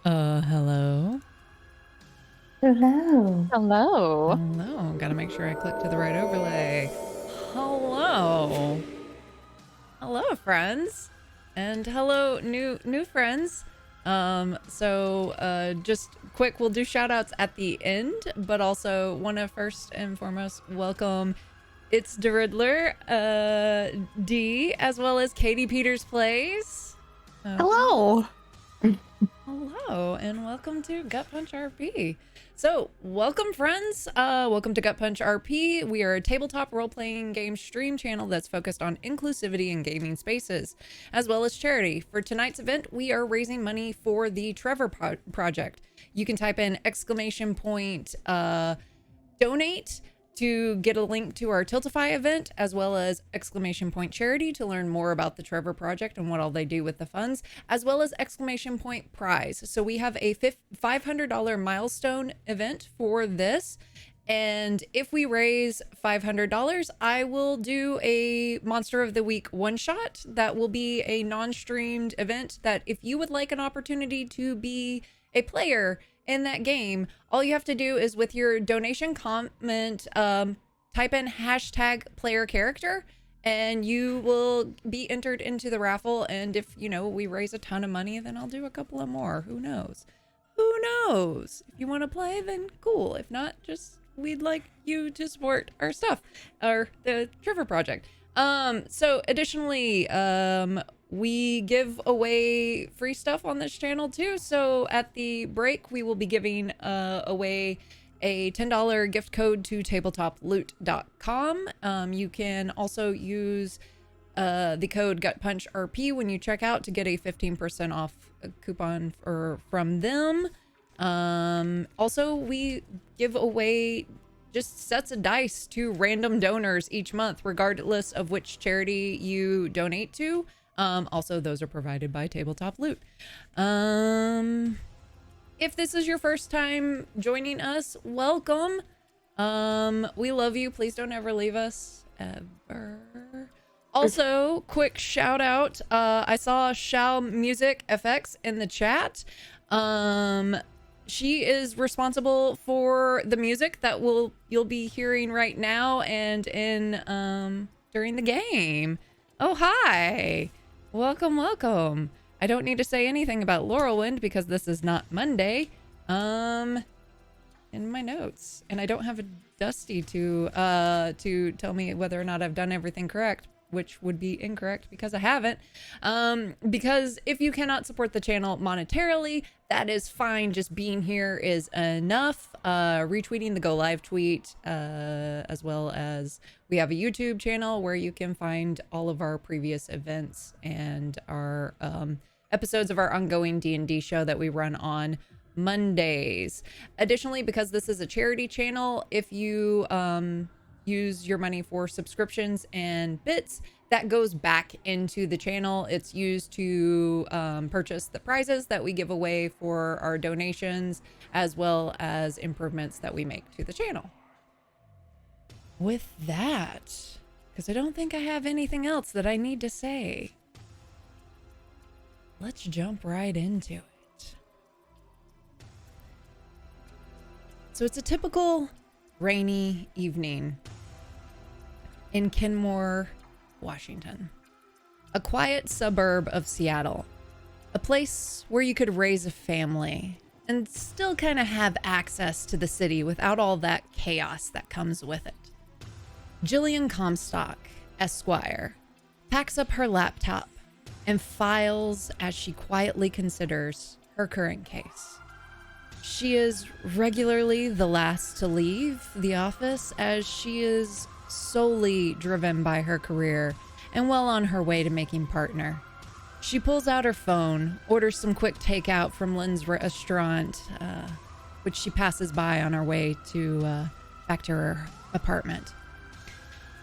Hello. Hello. Hello. Hello. Gotta make sure I click to the right overlay. Hello. Hello, friends. And hello, new friends. Just quick, we'll do shout outs at the end, but also want to first and foremost welcome Itsdariddler, D, as well as Katie Peters Plays. Hello. Hello, and welcome to GutPunchRP. So, welcome, friends. Welcome to GutPunchRP. We are a tabletop role-playing game stream channel that's focused on inclusivity in gaming spaces, as well as charity. For tonight's event, we are raising money for the Trevor Project. You can type in !donate to get a link to our Tiltify event, as well as !charity to learn more about the Trevor Project and what all they do with the funds, as well as !prize. So we have a $500 milestone event for this. And if we raise $500, I will do a Monster of the Week one-shot. That will be a non-streamed event that if you would like an opportunity to be a player in that game, all you have to do is with your donation comment, type in #player-character, and you will be entered into the raffle. And if, we raise a ton of money, then I'll do a couple of more. Who knows? Who knows? If you want to play, then cool. If not, we'd like you to support our stuff, or the Trevor Project. So additionally, we give away free stuff on this channel too. So at the break, we will be giving away a $10 gift code to tabletoploot.com. You can also use the code GutPunchRP when you check out to get a 15% off coupon from them. Also, we give away just sets of dice to random donors each month, regardless of which charity you donate to. Also, those are provided by Tabletop Loot. If this is your first time joining us, welcome. We love you. Please don't ever leave us, ever. Also, quick shout out. I saw Shao Music FX in the chat. She is responsible for the music that you'll be hearing right now and in during the game. Oh, hi. Welcome. I don't need to say anything about Laurelwind because this is not Monday. In my notes, and I don't have a Dusty to tell me whether or not I've done everything correct, which would be incorrect because I haven't. Because if you cannot support the channel monetarily, that is fine. Just being here is enough. Retweeting the Go Live tweet, as well as we have a YouTube channel where you can find all of our previous events and our episodes of our ongoing D&D show that we run on Mondays. Additionally, because this is a charity channel, if you use your money for subscriptions and bits, that goes back into the channel. It's used to purchase the prizes that we give away for our donations, as well as improvements that we make to the channel. With that, because I don't think I have anything else that I need to say, let's jump right into it. So it's a typical rainy evening in Kenmore, Washington, a quiet suburb of Seattle, a place where you could raise a family and still kind of have access to the city without all that chaos that comes with it. Jillian Comstock, Esquire, packs up her laptop and files as she quietly considers her current case. She is regularly the last to leave the office, as she is solely driven by her career and well on her way to making partner. She pulls out her phone, orders some quick takeout from Lynn's restaurant, which she passes by on her way to back to her apartment.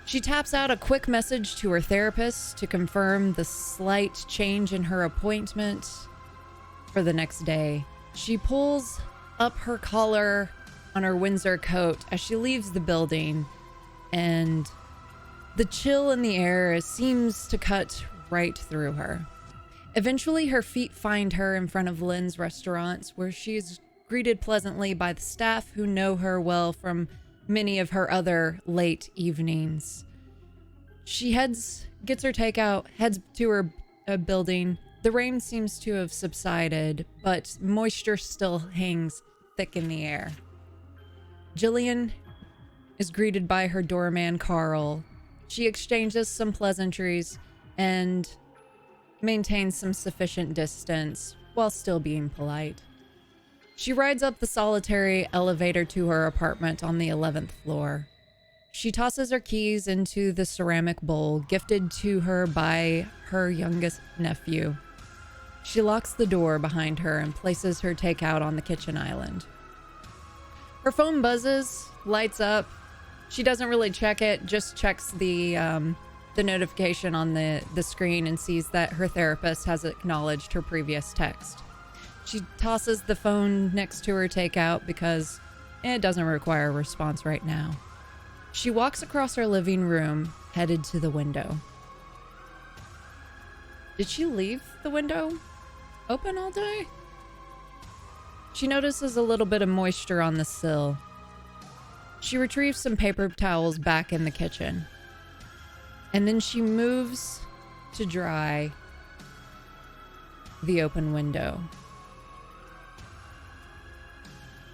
She taps out a quick message to her therapist to confirm the slight change in her appointment for the next day. She pulls up her collar on her Windsor coat as she leaves the building, and the chill in the air seems to cut right through her. Eventually, her feet find her in front of Lynn's restaurants, where she is greeted pleasantly by the staff who know her well from many of her other late evenings. She gets her takeout, heads to her building. The rain seems to have subsided, but moisture still hangs thick in the air. Jillian is greeted by her doorman, Carl. She exchanges some pleasantries and maintains some sufficient distance while still being polite. She rides up the solitary elevator to her apartment on the 11th floor. She tosses her keys into the ceramic bowl gifted to her by her youngest nephew. She locks the door behind her and places her takeout on the kitchen island. Her phone buzzes, lights up. She doesn't really check it, just checks the notification on the screen and sees that her therapist has acknowledged her previous text. She tosses the phone next to her takeout because it doesn't require a response right now. She walks across her living room, headed to the window. Did she leave the window open all day? She notices a little bit of moisture on the sill. She retrieves some paper towels back in the kitchen. And then she moves to dry the open window.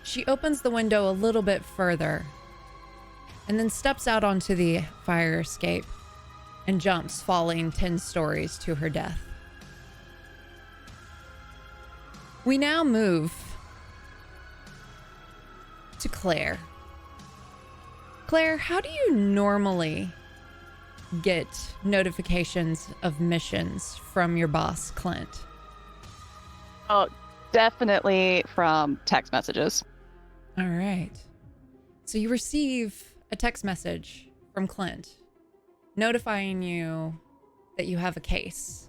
She opens the window a little bit further and then steps out onto the fire escape and jumps, falling 10 stories to her death. We now move to Claire. Claire, how do you normally get notifications of missions from your boss, Clint? Oh, definitely from text messages. All right. So you receive a text message from Clint notifying you that you have a case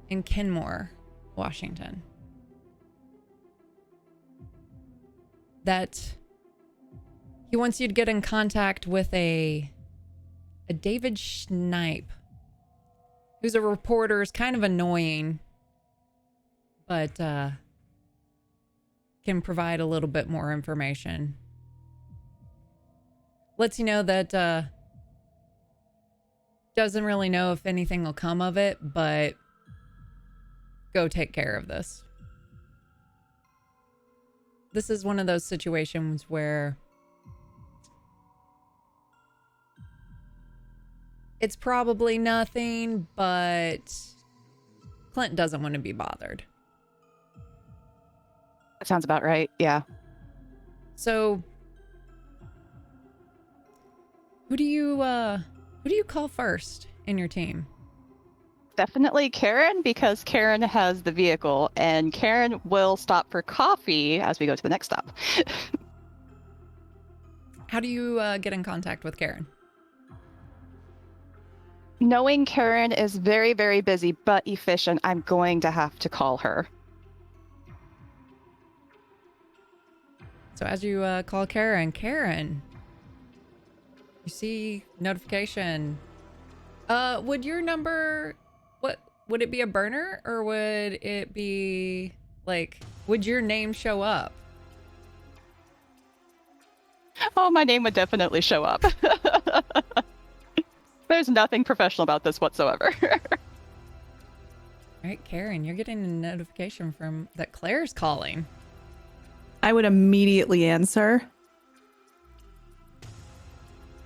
in Kenmore, Washington. That he wants you to get in contact with a David Schneip, who's a reporter, is kind of annoying, but can provide a little bit more information. Lets you know that doesn't really know if anything will come of it, but go take care of this. This is one of those situations where it's probably nothing, but Clint doesn't want to be bothered. That sounds about right. Yeah. So, who do you call first in your team? Definitely Karen, because Karen has the vehicle, and Karen will stop for coffee as we go to the next stop. How do you get in contact with Karen? Knowing Karen is very, very busy but efficient, I'm going to have to call her. So as you call Karen, you see notification. Would your number, would it be a burner, or would it be like, would your name show up? Oh, my name would definitely show up. There's nothing professional about this whatsoever. All right, Karen, you're getting a notification from that Claire's calling. I would immediately answer.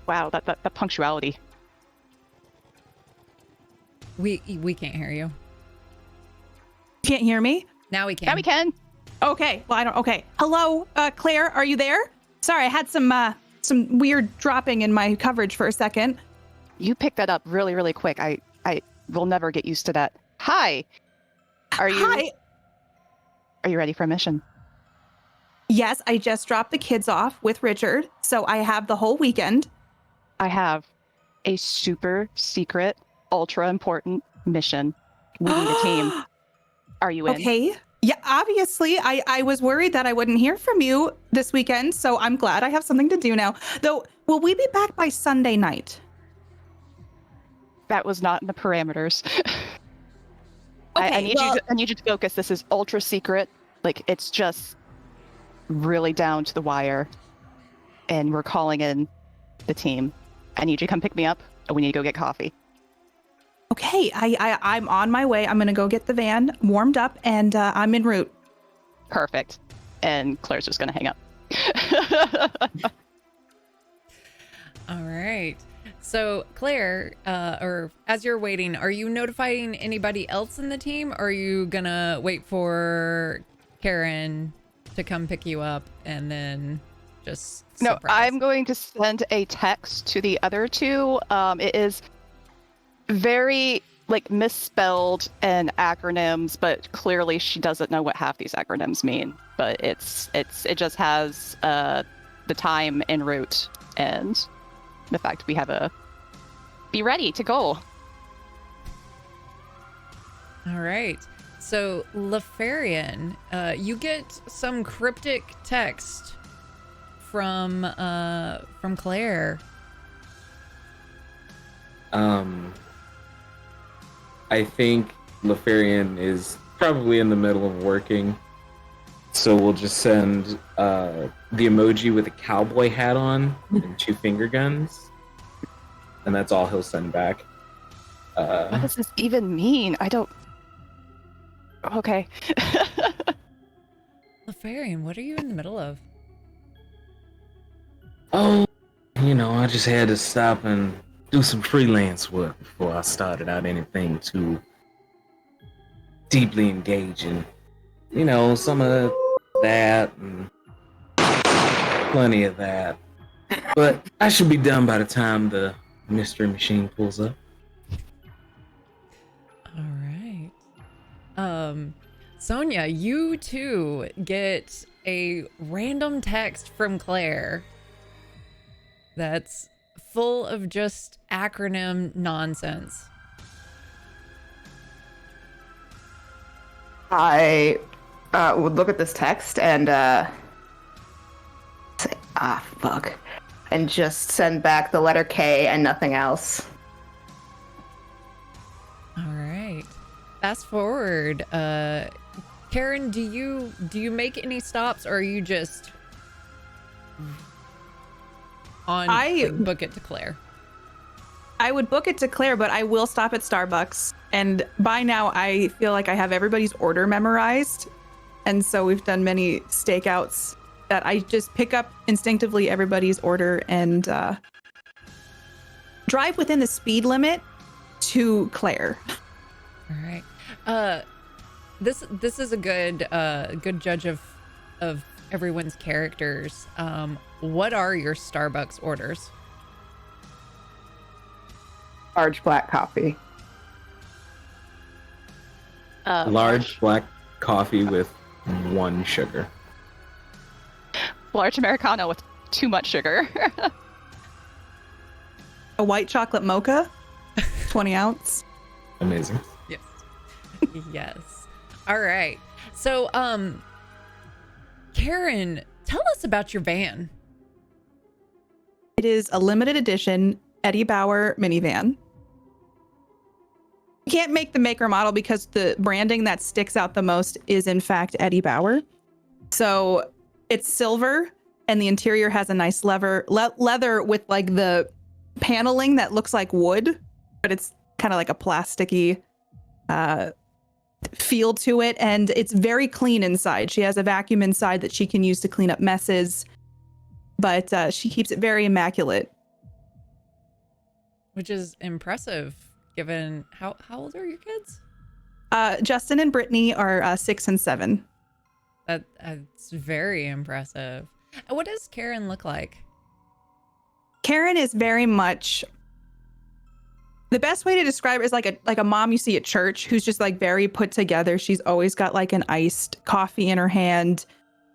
Wow, that punctuality. We can't hear you. Can't hear me? Now we can. Yeah, we can. Okay. Well, okay. Hello, Claire, are you there? Sorry, I had some weird dropping in my coverage for a second. You picked that up really, really quick. I will never get used to that. Hi. Hi. Are you ready for a mission? Yes, I just dropped the kids off with Richard, so I have the whole weekend. I have a super secret, ultra important mission. We need a team. Are you in? Okay. Yeah, obviously. I was worried that I wouldn't hear from you this weekend, so I'm glad I have something to do now. Though, will we be back by Sunday night? That was not in the parameters. I need you to focus. This is ultra secret. Like, it's just really down to the wire. And we're calling in the team. I need you to come pick me up. And we need to go get coffee. Okay, I'm on my way. I'm going to go get the van warmed up, and I'm en route. Perfect. And Claire's just going to hang up. All right. So, Claire, or as you're waiting, are you notifying anybody else in the team, or are you going to wait for Karen to come pick you up and then just No, surprise? I'm going to send a text to the other two. It is very misspelled and acronyms, but clearly she doesn't know what half these acronyms mean. But it just has the time en route and the fact we have a be ready to go. All right. So, Lefarian, you get some cryptic text from Claire. I think Lefarian is probably in the middle of working, so we'll just send the emoji with a cowboy hat on and 2 finger guns, and that's all he'll send back. What does this even mean? I don't. Okay. Lefarian, what are you in the middle of? Oh, I just had to stop and do some freelance work before I started out anything too deeply engaging. Some of that and plenty of that. But I should be done by the time the mystery machine pulls up. All right. Sonia, you too get a random text from Claire that's full of just acronym nonsense. I would look at this text and say, fuck, and just send back the letter K and nothing else. All right. Fast forward. Karen, do you make any stops, or are you just on book it to Claire? I would book it to Claire, but I will stop at Starbucks. And by now, I feel like I have everybody's order memorized. And so we've done many stakeouts that I just pick up instinctively everybody's order and drive within the speed limit to Claire. All right. This is a good judge of everyone's characters. What are your Starbucks orders? Large black coffee. Large black coffee with 1 sugar. Large Americano with too much sugar. A white chocolate mocha, 20 ounce. Amazing. Yes. Yes. All right. So, Karen, tell us about your van. It is a limited edition Eddie Bauer minivan. You can't make the maker model because the branding that sticks out the most is in fact Eddie Bauer. So it's silver and the interior has a nice leather with the paneling that looks like wood, but it's kind of like a plasticky feel to it. And it's very clean inside. She has a vacuum inside that she can use to clean up messes, but she keeps it very immaculate. Which is impressive, given how old are your kids? Justin and Brittany are 6 and 7. That's very impressive. And what does Karen look like? Karen is very much, the best way to describe it is like a mom you see at church who's just very put together. She's always got an iced coffee in her hand.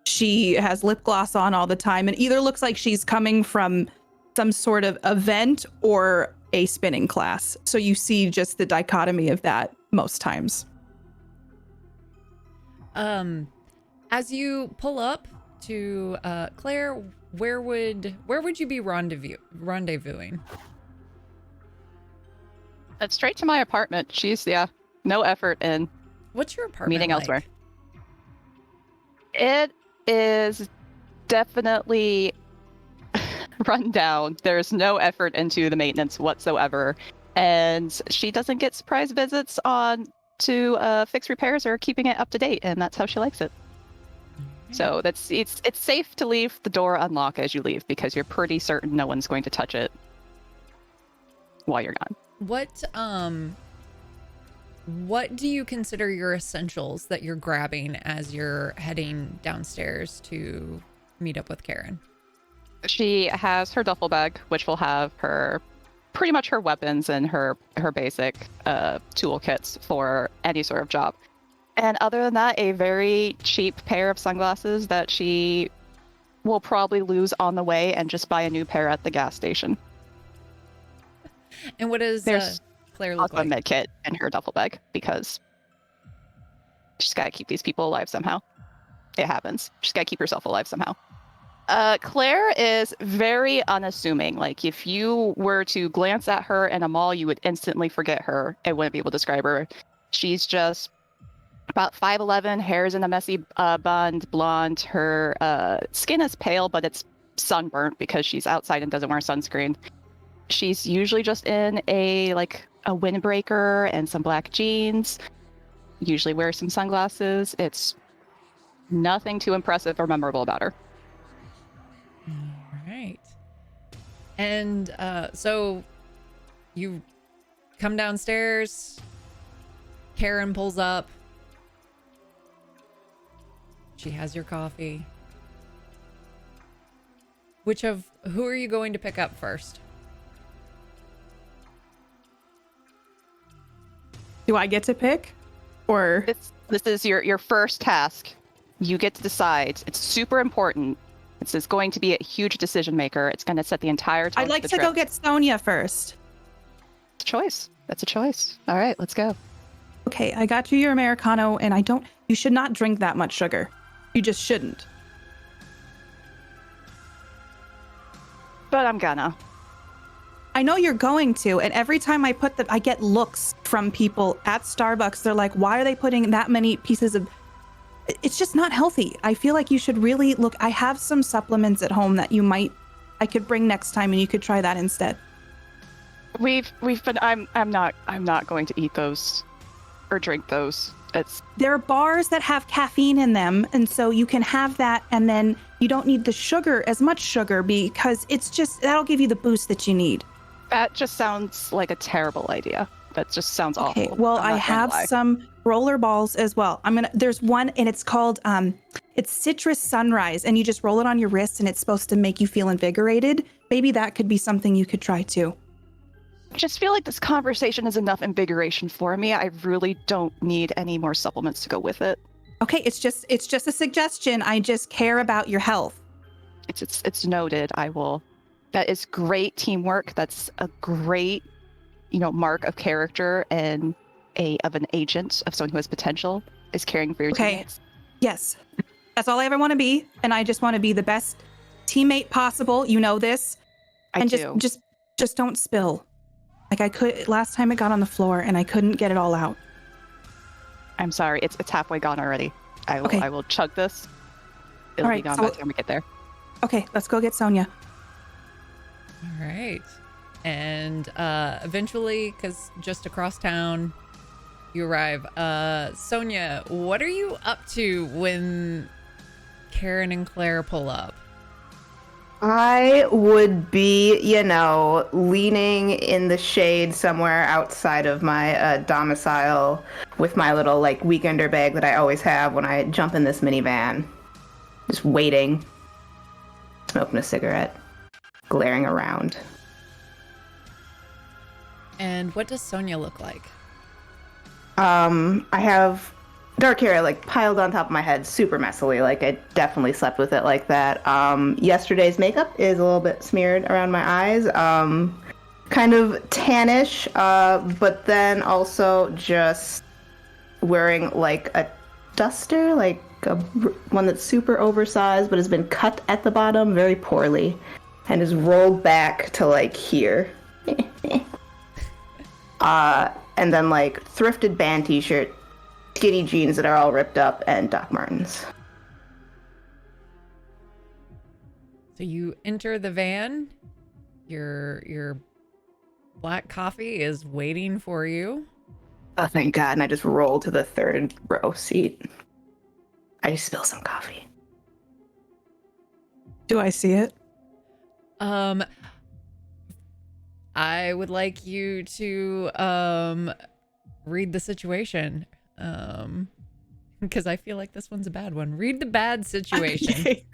She has lip gloss on all the time and either looks like she's coming from some sort of event or a spinning class. So you see just the dichotomy of that most times. As you pull up to Claire, where would you be rendezvousing? Straight to my apartment. She's no effort in What's your apartment meeting like? elsewhere. It is definitely run down. There's no effort into the maintenance whatsoever. And she doesn't get surprise visits on to fix repairs or keeping it up to date, and that's how she likes it. So it's safe to leave the door unlocked as you leave because you're pretty certain no one's going to touch it while you're gone. What do you consider your essentials that you're grabbing as you're heading downstairs to meet up with Karen? She has her duffel bag, which will have her pretty much her weapons and her basic toolkits for any sort of job. And other than that, a very cheap pair of sunglasses that she will probably lose on the way and just buy a new pair at the gas station. And what does Claire look Also like? a med kit in her duffel bag because she's got to keep these people alive somehow. It happens. She's got to keep herself alive somehow. Claire is very unassuming. Like, if you were to glance at her in a mall, you would instantly forget her and wouldn't be able to describe her. She's just about 5'11", hair's in a messy bun, blonde. Her skin is pale, but it's sunburnt because she's outside and doesn't wear sunscreen. She's usually just in a windbreaker and some black jeans. Usually wears some sunglasses. It's nothing too impressive or memorable about her. All right. And so you come downstairs. Karen pulls up. She has your coffee. Who are you going to pick up first? Do I get to pick? Or This is your first task. You get to decide. It's super important. This is going to be a huge decision maker. It's going to set the entire tone I'd like of to the go trip. get Sonia first. It's a choice. That's a choice. All right, let's go. Okay, I got you your Americano, and you should not drink that much sugar. You just shouldn't. But I'm gonna. I know you're going to, and every time I get looks from people at Starbucks. They're like, why are they putting that many pieces of... It's just not healthy. I feel like you should really look. I have some supplements at home that I could bring next time, and you could try that instead. We've been. I'm not going to eat those or drink those. There are bars that have caffeine in them, and so you can have that, and then you don't need as much sugar, because that'll give you the boost that you need. That just sounds like a terrible idea. That just sounds awful. Okay, well, I have some roller balls as well. There's one, and it's called, it's Citrus Sunrise, and you just roll it on your wrist, and it's supposed to make you feel invigorated. Maybe that could be something you could try too. I just feel like this conversation is enough invigoration for me. I really don't need any more supplements to go with it. Okay, it's just a suggestion. I just care about your health. It's noted. I will. That is great teamwork. That's a great, mark of character and of an agent, of someone who has potential, is caring for your teammates. Yes, that's all I ever want to be, and I just want to be the best teammate possible. You know this, and just don't spill. Last time it got on the floor and I couldn't get it all out. I'm sorry. It's halfway gone already. I will chug this. It'll be gone by the time we get there. Okay, let's go get Sonia. All right. And eventually, because just across town, you arrive. Sonia, what are you up to when Karen and Claire pull up? I would be, leaning in the shade somewhere outside of my domicile with my little, weekender bag that I always have when I jump in this minivan. Just waiting, smoking a cigarette, glaring around. And what does Sonia look like? I have dark hair, piled on top of my head super messily. I definitely slept with it like that. Yesterday's makeup is a little bit smeared around my eyes. Kind of tannish, but then also just wearing, a duster, one that's super oversized but has been cut at the bottom very poorly and is rolled back to, here. And then, thrifted band t-shirt skinny jeans that are all ripped up, and Doc Martens. So you enter the van. Your black coffee is waiting for you. Oh, thank God. And I just roll to the third row seat. I just spill some coffee. Do I see it? I would like you to read the situation. Because I feel like this one's a bad one. Read the bad situation. Okay.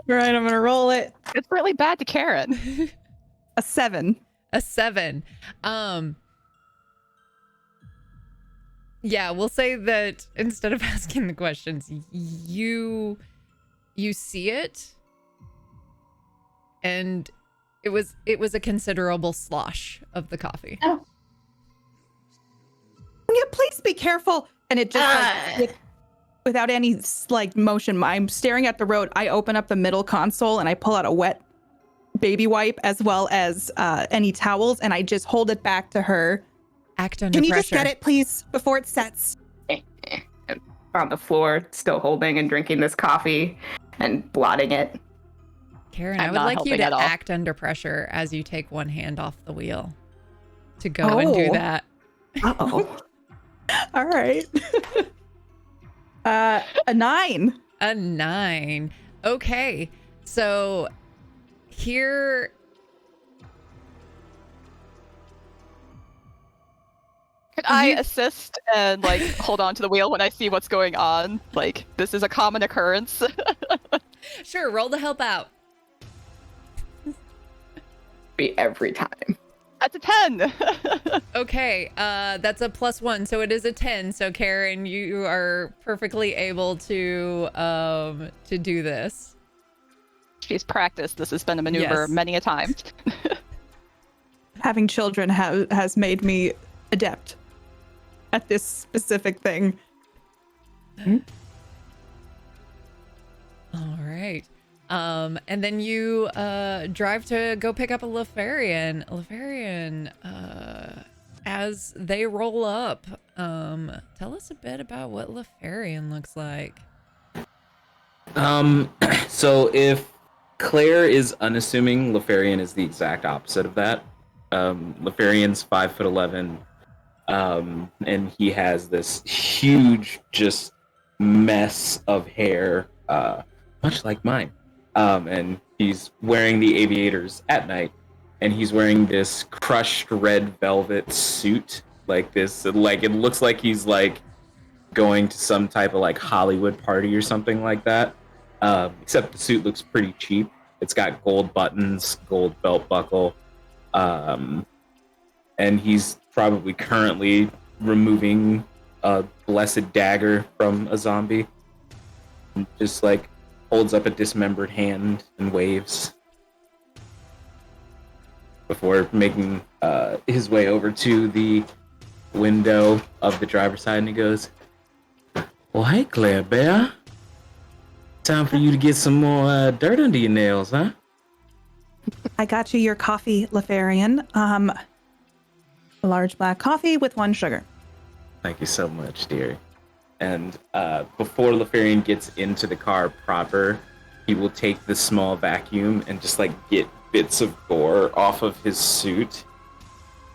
All right, I'm gonna roll it. It's really bad to Karen. A 7. A 7. Yeah, we'll say that instead of asking the questions, you see it, and it was a considerable slosh of the coffee. Oh. Yeah, please be careful. And it just without any like motion, I'm staring at the road. I open up the middle console and I pull out a wet baby wipe as well as any towels, and I just hold it back to her. Act under Can you pressure. just get it, please, before it sets? On the floor, still holding and drinking this coffee and blotting it. Karen, I'm I would not like you helping at to all. act under pressure as you take one hand off the wheel to go and do Oh. that. Uh-oh. All right. A 9. A 9. Okay. So here. Could I assist and like hold on to the wheel when I see what's going on? Like this is a common occurrence. Sure, roll to help out. Be every time. That's a 10. Okay, that's a +1, so it is a 10. So Karen, you are perfectly able to do this. She's practiced. This has been a maneuver Yes. many a time. Having children has made me adept at this specific thing. All right. And then you drive to go pick up a Lefarian. Lefarian, as they roll up, tell us a bit about what Lefarian looks like. So if Claire is unassuming, Lefarian is the exact opposite of that. Lefarian's 5'11", and he has this huge, just mess of hair, much like mine. And he's wearing the aviators at night, and he's wearing this crushed red velvet suit, like this. Like it looks like he's like going to some type of like Hollywood party or something like that. Except the suit looks pretty cheap. It's got gold buttons, gold belt buckle, and he's probably currently removing a blessed dagger from a zombie. Just like holds up a dismembered hand and waves before making his way over to the window of the driver's side, and he goes, "Well, hey, Claire Bear. Time for you to get some more dirt under your nails, huh?" I got you your coffee, Lefarian. A large black coffee with 1 sugar. Thank you so much, dear. And before Lefarian gets into the car proper, he will take the small vacuum and just like get bits of gore off of his suit.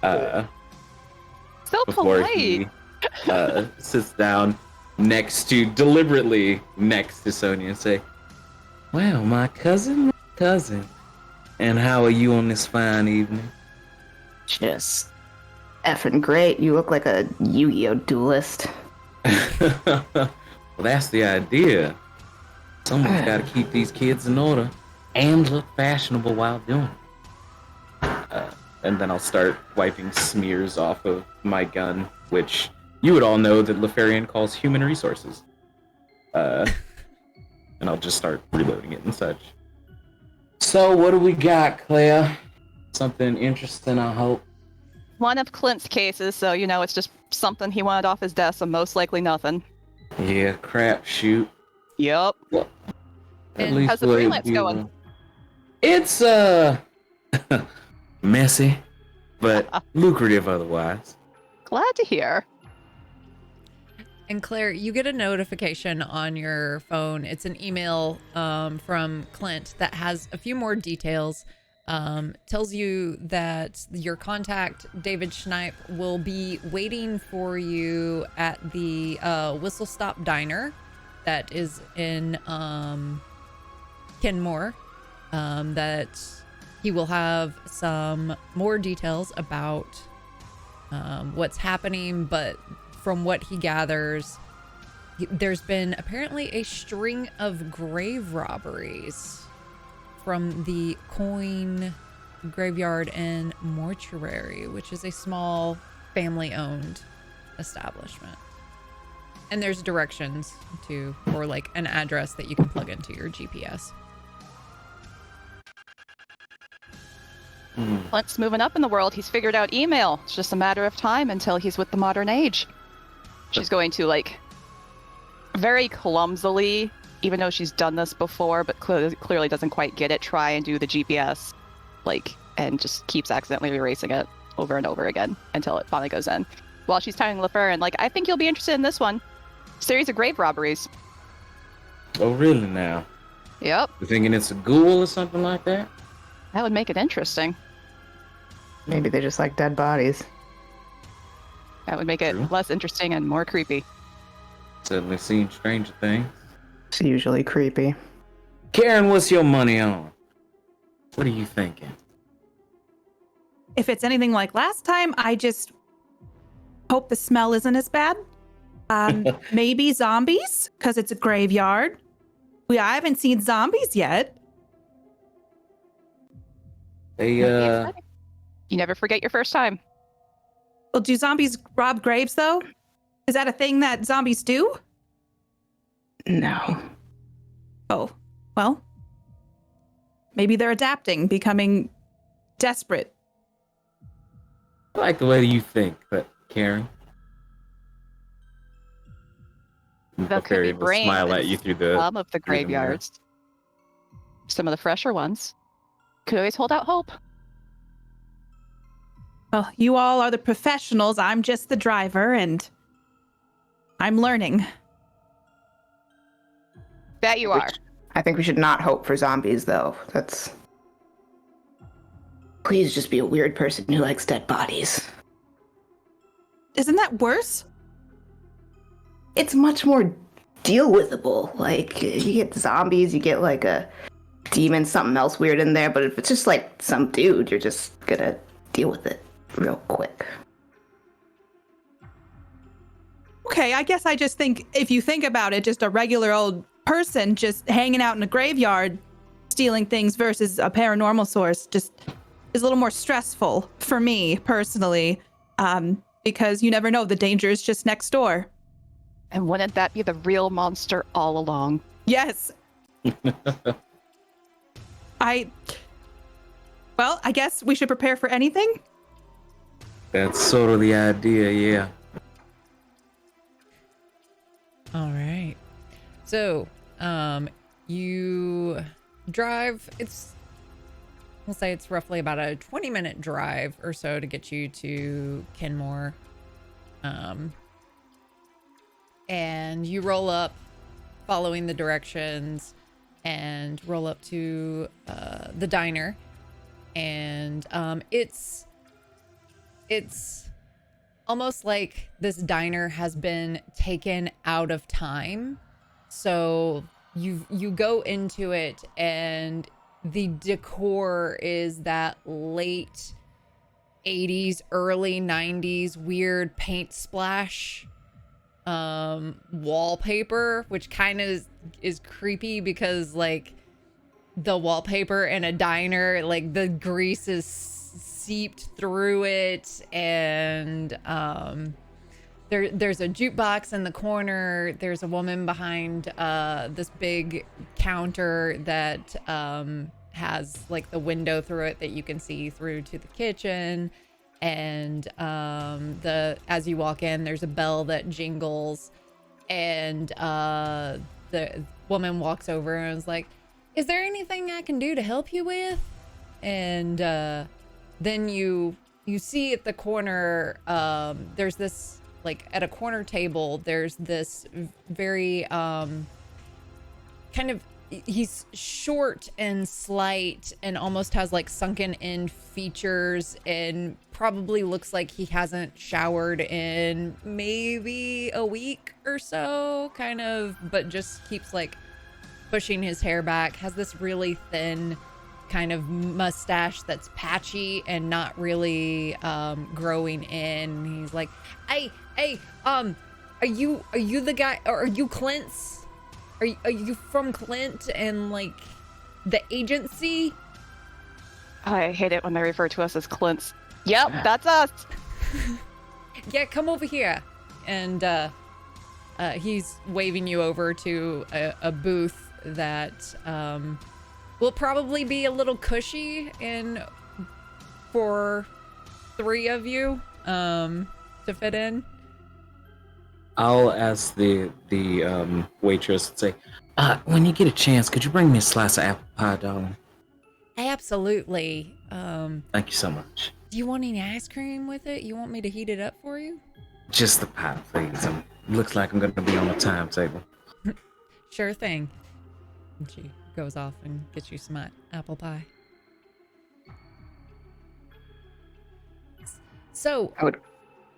So Before polite. he sits down deliberately next to Sonia and say, "Well, my cousin, and how are you on this fine evening?" Just effing great. You look like a Yu-Gi-Oh duelist. Well, that's the idea. Someone's got to keep these kids in order and look fashionable while doing it. And then I'll start wiping smears off of my gun, which you would all know that Lefarian calls human resources. And I'll just start reloading it and such. So, what do we got, Claire? Something interesting, I hope. One of Clint's cases, so you know it's just something he wanted off his desk, so most likely nothing. Yeah, crap shoot. Yup. At And least how's the what it freelance be, going? It's messy, but lucrative otherwise. Glad to hear. And Claire, you get a notification on your phone. It's an email from Clint that has a few more details. Tells you that your contact, David Schneip, will be waiting for you at the Whistle Stop Diner that is in Kenmore. That he will have some more details about what's happening, but from what he gathers, there's been apparently a string of grave robberies from the Coin Graveyard and Mortuary, which is a small family-owned establishment. And there's directions to, or like an address that you can plug into your GPS. Clint's moving up in the world. He's figured out email. It's just a matter of time until he's with the modern age. She's going to, like, very clumsily, even though she's done this before, but clearly doesn't quite get it, try and do the GPS, like, and just keeps accidentally erasing it over and over again until it finally goes in. While she's telling LaFleur, and like, I think you'll be interested in this one. Series of grave robberies. Oh, really now? Yep. You thinking it's a ghoul or something like that? That would make it interesting. Maybe they just like dead bodies. That would make it True. less interesting and more creepy. Certainly seen stranger things. It's usually creepy. Karen, what's your money on? What are you thinking? If it's anything like last time, I just hope the smell isn't as bad. Maybe zombies, because it's a graveyard. I haven't seen zombies yet. They, You never forget your first time. Well, do zombies rob graves, though? Is that a thing that zombies do? No. Oh, well, maybe they're adapting, becoming desperate. I like the way you think, but Karen. That could be will brains smile at you through the. Some of the through the mirror. graveyards. Some of the fresher ones. Could always hold out hope. Well, you all are the professionals. I'm just the driver, and I'm learning. That you are. I think we should not hope for zombies, though. That's. Please just be a weird person who likes dead bodies. Isn't that worse? It's much more deal-withable. Like, you get zombies, you get like a demon, something else weird in there, but if it's just like some dude, you're just gonna deal with it real quick. Okay, I guess I just think if you think about it, just a regular old person just hanging out in a graveyard stealing things versus a paranormal source just is a little more stressful for me personally, because you never know, the danger is just next door. And wouldn't that be the real monster all along? Yes. Well, I guess we should prepare for anything. That's sort of the idea, yeah. All right. So, you drive. We'll say it's roughly about a 20-minute drive or so to get you to Kenmore. And you roll up following the directions and roll up to the diner. And it's almost like this diner has been taken out of time. So you go into it and the decor is that late 80s, early 90s weird paint splash wallpaper, which kind of is creepy because like the wallpaper in a diner, like the grease is seeped through it, and there's a jukebox in the corner. There's a woman behind this big counter that has like the window through it that you can see through to the kitchen. And as you walk in, there's a bell that jingles, and the woman walks over and is like, "Is there anything I can do to help you with?" And then you see at the corner, there's this like at a corner table, there's this very kind of, he's short and slight and almost has like sunken in features and probably looks like he hasn't showered in maybe a week or so, kind of, but just keeps like pushing his hair back, has this really thin kind of mustache that's patchy and not really growing in. He's like, hey, are you the guy, or are you Clint's? Are you from Clint and like the agency? I hate it when they refer to us as Clint's. Yep, that's us. Yeah, come over here. And he's waving you over to a booth that will probably be a little cushy and for 3 of you to fit in. I'll ask the waitress and say, when you get a chance, could you bring me a slice of apple pie, darling? Absolutely. Thank you so much. Do you want any ice cream with it? You want me to heat it up for you? Just the pie, please. Looks like I'm going to be on a timetable. Sure thing. And she goes off and gets you some apple pie. So I would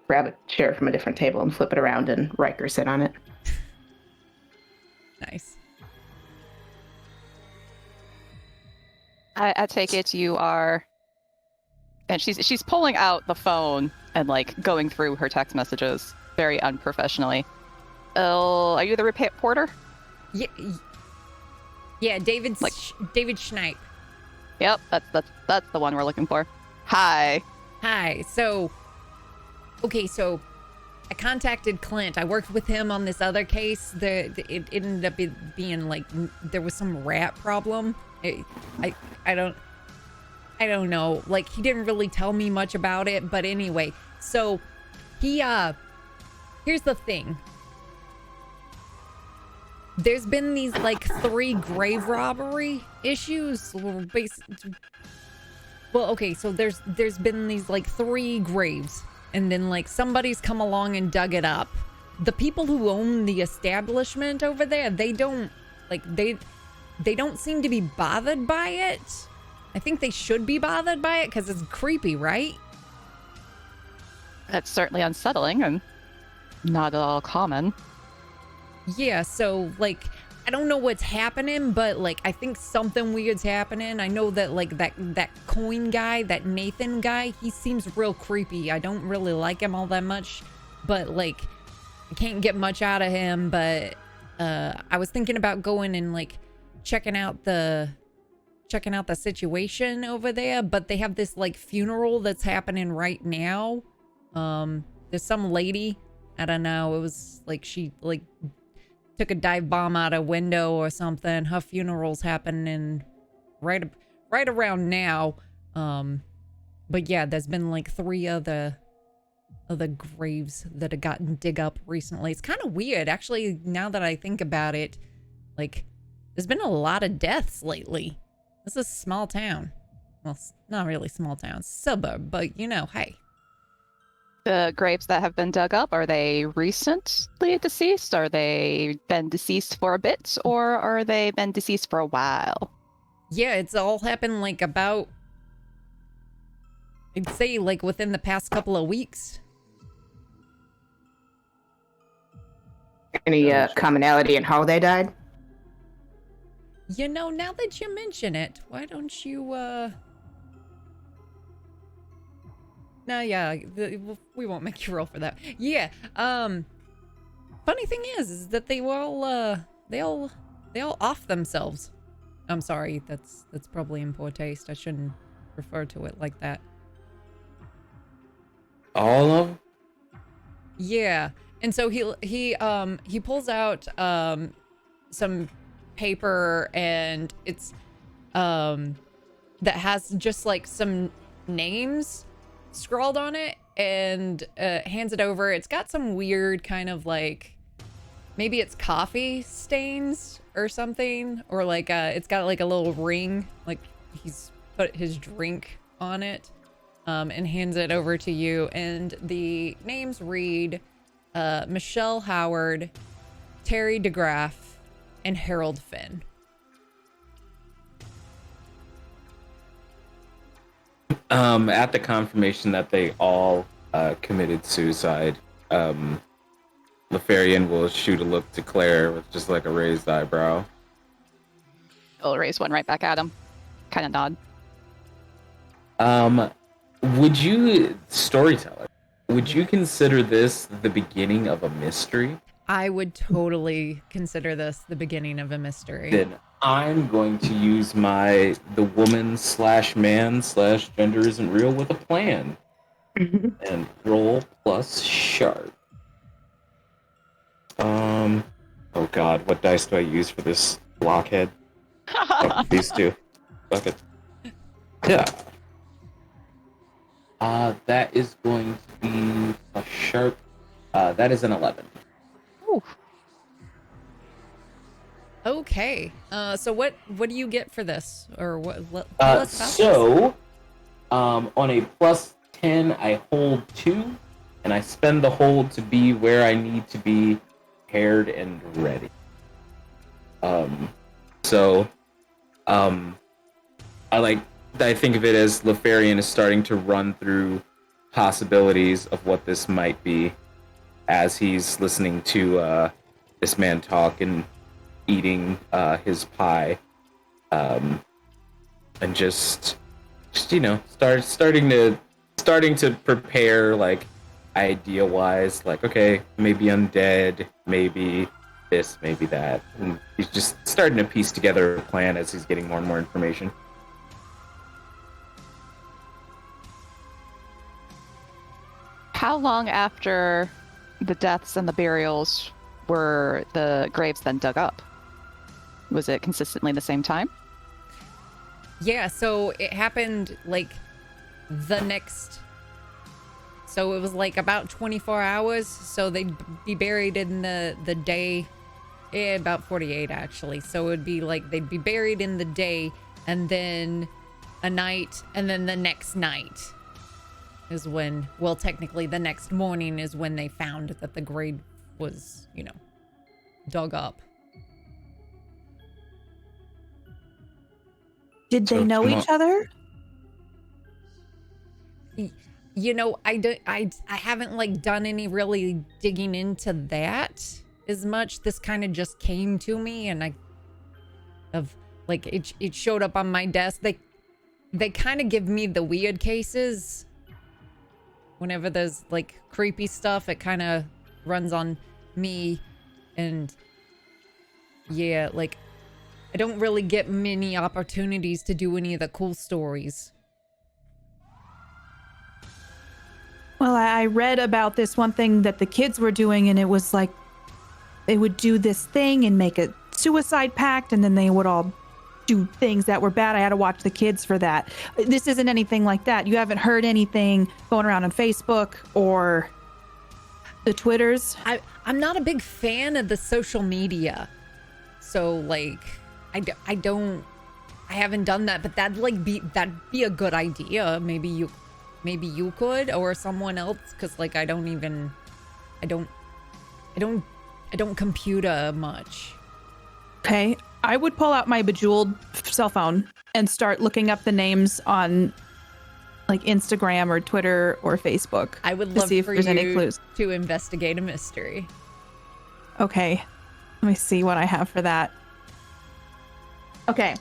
grab a chair from a different table and flip it around and Riker sit on it. nice. I take it you are, and she's pulling out the phone and like going through her text messages very unprofessionally. Oh, are you the reporter? Yeah, David Schneip. Yep, that's the one we're looking for. Hi. So I contacted Clint. I worked with him on this other case. It ended up being like there was some rat problem. I don't know. Like he didn't really tell me much about it, but anyway. So he here's the thing. There's been these like 3 grave robbery issues. Well, okay, so there's been these like 3 graves. And then like somebody's come along and dug it up. The people who own the establishment over there, they don't seem to be bothered by it. I think they should be bothered by it because it's creepy, right? That's certainly unsettling and not at all common. Yeah, so like I don't know what's happening, but like I think something weird's happening. I know that like that coin guy, that Nathan guy, he seems real creepy. I don't really like him all that much, but like I can't get much out of him. But I was thinking about going and like checking out the situation over there. But they have this like funeral that's happening right now. There's some lady, I don't know. It was like she like took a dive bomb out a window or something. Her funeral's happening right around now. But yeah, there's been like 3 other graves that have gotten dig up recently. It's kind of weird, actually, now that I think about it. Like, there's been a lot of deaths lately. This is a small town. Well, it's not really small town, it's a suburb, but you know, hey. The graves that have been dug up, are they recently deceased? Are they been deceased for a bit? Or are they been deceased for a while? Yeah, it's all happened like about, I'd say like within the past couple of weeks. Any commonality in how they died? You know, now that you mention it, why don't you, No, yeah, we won't make you roll for that. Yeah, funny thing is that they all off themselves. I'm sorry, that's probably in poor taste. I shouldn't refer to it like that. All of them? Yeah, and so he pulls out some paper, and it's that has just like some names scrawled on it, and hands it over. It's got some weird kind of like, maybe it's coffee stains or something, or like it's got like a little ring, like he's put his drink on it, and hands it over to you. And the names read Michelle Howard, Terry DeGraff, and Harold Finn. At the confirmation that they all committed suicide, Lefarian will shoot a look to Claire with just like a raised eyebrow. I'll raise one right back at him. Kind of nod. Would you, storyteller, would you consider this the beginning of a mystery? I would totally consider this the beginning of a mystery. Then I'm going to use the woman/man/gender isn't real with a plan. And roll plus sharp. Oh god, what dice do I use for this blockhead? Oh, these two. Fuck it. Yeah. That is going to be a sharp. That is an 11. Ooh. Okay. So what do you get for this? Or what? Tell us about So, on a plus 10, I hold 2, and I spend the hold to be where I need to be, prepared and ready. I think of it as Lefarian is starting to run through possibilities of what this might be as he's listening to this man talk and eating his pie, and just starting to prepare, like, idea wise, like, okay, maybe undead, maybe this, maybe that, and he's just starting to piece together a plan as he's getting more and more information. How long after the deaths and the burials were the graves then dug up? Was it consistently the same time? Yeah, so it happened like the next. So it was like about 24 hours. So they'd be buried in the day. Yeah, about 48 actually. So it would be like they'd be buried in the day and then a night and then the next night is when, well, technically the next morning is when they found that the grave was, dug up. Did they know each other? I haven't like done any really digging into that as much. This kind of just came to me, and it showed up on my desk. They kind of give me the weird cases. Whenever there's like creepy stuff, it kind of runs on me, and yeah, like I don't really get many opportunities to do any of the cool stories. Well, I read about this one thing that the kids were doing, and it was like they would do this thing and make a suicide pact, and then they would all do things that were bad. I had to watch the kids for that. This isn't anything like that. You haven't heard anything going around on Facebook or the Twitters? I'm not a big fan of the social media. So, like, I haven't done that, but that'd be a good idea. Maybe you could, or someone else, because like I don't computer much. Okay, I would pull out my bejeweled cell phone and start looking up the names on like Instagram or Twitter or Facebook. I would to love see if for there's you any clues. to investigate a mystery. Okay, let me see what I have for that. Okay,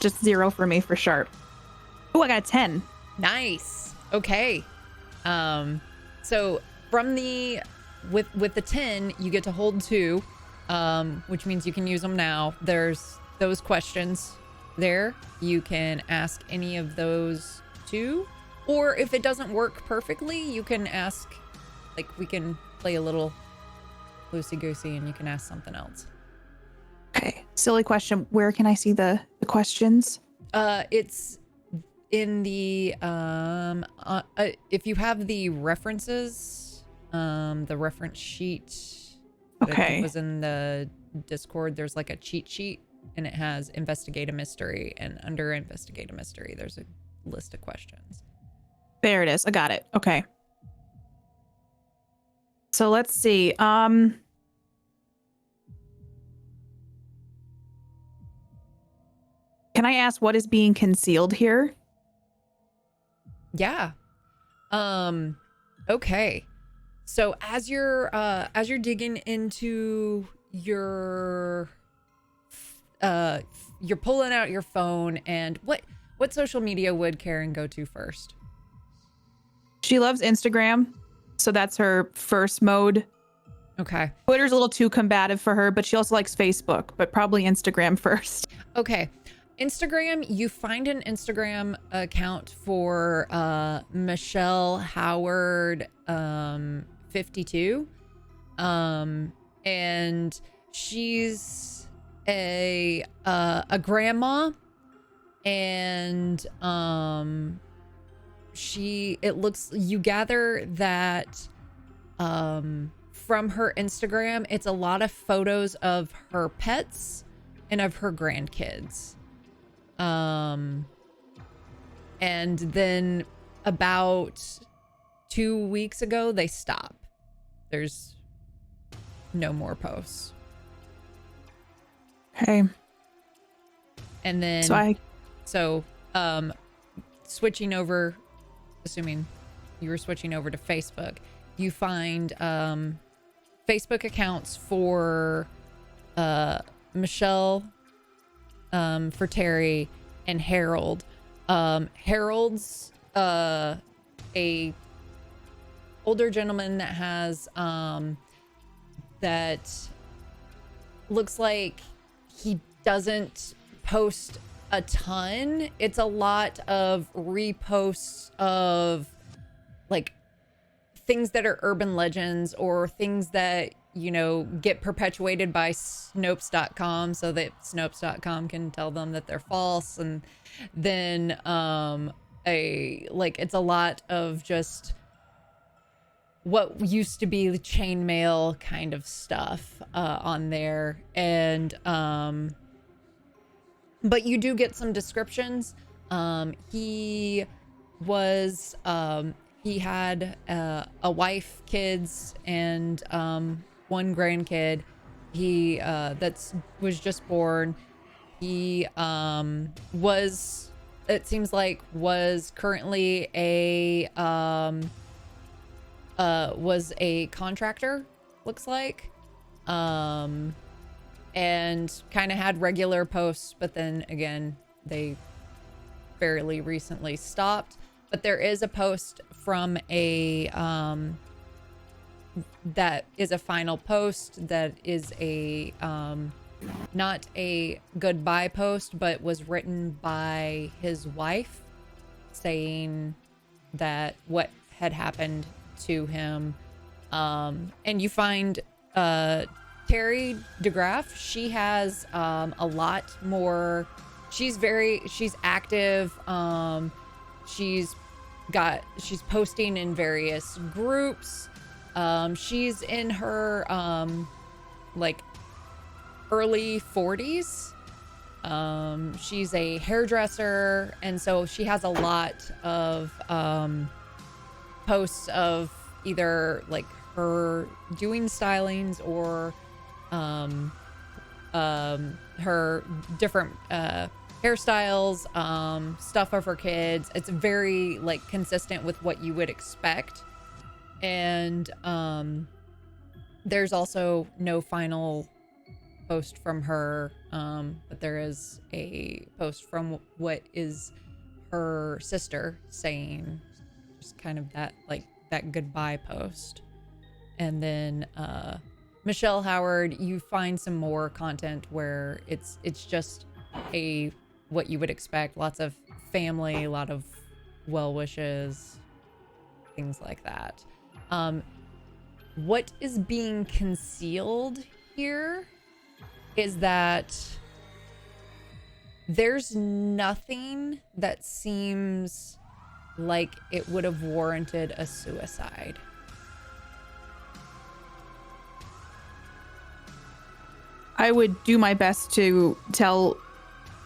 just 0 for me for sharp. Oh, I got a 10. Nice. Okay. So from with the 10, you get to hold 2, which means you can use them now. There's those questions there. You can ask any of those 2, or if it doesn't work perfectly, you can ask, like, we can play a little loosey-goosey and you can ask something else. Okay, silly question. Where can I see the questions? It's in the if you have the references, the reference sheet that I think Okay. was in the Discord, there's like a cheat sheet and it has investigate a mystery, and under investigate a mystery there's a list of questions. There it is. I got it. Okay. So let's see. Can I ask what is being concealed here? Yeah. Okay. So as you're digging into you're pulling out your phone, and what social media would Karen go to first? She loves Instagram, so that's her first mode. Okay. Twitter's a little too combative for her, but she also likes Facebook, but probably Instagram first. Okay. Instagram, you find an Instagram account for Michelle Howard 52. And she's a grandma, and you gather that from her Instagram, it's a lot of photos of her pets and of her grandkids. And then about 2 weeks ago, they stop. There's no more posts. Okay. And then switching over, assuming you were switching over to Facebook, you find Facebook accounts for Michelle, for Terry, and Harold. Harold's a older gentleman that has that looks like he doesn't post a ton. It's a lot of reposts of like things that are urban legends or things that, you know, get perpetuated by Snopes.com so that Snopes.com can tell them that they're false. And then it's a lot of just what used to be the chainmail kind of stuff on there. And but you do get some descriptions. He had a wife, kids, and one grandkid. He was just born. He was currently was a contractor, looks like, and kind of had regular posts, but then again they fairly recently stopped. But there is a post from that is a final post that is a not a goodbye post, but was written by his wife saying that what had happened to him. And you find Terry DeGraff. She has a lot more. She's active. She's posting in various groups. She's in her early 40s. She's a hairdresser, and so she has a lot of posts of either like her doing stylings or her different hairstyles, stuff of her kids. It's very like consistent with what you would expect. And there's also no final post from her, but there is a post from what is her sister saying just kind of that goodbye post. And then Michelle Howard, you find some more content where it's just what you would expect, lots of family, a lot of well wishes, things like that. What is being concealed here is that there's nothing that seems like it would have warranted a suicide. I would do my best to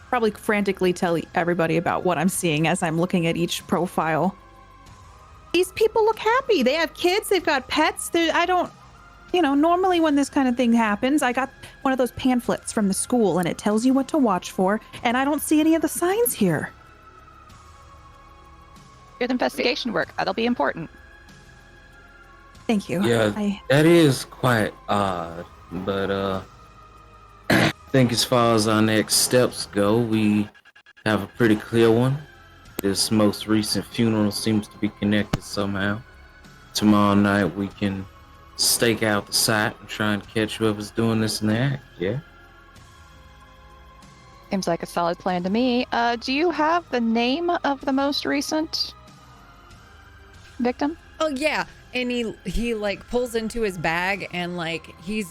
probably frantically tell everybody about what I'm seeing as I'm looking at each profile. These people look happy. They have kids. They've got pets. normally when this kind of thing happens, I got one of those pamphlets from the school and it tells you what to watch for, and I don't see any of the signs here. Good investigation work. That'll be important. Thank you. Yeah, that is quite odd, but I think as far as our next steps go, we have a pretty clear one. This most recent funeral seems to be connected somehow. Tomorrow night we can stake out the site and try and catch whoever's doing this in the act, yeah? Seems like a solid plan to me. Do you have the name of the most recent victim? Oh yeah, and he like pulls into his bag and like he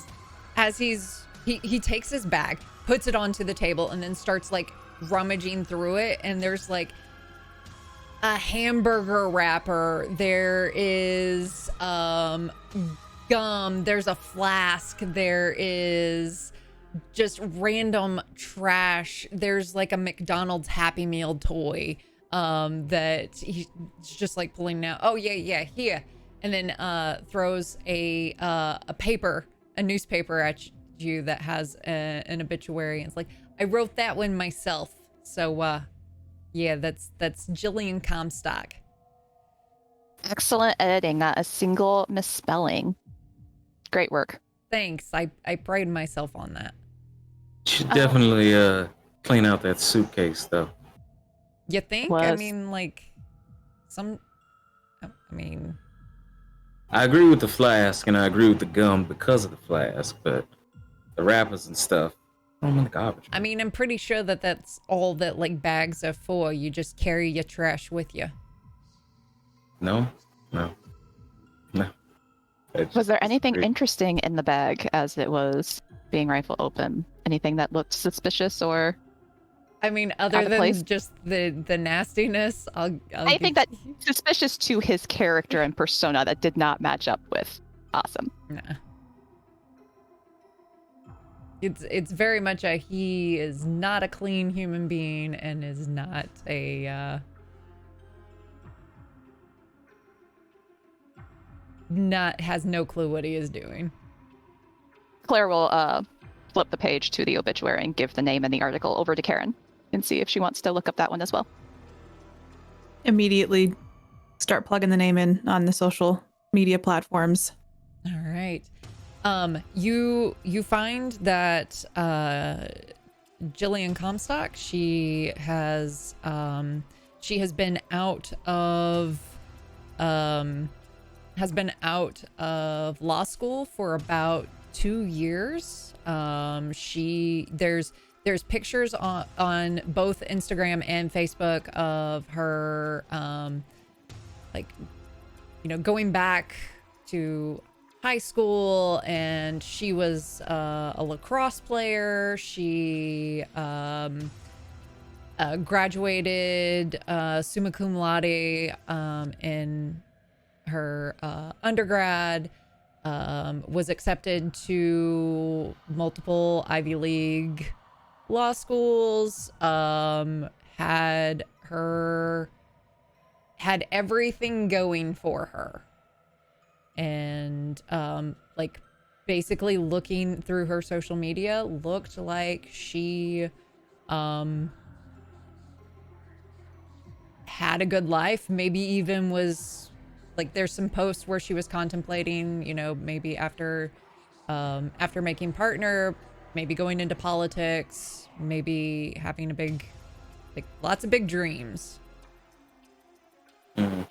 takes his bag, puts it onto the table, and then starts like rummaging through it, and there's like a hamburger wrapper, there is gum, there's a flask, there is just random trash, there's like a McDonald's Happy Meal toy that he's just like pulling out. Oh yeah, here. And then throws a newspaper at you that has an obituary, and it's like, I wrote that one myself. So yeah, that's Jillian Comstock. Excellent editing, not a single misspelling. Great work. Thanks. I pride myself on that. Should definitely clean out that suitcase though. You think? I mean, like, I agree with the flask and I agree with the gum because of the flask, but the wrappers and stuff, throw them in the garbage. I mean, I'm pretty sure that that's all that like bags are for. You just carry your trash with you. No. Was there anything interesting in the bag as it was being rifled open? Anything that looked suspicious or? I mean, other than just the nastiness, I think that suspicious to his character and persona that did not match up with. Awesome. Nah. It's very much he is not a clean human being and is not a has no clue what he is doing. Claire will flip the page to the obituary and give the name and the article over to Karen and see if she wants to look up that one as well. Immediately start plugging the name in on the social media platforms. All right. You find that Jillian Comstock, she has been out of law school for about 2 years. There's pictures on both Instagram and Facebook of her going back to high school, and she was a lacrosse player. She graduated summa cum laude in her undergrad, was accepted to multiple Ivy League law schools, had everything going for her. And basically looking through her social media, looked like she had a good life, maybe even was like, there's some posts where she was contemplating, maybe after making partner, maybe going into politics, maybe having lots of big dreams. Mm-hmm.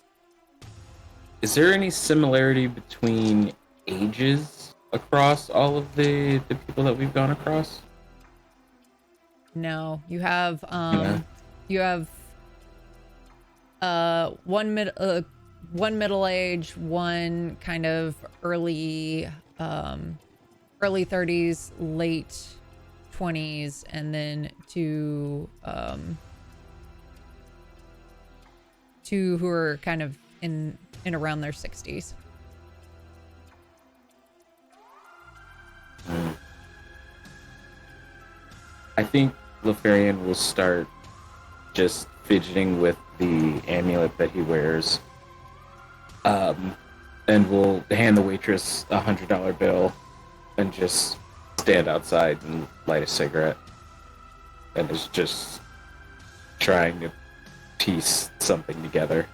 Is there any similarity between ages across all of the people that we've gone across? No, you have one middle age, one kind of early 30s, late 20s, and then two who are kind of in around their 60s. I think Lefarian will start just fidgeting with the amulet that he wears. and will hand the waitress $100 bill and just stand outside and light a cigarette. And is just trying to piece something together.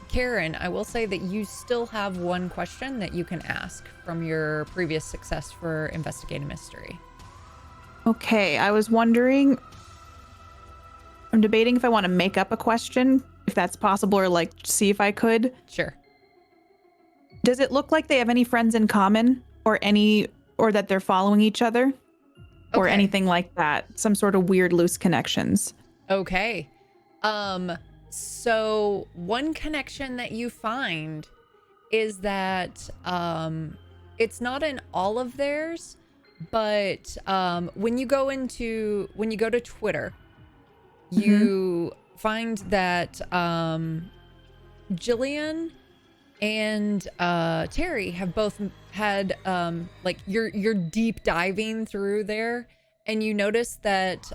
Karen, I will say that you still have one question that you can ask from your previous success for Investigate a Mystery. Okay, I was wondering. I'm debating if I want to make up a question, if that's possible, or like see if I could. Sure. Does it look like they have any friends in common, or that they're following each other, or Okay. anything like that? Some sort of weird loose connections. Okay. So one connection that you find is that it's not in all of theirs, but when you go to Twitter, you find that Jillian and Terry have both had like you're deep diving through there, and you notice that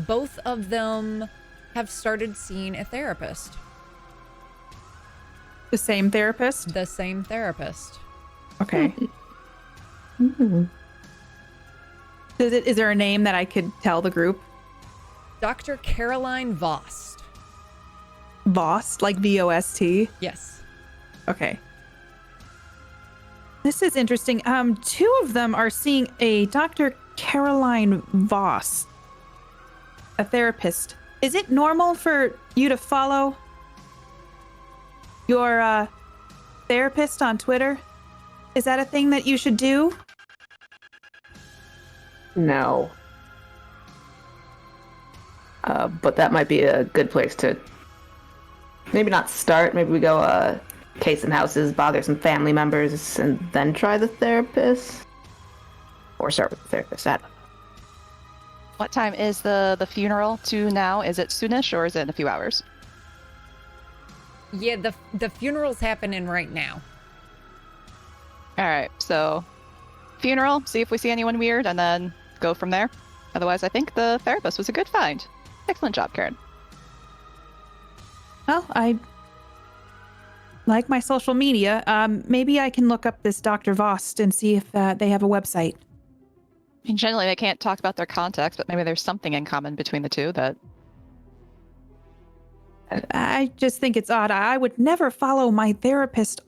both of them have started seeing a therapist. The same therapist? The same therapist. Okay. Is there a name that I could tell the group? Dr. Caroline Vost. Vost, like VOST? Yes. Okay. This is interesting. Two of them are seeing a Dr. Caroline Voss, a therapist. Is it normal for you to follow your therapist on Twitter? Is that a thing that you should do? No. But that might be a good place to maybe not start. Maybe we go case some houses, bother some family members, and then try the therapist. Or start with the therapist. I don't know. What time is the funeral to now? Is it soonish or is it in a few hours? Yeah, the funeral's happening right now. All right, so funeral, see if we see anyone weird, and then go from there. Otherwise, I think the therapist was a good find. Excellent job, Karen. Well, I like my social media. Maybe I can look up this Dr. Vost and see if they have a website. I mean, generally, they can't talk about their contacts, but maybe there's something in common between the two that... I just think it's odd. I would never follow my therapist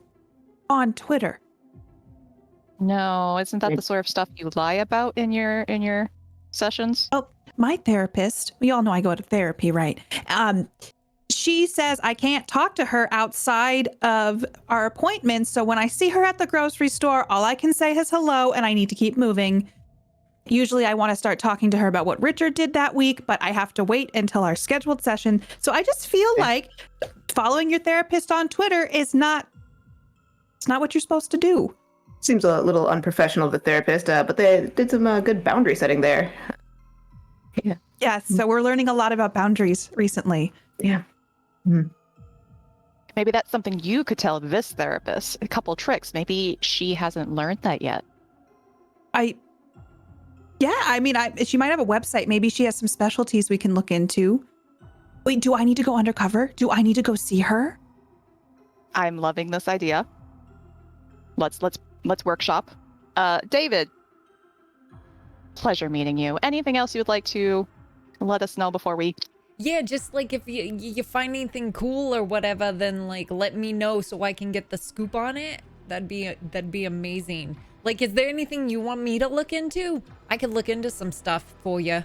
on Twitter. No, isn't that the sort of stuff you lie about in your sessions? Oh, my therapist, we all know I go to therapy, right? She says I can't talk to her outside of our appointments. So when I see her at the grocery store, all I can say is hello, and I need to keep moving. Usually I want to start talking to her about what Richard did that week, but I have to wait until our scheduled session. So I just feel like following your therapist on Twitter is not what you're supposed to do. Seems a little unprofessional of the therapist, but they did some good boundary setting there. Yeah. Yes, so we're learning a lot about boundaries recently. Yeah. Maybe that's something you could tell this therapist. A couple tricks. Maybe she hasn't learned that yet. She might have a website. Maybe she has some specialties we can look into. Wait, do I need to go undercover? Do I need to go see her? I'm loving this idea. Let's workshop. David, pleasure meeting you. Anything else you would like to let us know before we... Yeah, just like if you find anything cool or whatever, then like let me know so I can get the scoop on it. That'd be amazing. Like, is there anything you want me to look into? I could look into some stuff for you.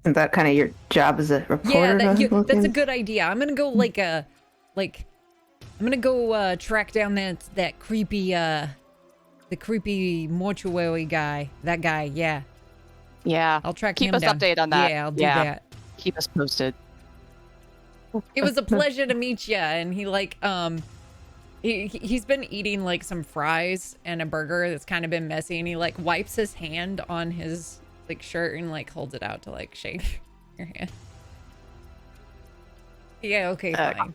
Isn't that kind of your job as a reporter? Yeah, that's a good idea. I'm gonna go track down that creepy the creepy mortuary guy. That guy, yeah. Yeah. I'll track Keep him us down. updated on that. Yeah, I'll do that. Keep us posted. It was a pleasure to meet you. And he he's been eating like some fries and a burger that's kind of been messy, and he like wipes his hand on his like shirt and like holds it out to like shake your hand. Yeah, okay, fine.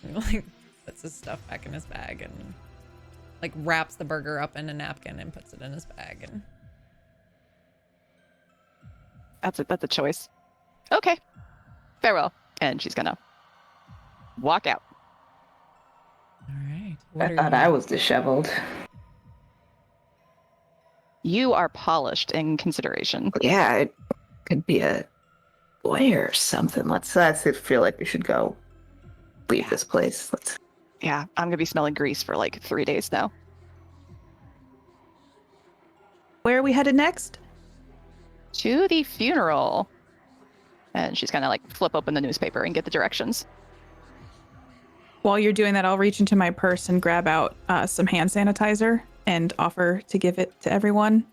And, like puts his stuff back in his bag and like wraps the burger up in a napkin and puts it in his bag. And That's a choice. Okay. Farewell. And she's gonna walk out. All right. I thought I was disheveled. You are polished in consideration. Yeah, it could be a lawyer or something. Let's feel like we should go leave this place. Let's. Yeah, I'm gonna be smelling grease for like 3 days now. Where are we headed next? To the funeral. And she's gonna like flip open the newspaper and get the directions. While you're doing that, I'll reach into my purse and grab out some hand sanitizer and offer to give it to everyone.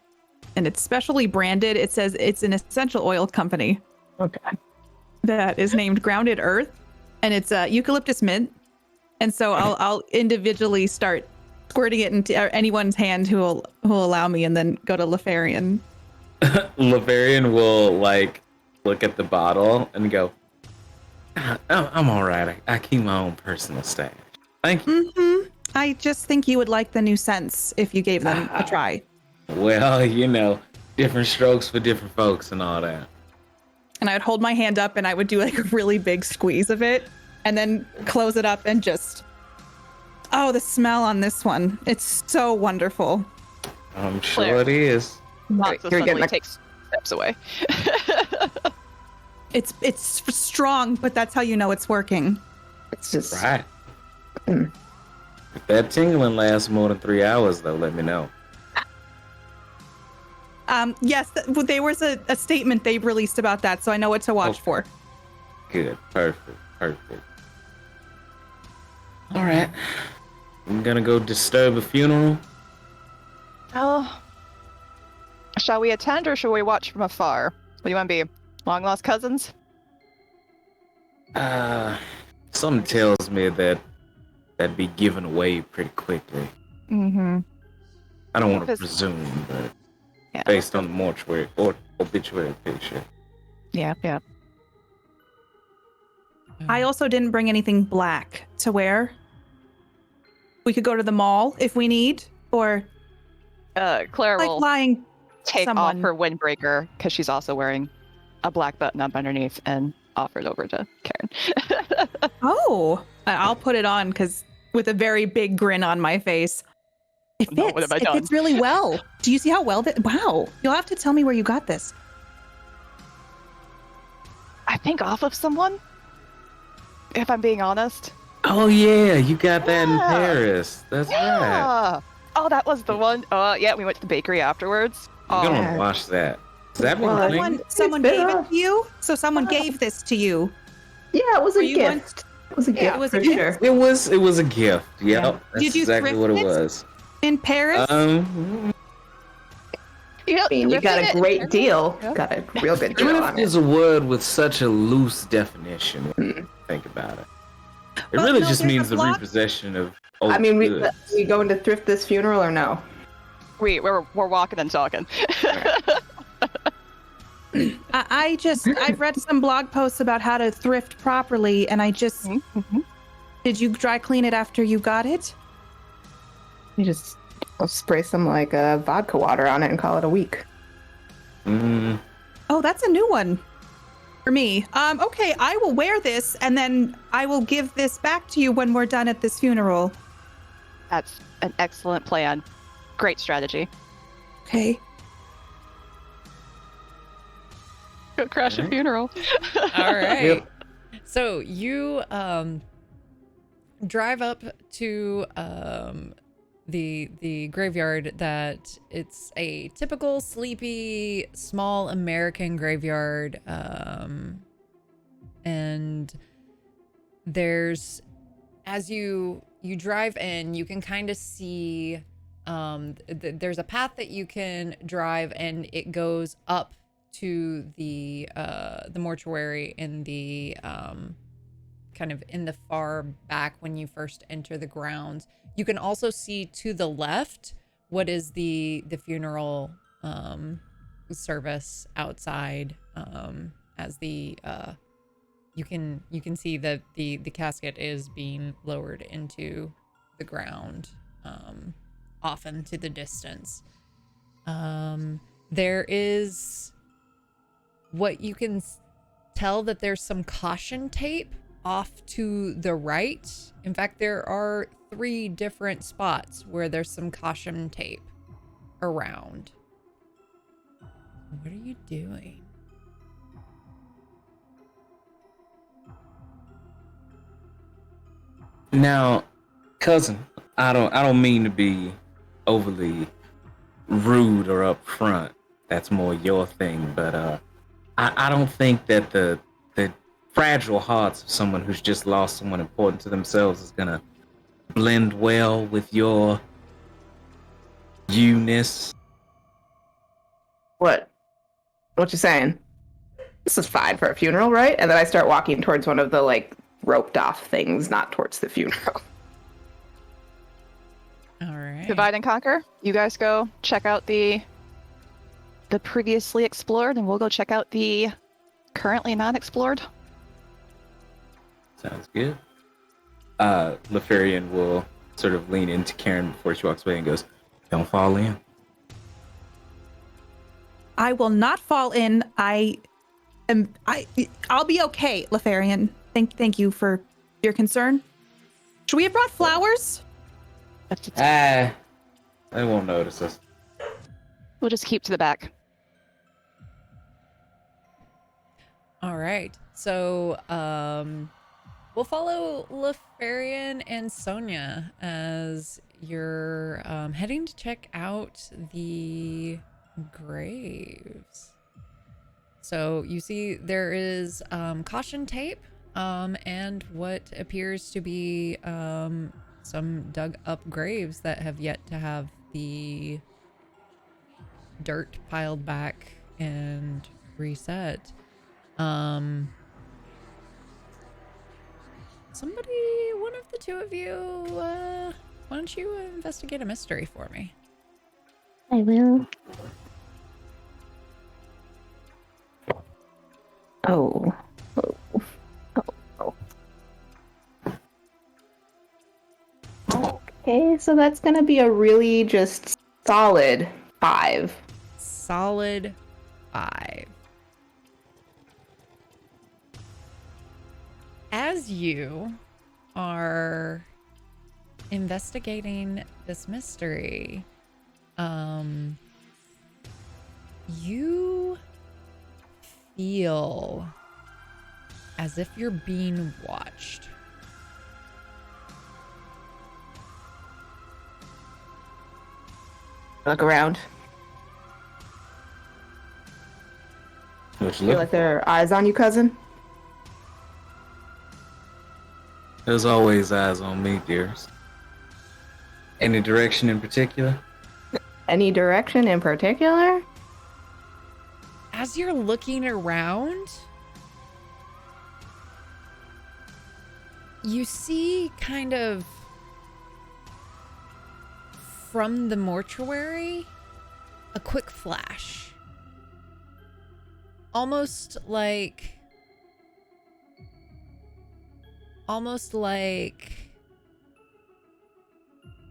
And it's specially branded. It says it's an essential oil company. Okay. That is named Grounded Earth, and it's eucalyptus mint. And so I'll individually start squirting it into anyone's hand who will allow me, and then go to Lefarian. Lefarian will like look at the bottle and go, I'm all right. I keep my own personal stash. Thank you. Mm-hmm. I just think you would like the new scents if you gave them a try. Well, different strokes for different folks and all that. And I would hold my hand up and I would do like a really big squeeze of it and then close it up and just, oh, the smell on this one. It's so wonderful. I'm sure it is. Not so suddenly takes steps away. It's strong, but that's how you know it's working. It's just Right. If that tingling lasts more than 3 hours, though, let me know. Yes, there was a statement they released about that, so I know what to watch for. Good. Perfect. All right. I'm gonna go disturb a funeral. Oh. Shall we attend or shall we watch from afar? What do you want to be? Long lost cousins? Something tells me that'd be given away pretty quickly. Mm-hmm. I don't want to presume, but yeah. Based on the mortuary or obituary picture. Yeah. I also didn't bring anything black to wear. We could go to the mall if we need, or Claire like will lying take someone. off her windbreaker because she's also wearing a black button up underneath and offer it over to Karen. Oh, I'll put it on because with a very big grin on my face. It No, fits. what have I It done? fits really well. Do you see how well that? Wow. You'll have to tell me where you got this. I think off of someone, if I'm being honest. Oh yeah, you got that in Yeah. Paris. That's right. Yeah. Oh, that was the one. Yeah, we went to the bakery afterwards. I'm Oh, gonna watch that. Has that been Well, clean? Someone been gave it off. to you? So someone gave this to you. Yeah, it was Were a you gift. It was a gift. It was a for gift? sure. It was a gift. Yep. Yeah. That's Did you exactly thrift what it it? was. In Paris? Yep, I mean, you got thrifted a it. great deal. Yep. Got a real good deal on Thrift it. is a word with such a loose definition when you think about it. It Well, really no, just there's means a the block- repossession of old I mean, goods. we going to thrift this funeral or no? We're walking and talking. I've read some blog posts about how to thrift properly, and Mhm. did you dry clean it after you got it? You just I'll spray some like vodka water on it and call it a week. Mm, Oh, that's a new one for me. Okay, I will wear this, and then I will give this back to you when we're done at this funeral. That's an excellent plan. Great strategy. Okay. Go crash a Alright. funeral. All right. Yep. So you drive up to the graveyard that it's a typical sleepy small American graveyard, and there's as you drive in, you can kind of see there's a path that you can drive, and it goes up to the mortuary in the kind of in the far back when you first enter the grounds. You can also see to the left what is the funeral service outside, as the you can see that the casket is being lowered into the ground, off into the distance. There is what you can tell that there's some caution tape off to the right. In fact, there are 3 different spots where there's some caution tape around. What are you doing? Now, cousin, I don't mean to be overly rude or upfront. That's more your thing, but I don't think that the fragile hearts of someone who's just lost someone important to themselves is gonna blend well with your you-ness. What you saying? This is fine for a funeral, right? And then I start walking towards one of the like roped off things, not towards the funeral. All right. Divide and conquer. You guys go check out the previously explored, and we'll go check out the currently not explored. Sounds good. Lefarian will sort of lean into Karen before she walks away and goes, "Don't fall in." I will not fall in. I'll be okay, Lefarian. Thank you for your concern. Should we have brought flowers? They won't notice us. We'll just keep to the back. All right. So, we'll follow Lefarian and Sonia as you're heading to check out the graves. So you see there is caution tape and what appears to be some dug up graves that have yet to have the dirt piled back and reset. Somebody, one of the 2 of you, why don't you investigate a mystery for me? I will. Oh. Okay, so that's gonna be a really just solid 5. Solid 5. As you are investigating this mystery, you feel as if you're being watched. Look around. What you Feel like there are eyes on you, cousin? There's always eyes on me, dearest. Any direction in particular? Any direction in particular? As you're looking around, you see kind of from the mortuary a quick flash. Almost like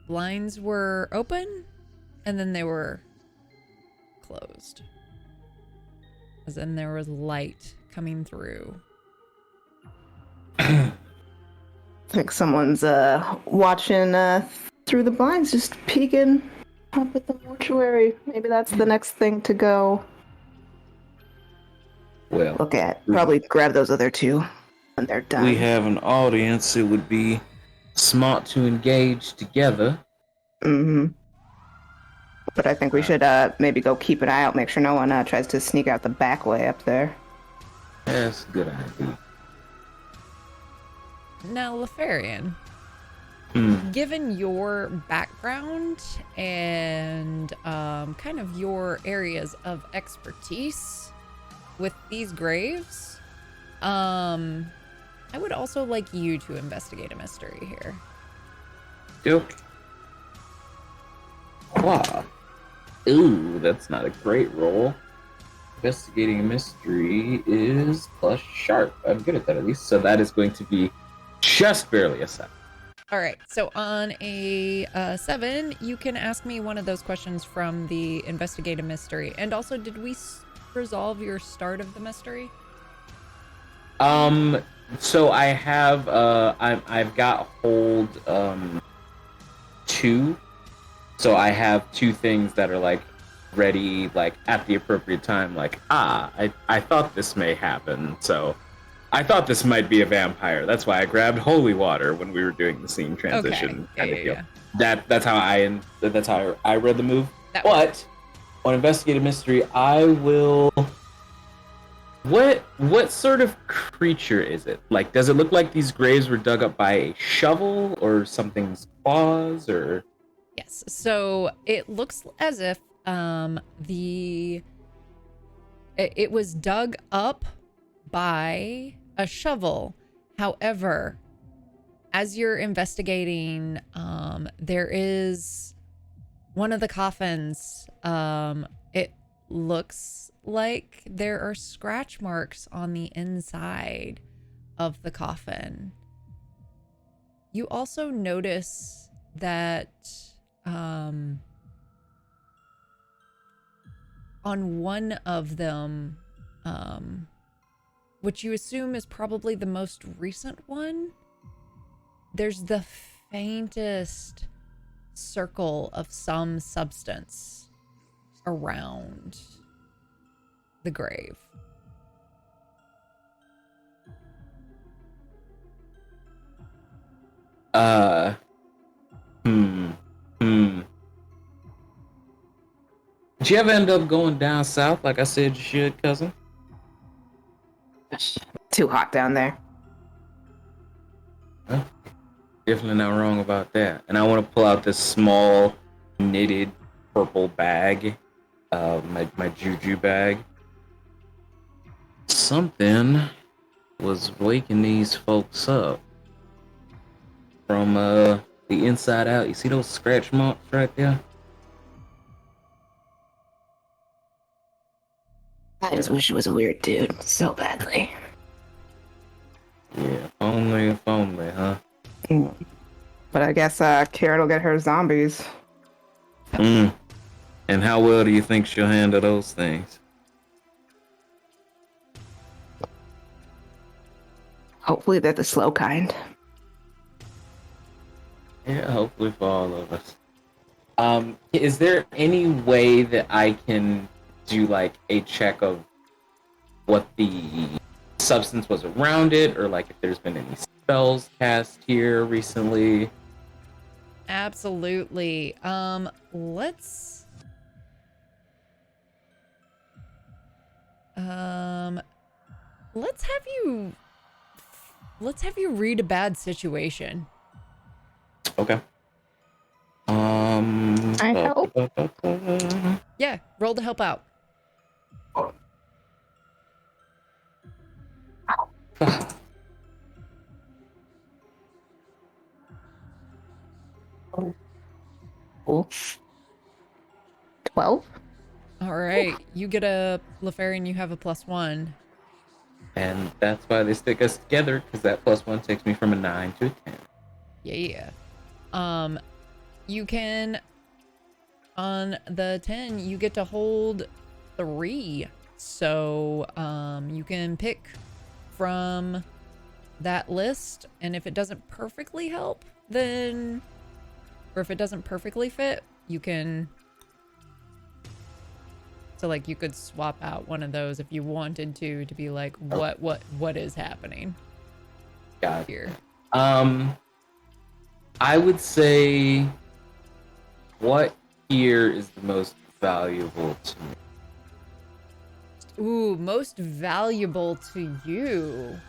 blinds were open and then they were closed. As in there was light coming through. I think someone's watching through the blinds, just peeking up at the mortuary. Maybe that's the next thing to go Well, look at. Probably grab those other 2 when they're done. we have an audience. It would be smart to engage together. Mm-hmm. But I think we should maybe go keep an eye out, make sure no one tries to sneak out the back way up there. That's a good idea. Now, Lefarian, given your background and kind of your areas of expertise with these graves, I would also like you to investigate a mystery here. Yep. Wow. Ooh, that's not a great roll. Investigating a mystery is plus sharp. I'm good at that at least. So that is going to be just barely a 7. All right. So on a 7, you can ask me one of those questions from the investigate a mystery. And also, did we resolve your start of the mystery? So I have I've got hold 2. So I have 2 things that are like ready, like at the appropriate time, like I thought this may happen. So I thought this might be a vampire. That's why I grabbed holy water when we were doing the scene transition. Okay. Yeah. That's how I read the move. That But on investigative mystery, I will. What sort of creature is it? Like, does it look like these graves were dug up by a shovel or something's claws or? Yes. So it looks as if it was dug up by a shovel. However, as you're investigating, there is one of the coffins. It looks like there are scratch marks on the inside of the coffin. You also notice that on one of them, which you assume is probably the most recent one, there's the faintest circle of some substance around the grave. Did you ever end up going down south like I said you should, cousin? Too hot down there. Well, definitely not wrong about that. And I want to pull out this small knitted purple bag, my juju bag. Something was waking these folks up from the inside out. You see those scratch marks right there? I just wish it was a weird dude so badly. Yeah, if only, huh? But I guess Karen will get her zombies. And how well do you think she'll handle those things? Hopefully they're the slow kind. Yeah, hopefully for all of us. Is there any way that I can do like a check of what the substance was around it, or like if there's been any spells cast here recently? Absolutely. Let's have you read a bad situation. Okay. I help. Yeah, roll to help out. Cool. 12? All right, you get a Lefarian, you have a +1. And that's why they stick us together, because that +1 takes me from a 9 to a 10. Yeah. You can, on the 10, you get to hold 3. So, you can pick from that list, and if it doesn't perfectly help, then, or if it doesn't perfectly fit, you can, so like you could swap out one of those if you wanted to be like, what is happening Got here? I would say, what here is the most valuable to me? Ooh, most valuable to you.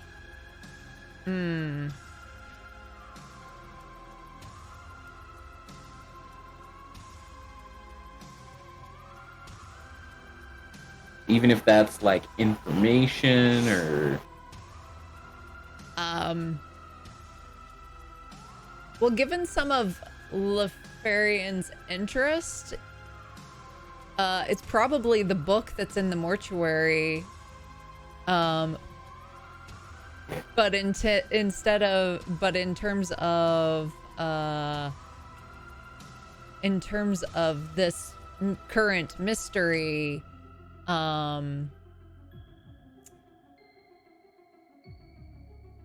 Even if that's like information or... Well, given some of Lefarian's interest, it's probably the book that's in the mortuary. But in terms of this current mystery,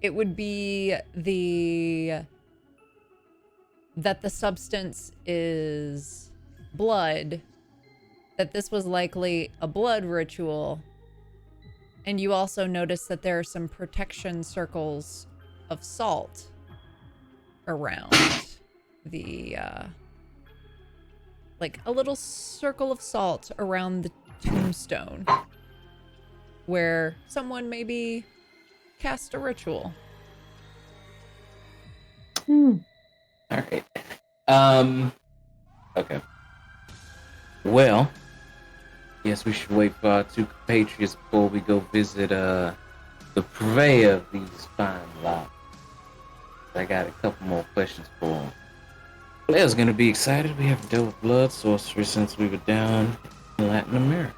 it would be that the substance is blood, that this was likely a blood ritual. And you also notice that there are some protection circles of salt around the, like a little circle of salt around the tombstone where someone maybe cast a ritual. All right. Okay. Well, guess we should wait for our two compatriots before we go visit the purveyor of these fine locks. I got a couple more questions for him. Blair's gonna be excited. We haven't dealt with blood sorcery since we were down in Latin America.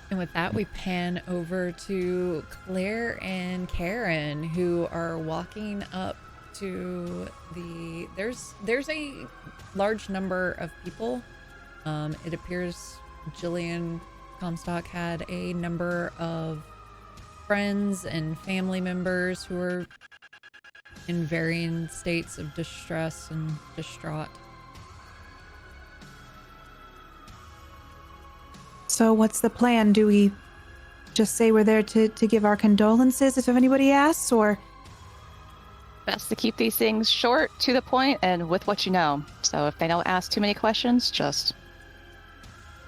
And with that, we pan over to Claire and Karen, who are walking up to the... There's a large number of people. It appears Jillian Comstock had a number of friends and family members who are in varying states of distress and distraught. So what's the plan? Do we just say we're there to give our condolences if anybody asks, or? Best to keep these things short, to the point, and with what you know. So if they don't ask too many questions, just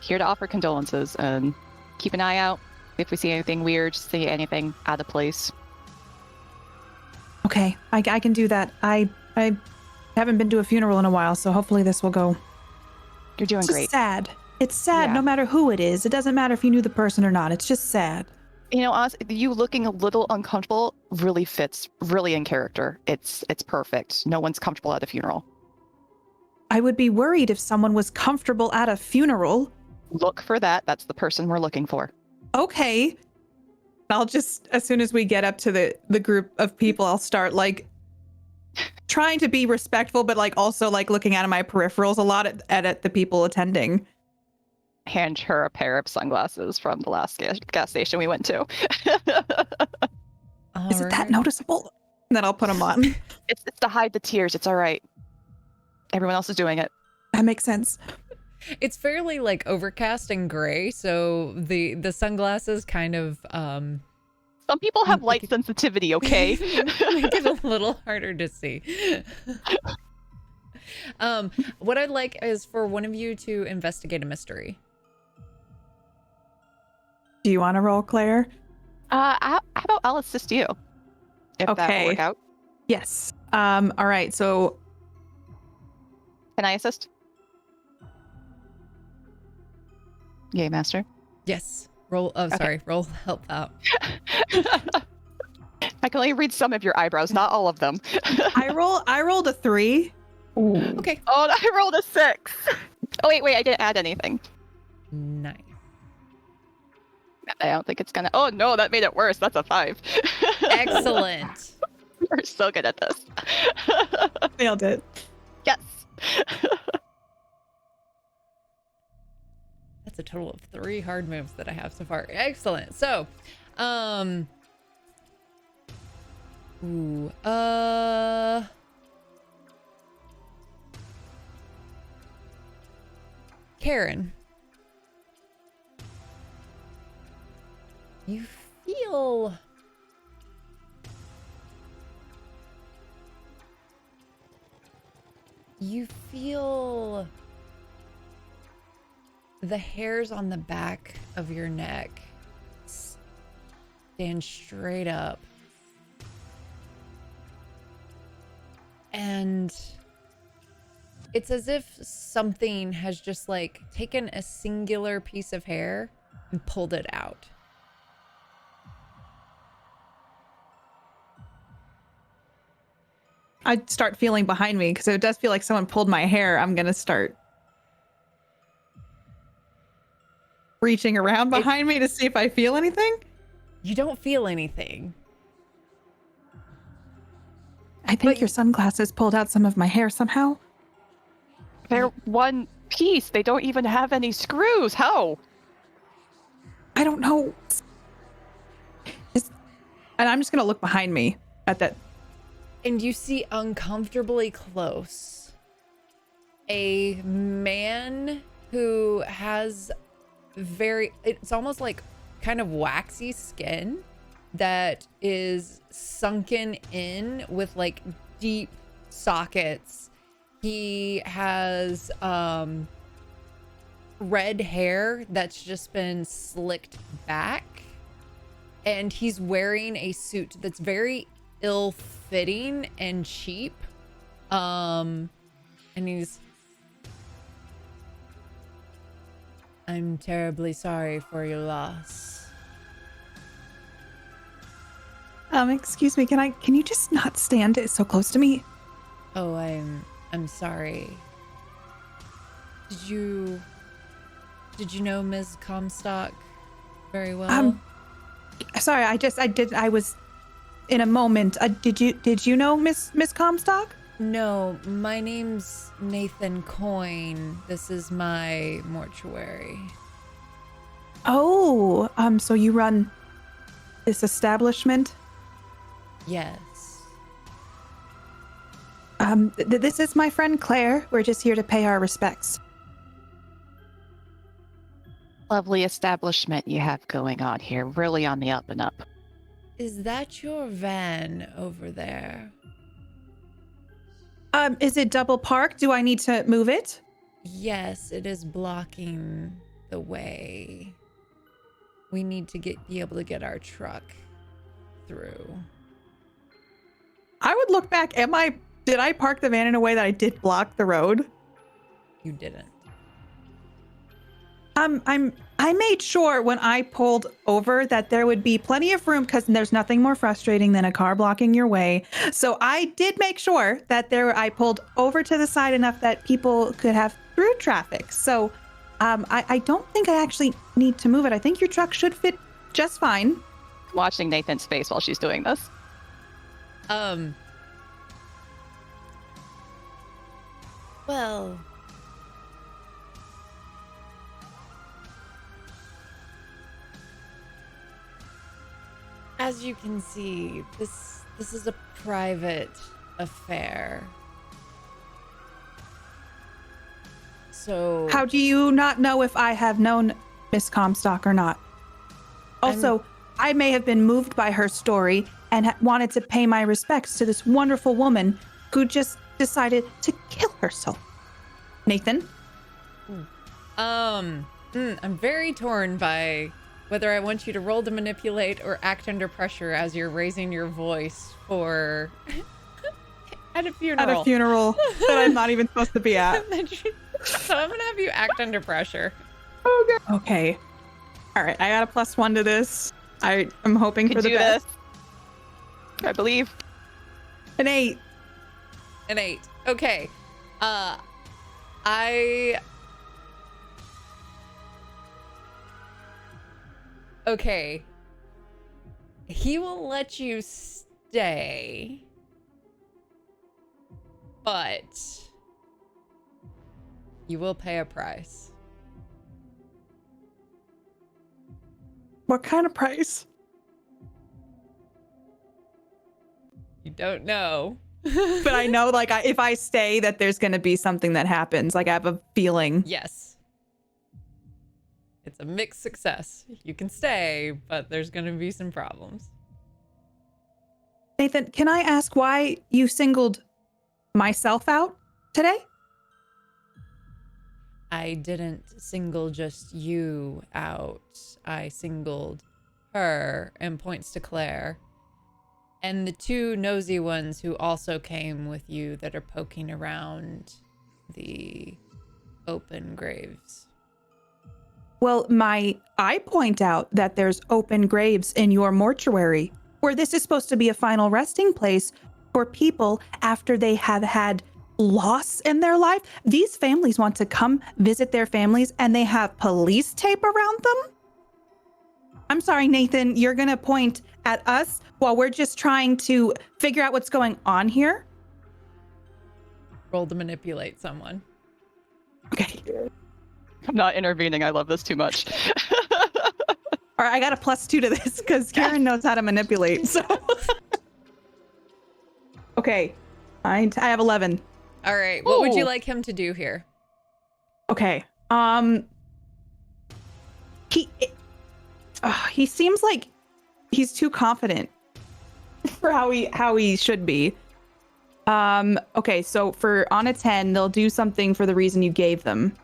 here to offer condolences and keep an eye out. If we see anything weird, see anything out of place. Okay, I can do that. I haven't been to a funeral in a while, so hopefully this will go. You're doing It's just great. sad. It's sad Yeah. no matter who it is. It doesn't matter if you knew the person or not. It's just sad. You know, honestly, you looking a little uncomfortable really fits, really in character. It's perfect. No one's comfortable at a funeral. I would be worried if someone was comfortable at a funeral. Look for that. That's the person we're looking for. Okay. I'll just, as soon as we get up to the group of people, I'll start like trying to be respectful, but like also like looking at my peripherals a lot at the people attending. Hand her a pair of sunglasses from the last gas station we went to. Is it that noticeable? And then I'll put them on. It's to hide the tears. It's all right. Everyone else is doing it. That makes sense. It's fairly like overcast and gray, so the sunglasses kind of Some people have light sensitivity, okay? make it a little harder to see. What I'd like is for one of you to investigate a mystery. Do you want to roll, Claire? How about I'll assist you? If that Okay. will work out. Yes. All right. So Can I assist? Yay, master. Yes. Roll. Oh, Okay. sorry. Roll help out. I can only read some of your eyebrows, not all of them. I rolled a 3. Okay. Oh, I rolled a 6. Oh, wait, I didn't add anything. Nice. I don't think it's gonna. Oh, no, that made it worse. That's a 5. Excellent. We're so good at this. Nailed it. Yes. That's a total of 3 hard moves that I have so far. Excellent. So, Karen, you feel the hairs on the back of your neck stand straight up. And it's as if something has just like taken a singular piece of hair and pulled it out. I'd start feeling behind me because it does feel like someone pulled my hair. I'm going to start reaching around behind me to see if I feel anything. You don't feel anything. I think your sunglasses pulled out some of my hair somehow. They're one piece. They don't even have any screws. How? I don't know. And I'm just gonna look behind me at that. And you see uncomfortably close a man who has it's almost like kind of waxy skin that is sunken in with like deep sockets. He has red hair that's just been slicked back, and he's wearing a suit that's very ill-fitting and cheap. And I'm terribly sorry for your loss. Excuse me, can you just not stand so close to me? Oh, I'm sorry. Did you know Ms. Comstock very well? Sorry, I was in a moment. Did you know Miss Comstock? No, my name's Nathan Coyne. This is my mortuary. Oh, so you run this establishment? Yes. This is my friend Claire. We're just here to pay our respects. Lovely establishment you have going on here. Really on the up and up. Is that your van over there? Is it double parked? Do I need to move it? Yes, it is blocking the way. We need to be able to get our truck through. I would look back. Did I park the van in a way that I did block the road? You didn't. I made sure when I pulled over that there would be plenty of room, because there's nothing more frustrating than a car blocking your way. So I did make sure that I pulled over to the side enough that people could have through traffic. So I don't think I actually need to move it. I think your truck should fit just fine. Watching Nathan's face while she's doing this. Well, as you can see, this is a private affair. So How do you not know if I have known Miss Comstock or not? Also, I may have been moved by her story and wanted to pay my respects to this wonderful woman who just decided to kill herself. Nathan? I'm very torn by whether I want you to roll to manipulate or act under pressure as you're raising your voice for at a funeral. At a funeral that I'm not even supposed to be at. So I'm gonna have you act under pressure. Okay. All right, I got a +1 to this. I'm hoping Could for the do best. this. I believe. An 8. An 8. Okay. Okay. He will let you stay, but you will pay a price. What kind of price? You don't know. But I know, like, if I stay, that there's going to be something that happens. Like, I have a feeling. Yes. It's a mixed success. You can stay, but there's going to be some problems. Nathan, can I ask why you singled myself out today? I didn't single just you out. I singled her, and points to Claire, and the two nosy ones who also came with you that are poking around the open graves. Well, I point out that there's open graves in your mortuary, where this is supposed to be a final resting place for people after they have had loss in their life. These families want to come visit their families, and they have police tape around them. I'm sorry, Nathan, you're going to point at us while we're just trying to figure out what's going on here? Roll to manipulate someone. Okay. I'm not intervening. I love this too much. All All right, I got a +2 to this because Karen knows how to manipulate. So, okay, I have 11. All right. What would you Ooh. like him to do here? Okay. He seems like he's too confident for how he should be. Okay, so for on a 10, they'll do something for the reason you gave them.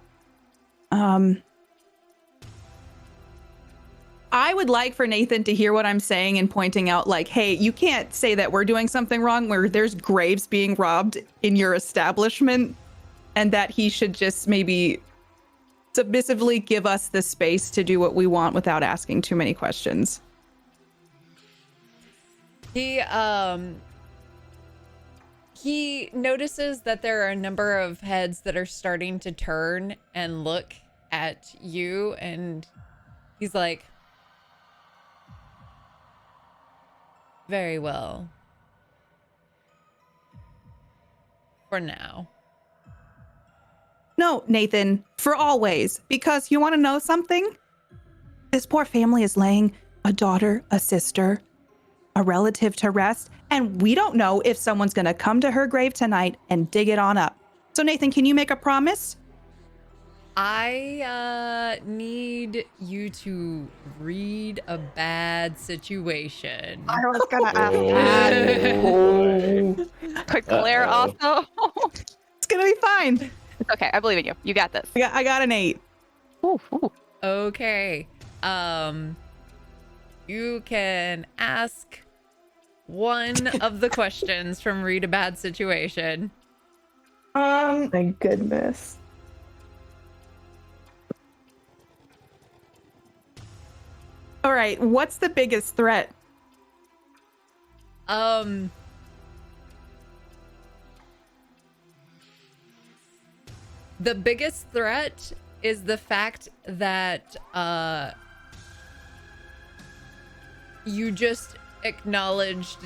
I would like for Nathan to hear what I'm saying and pointing out, like, hey, you can't say that we're doing something wrong where there's graves being robbed in your establishment, and that he should just maybe submissively give us the space to do what we want without asking too many questions. He notices that there are a number of heads that are starting to turn and look at you, and he's like, very well. For now. No, Nathan, for always. Because you want to know something? This poor family is laying a daughter, a sister, a relative to rest, and we don't know if someone's going to come to her grave tonight and dig it on up. So, Nathan, can you make a promise? I need you to read a bad situation. I was gonna ask that. Quick glare also. It's going to be fine. It's okay. I believe in you. You got this. I got an 8. Ooh, ooh. Okay. You can ask one of the questions from Read a Bad Situation. My goodness. All right, what's the biggest threat? The biggest threat is the fact that you just acknowledged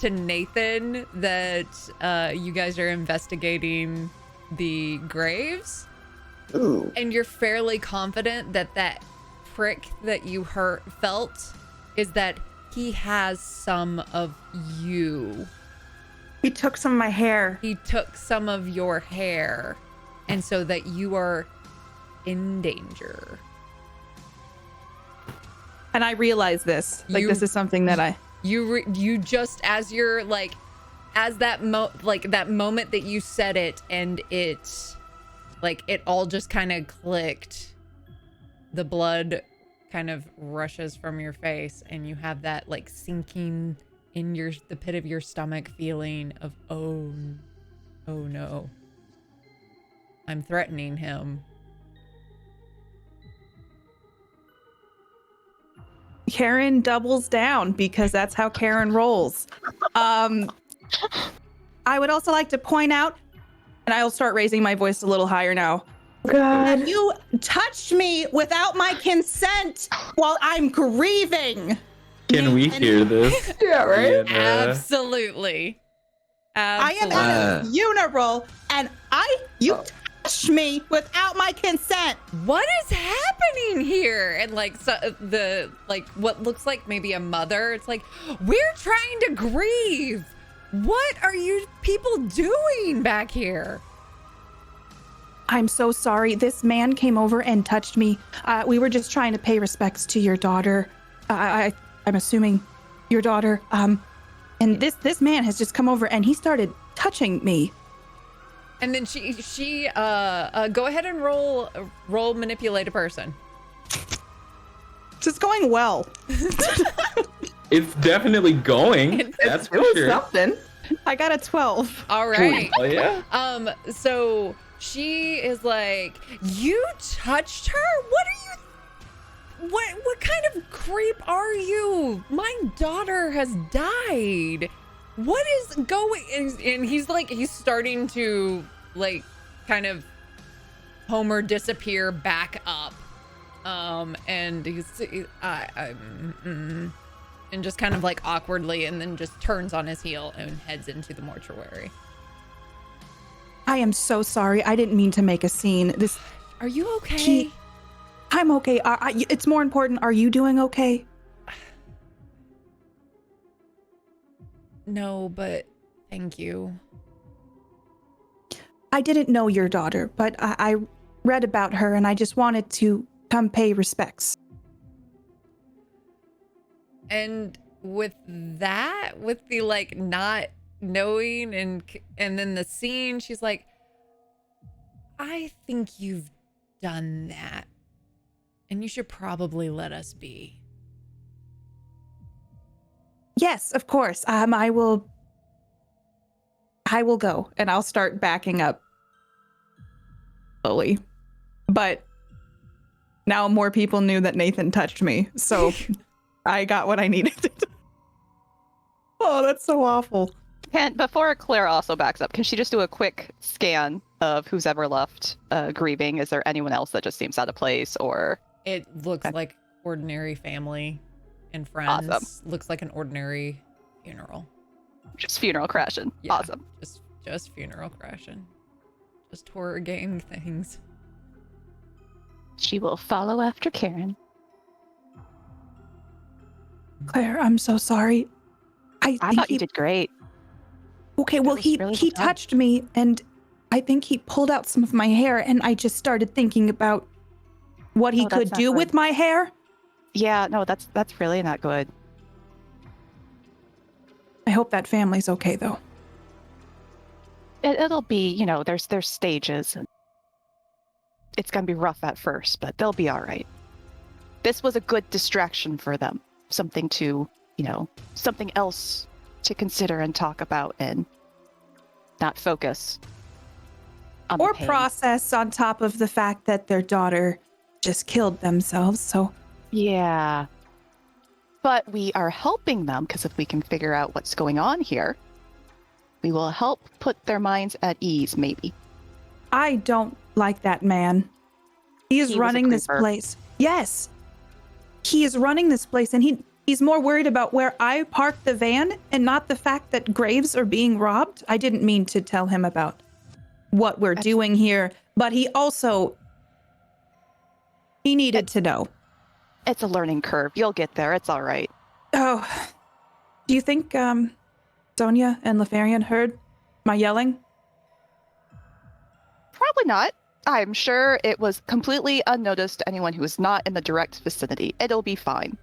to Nathan that you guys are investigating the graves. Ooh. And you're fairly confident that that prick that you felt is that he has some of you. He took some of my hair. He took some of your hair, and so that you are in danger. And I realize this. Like, this is something that you just, as you're like, as that moment that you said it, and it all just kind of clicked. The blood kind of rushes from your face, and you have that like sinking in the pit of your stomach feeling of, oh no, I'm threatening him. Karen doubles down because that's how Karen rolls. I would also like to point out, and I'll start raising my voice a little higher now. God. You touched me without my consent while I'm grieving. Can we hear this? Yeah, right? Absolutely. I am at a funeral, and you touched me without my consent. What is happening here? And what looks like maybe a mother, it's like, we're trying to grieve. What are you people doing back here? I'm so sorry. This man came over and touched me. We were just trying to pay respects to your daughter. I'm assuming your daughter. And this man has just come over and he started touching me. And then she go ahead and roll manipulate a person. It's going well. It's definitely going. That's for sure. Something. I got a 12. All right. Oh yeah. So she is like, you touched her? What kind of creep are you? My daughter has died. What is going? And he's starting to like kind of Homer disappear back up. And and just kind of like awkwardly, and then just turns on his heel and heads into the mortuary. I am so sorry. I didn't mean to make a scene. Are you okay? I'm okay. It's more important. Are you doing okay? No, but thank you. I didn't know your daughter, but I read about her and I just wanted to come pay respects. And with that, with the like not knowing and then the scene, she's like, I think you've done that. And you should probably let us be. Yes, of course. I will go and I'll start backing up slowly. But now more people knew that Nathan touched me, so I got what I needed. Oh, that's so awful. Before Claire also backs up, can she just do a quick scan of who's ever left grieving? Is there anyone else that just seems out of place, or? It looks Okay. like ordinary family and friends. Awesome. Looks like an ordinary funeral. Just funeral crashing. Yeah. Awesome. Just funeral crashing. Just horror gang things. She will follow after Karen. Claire, I'm so sorry. I thought you did great. Okay, well, was he really well done. touched me, and I think he pulled out some of my hair, and I just started thinking about what he Oh, that's could not do good. with my hair. Yeah, no, that's really not good. I hope that family's okay, though. It'll be, there's stages. And it's gonna be rough at first, but they'll be all right. This was a good distraction for them. Something to, something else to consider and talk about, and not focus on Or the pain. process on top of the fact that their daughter just killed themselves, so... Yeah. But we are helping them, because if we can figure out what's going on here, we will help put their minds at ease, maybe. I don't like that man. He is He was a running this creeper. place. Yes. He is running this place, and he's more worried about where I parked the van and not the fact that graves are being robbed. I didn't mean to tell him about what we're doing here, but he needed to know. It's a learning curve. You'll get there. It's all right. Oh, do you think Sonia and Lefarian heard my yelling? Probably not. I'm sure it was completely unnoticed to anyone who is not in the direct vicinity. It'll be fine.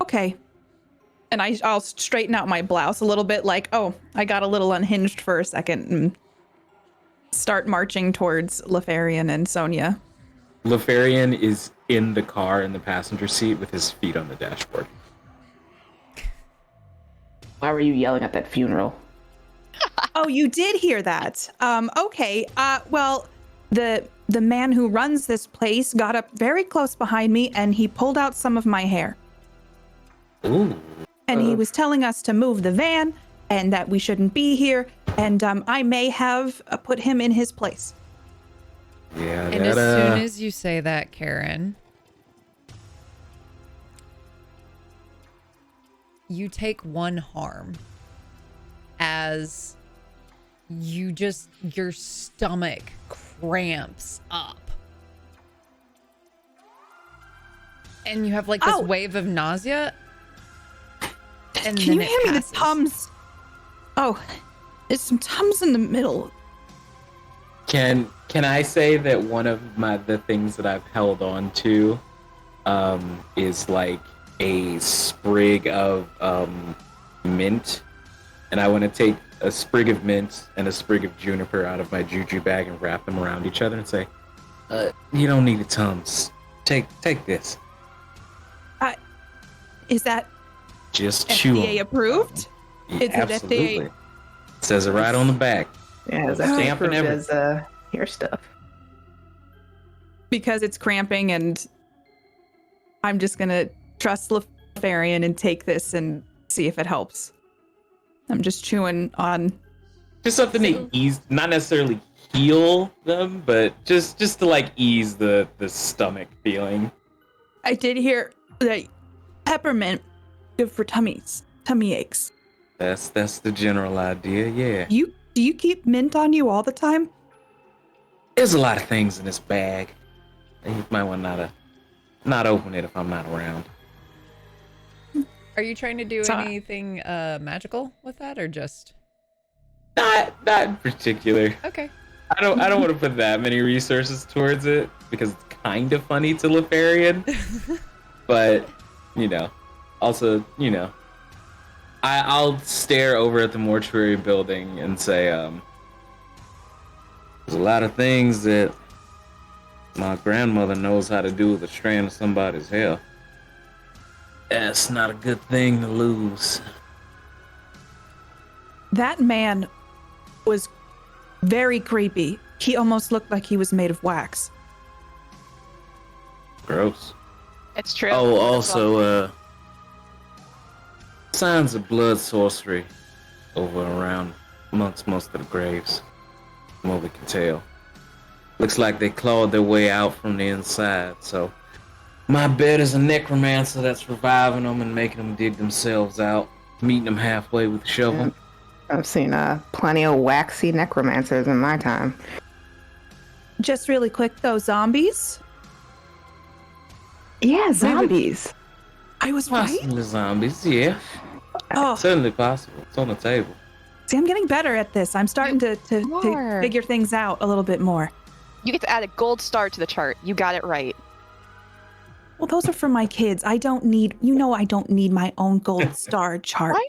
Okay. And I'll straighten out my blouse a little bit, like, oh, I got a little unhinged for a second, and start marching towards Lefarian and Sonia. Lefarian is in the car in the passenger seat with his feet on the dashboard. Why were you yelling at that funeral? Oh, you did hear that. Okay. Well, the man who runs this place got up very close behind me, and he pulled out some of my hair. Ooh. And he was telling us to move the van and that we shouldn't be here. And I may have put him in his place. Yeah, And as soon as you say that, Karen, you take one harm as your stomach cramps up. And you have like this Ow. wave of nausea. And Can then you it hand me the passes. Tums? Oh, there's some Tums in the middle. Can I say that one of the things that I've held on to is like a sprig of mint, and I want to take a sprig of mint and a sprig of juniper out of my juju bag and wrap them around each other and say, "You don't need a Tums. Take this. Is that Just chew FDA on it." approved? Yeah, Is it absolutely. FDA? Says it right on the back. Yeah, it's Oh. actually Stamp and approved as hair stuff. Because it's cramping, and I'm just gonna trust Lefarian and take this and see if it helps. I'm just chewing on. Just something to ease, not necessarily heal them, but just to like ease the stomach feeling. I did hear that peppermint good for tummy aches. That's the general idea, yeah. Do you keep mint on you all the time? There's a lot of things in this bag. You might want not to not open it if I'm not around. Are you trying to do So- anything magical with that, or just Not in particular. okay? I don't want to put that many resources towards it because it's kind of funny to Lefarian. But, also, I'll stare over at the mortuary building and say, there's a lot of things that my grandmother knows how to do with a strand of somebody's hair. That's not a good thing to lose. That man was very creepy. He almost looked like he was made of wax. Gross. It's true. Oh, also, signs of blood sorcery over around amongst most of the graves, from what we can tell. Looks like they clawed their way out from the inside, so my bet is a necromancer that's reviving them and making them dig themselves out, meeting them halfway with a shovel. I've seen plenty of waxy necromancers in my time. Just really quick though, zombies? Yeah, zombies. I was right. Possibly zombies, yeah. Oh, Certainly possible. It's on the table. see, I'm getting better at this. I'm starting to are. figure things out a little bit more. You get to add a gold star to the chart. You got it right. Well, those are for my kids. I don't need my own gold star chart. Why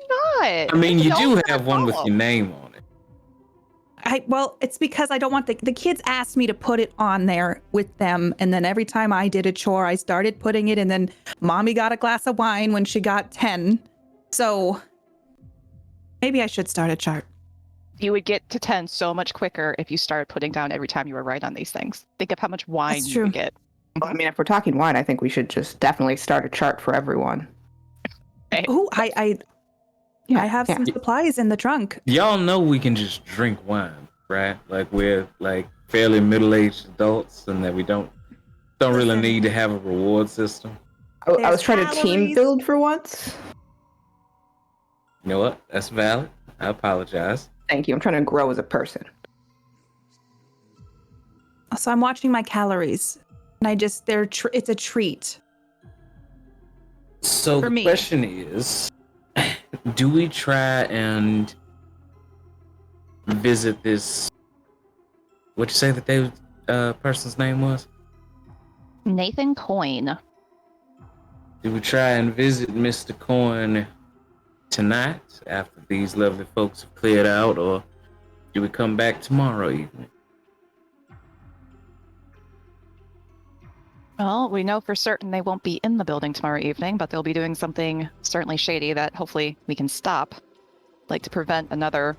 not? I mean, It's you an do alternate have one with column. your name on it. Well, it's because I don't want the kids asked me to put it on there with them. And then every time I did a chore, I started putting it. And then mommy got a glass of wine when she got 10. So maybe I should start a chart. You would get to 10 so much quicker if you started putting down every time you were right on these things. Think of how much wine That's you true. would get. I mean, if we're talking wine, I think we should just definitely start a chart for everyone. Hey, Oh, I have some supplies in the trunk. Y'all know we can just drink wine, right? Like we're like fairly middle-aged adults, and that we don't really Listen. need to have a reward system. I was There's trying to team calories. build for once. You know what? That's valid. I apologize. Thank you. I'm trying to grow as a person. So I'm watching my calories. And it's a treat. So For the me. question is, do we try and visit this? What'd you say that they person's name was? Nathan Coyne. Do we try and visit Mr. Coyne tonight after these lovely folks have cleared out, or do we come back tomorrow evening? Well, we know for certain they won't be in the building tomorrow evening, but they'll be doing something certainly shady that hopefully we can stop. Like to prevent another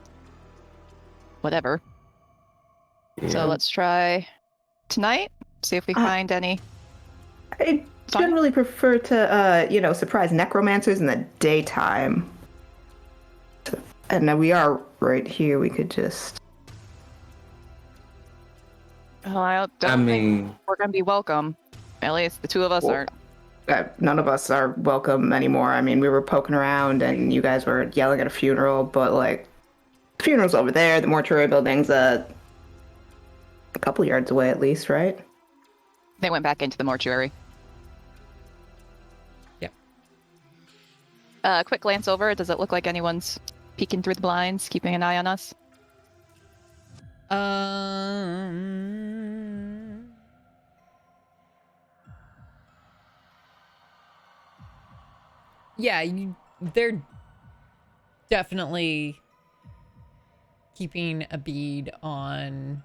whatever. Yeah. So let's try tonight, see if we find any. I generally prefer to, surprise necromancers in the daytime. And now we are right here. We could just. Oh, I don't I think mean, we're going to be welcome. At least the two of us Well, aren't. None of us are welcome anymore. I mean, we were poking around and you guys were yelling at a funeral, but like, the funeral's over there. The mortuary building's a couple yards away at least, right? They went back into the mortuary. Yep. Quick glance over. Does it look like anyone's peeking through the blinds, keeping an eye on us? Yeah, they're definitely keeping a bead on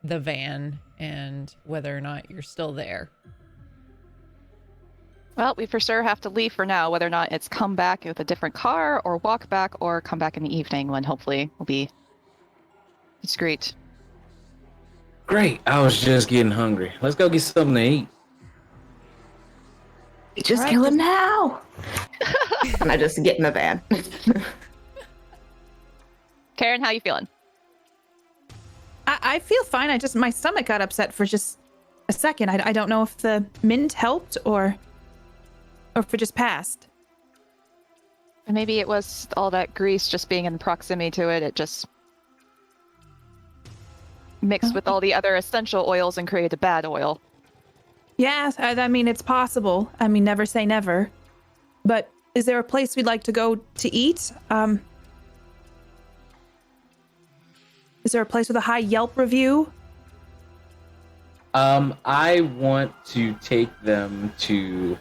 the van and whether or not you're still there. Well, we for sure have to leave for now, whether or not it's come back with a different car or walk back or come back in the evening when hopefully we'll be discreet. great. I was just getting hungry. Let's go get something to eat. Just Alright, kill him now. And I just get in the van. Karen, how you feeling? I feel fine. My stomach got upset for just a second. I don't know if the mint helped or if it just passed. Maybe it was all that grease just being in proximity to it. It just mixed with all the other essential oils and created a bad oil. Yeah, I mean, it's possible. I mean, never say never. But is there a place we'd like to go to eat? Is there a place with a high Yelp review? I want to take them to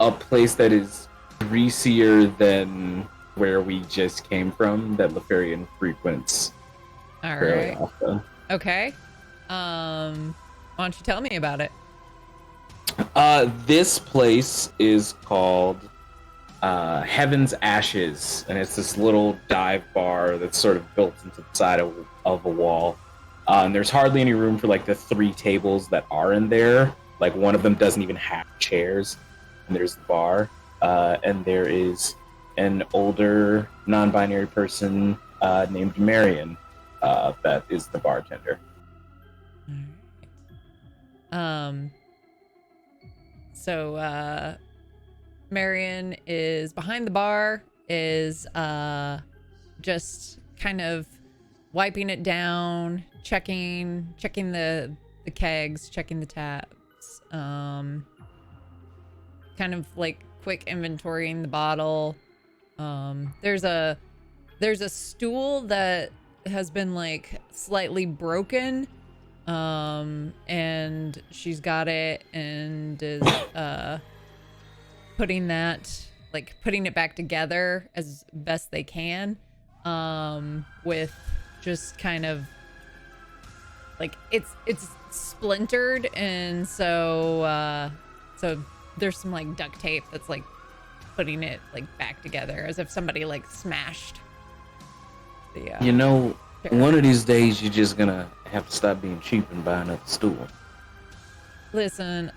a place that is greasier than where we just came from, that Leferian frequents All fairly right. often. Okay. Why don't you tell me about it? This place is called Heaven's Ashes, and it's this little dive bar that's sort of built into the side of a wall. And there's hardly any room for like the 3 tables that are in there. Like one of them doesn't even have chairs. And there's the bar, and there is an older non-binary person named Marion that is the bartender. All right. So Marion is behind the bar, is just kind of wiping it down, checking the kegs, checking the taps, kind of like quick inventorying the bottle. There's a stool that has been like slightly broken, and she's got it and is putting it back together as best they can, with just kind of like it's splintered, and so there's some like duct tape that's like putting it like back together as if somebody like smashed the chair. One of these days you're just gonna have to stop being cheap and buy another stool. Listen,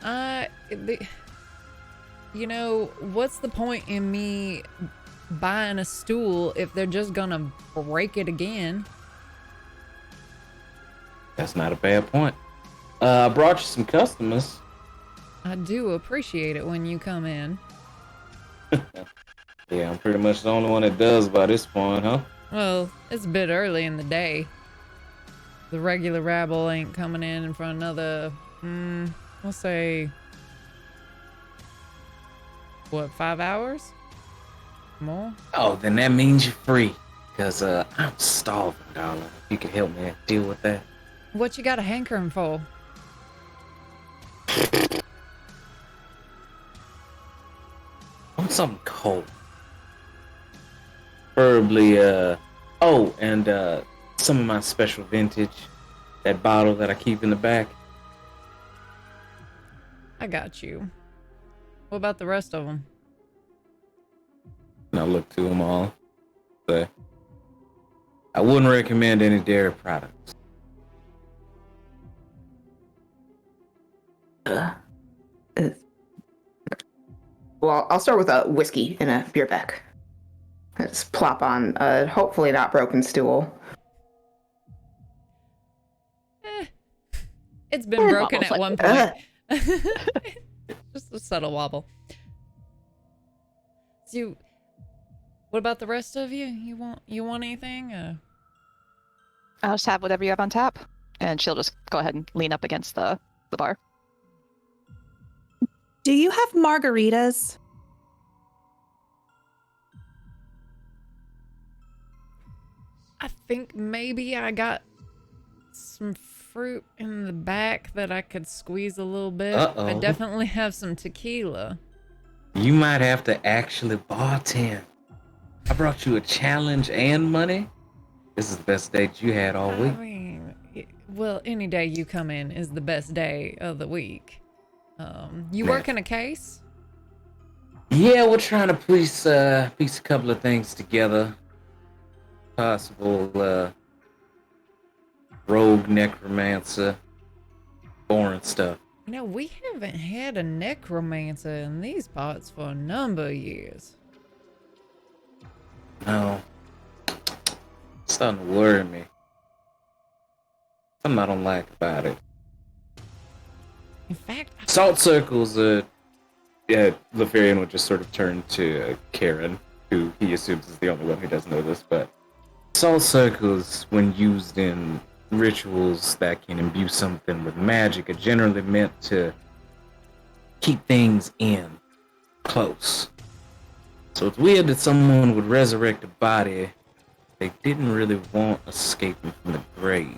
what's the point in me buying a stool if they're just gonna break it again? That's not a bad point. I brought you some customers. I do appreciate it when you come in. Yeah, I'm pretty much the only one that does by this point, huh? Well, it's a bit early in the day. The regular rabble ain't coming in for another, we'll say, 5 hours? More? Oh, then that means you're free. Because I'm starving, darling. If you can help me deal with that. What you got a hankering for? I want something cold. Preferably, and some of my special vintage. That bottle that I keep in the back. I got you. What about the rest of them? And I look to them all. But I wouldn't recommend any dairy products. Well, I'll start with a whiskey and a beer back. Let's plop on a hopefully not broken stool. It's been broken at one point. Just a subtle wobble. So, what about the rest of you? You want anything? I'll just have whatever you have on tap. And she'll just go ahead and lean up against the bar. Do you have margaritas? I think maybe I got some fruit in the back that I could squeeze a little bit. Uh-oh. I definitely have some tequila. You might have to actually bartend. I brought you a challenge and money. This is the best date you had all I week. mean, well, any day you come in is the best day of the week. You Man. working a case? Yeah, we're trying to piece a couple of things together. Possible rogue necromancer, boring stuff. You know, we haven't had a necromancer in these parts for a number of years. No, it's starting to worry me. Something I don't like about it. In fact, Salt circles, Leferian would just sort of turn to Karen, who he assumes is the only one who doesn't know this, but salt circles, when used in rituals that can imbue something with magic are generally meant to keep things in close. So it's weird that someone would resurrect a body they didn't really want escaping from the grave.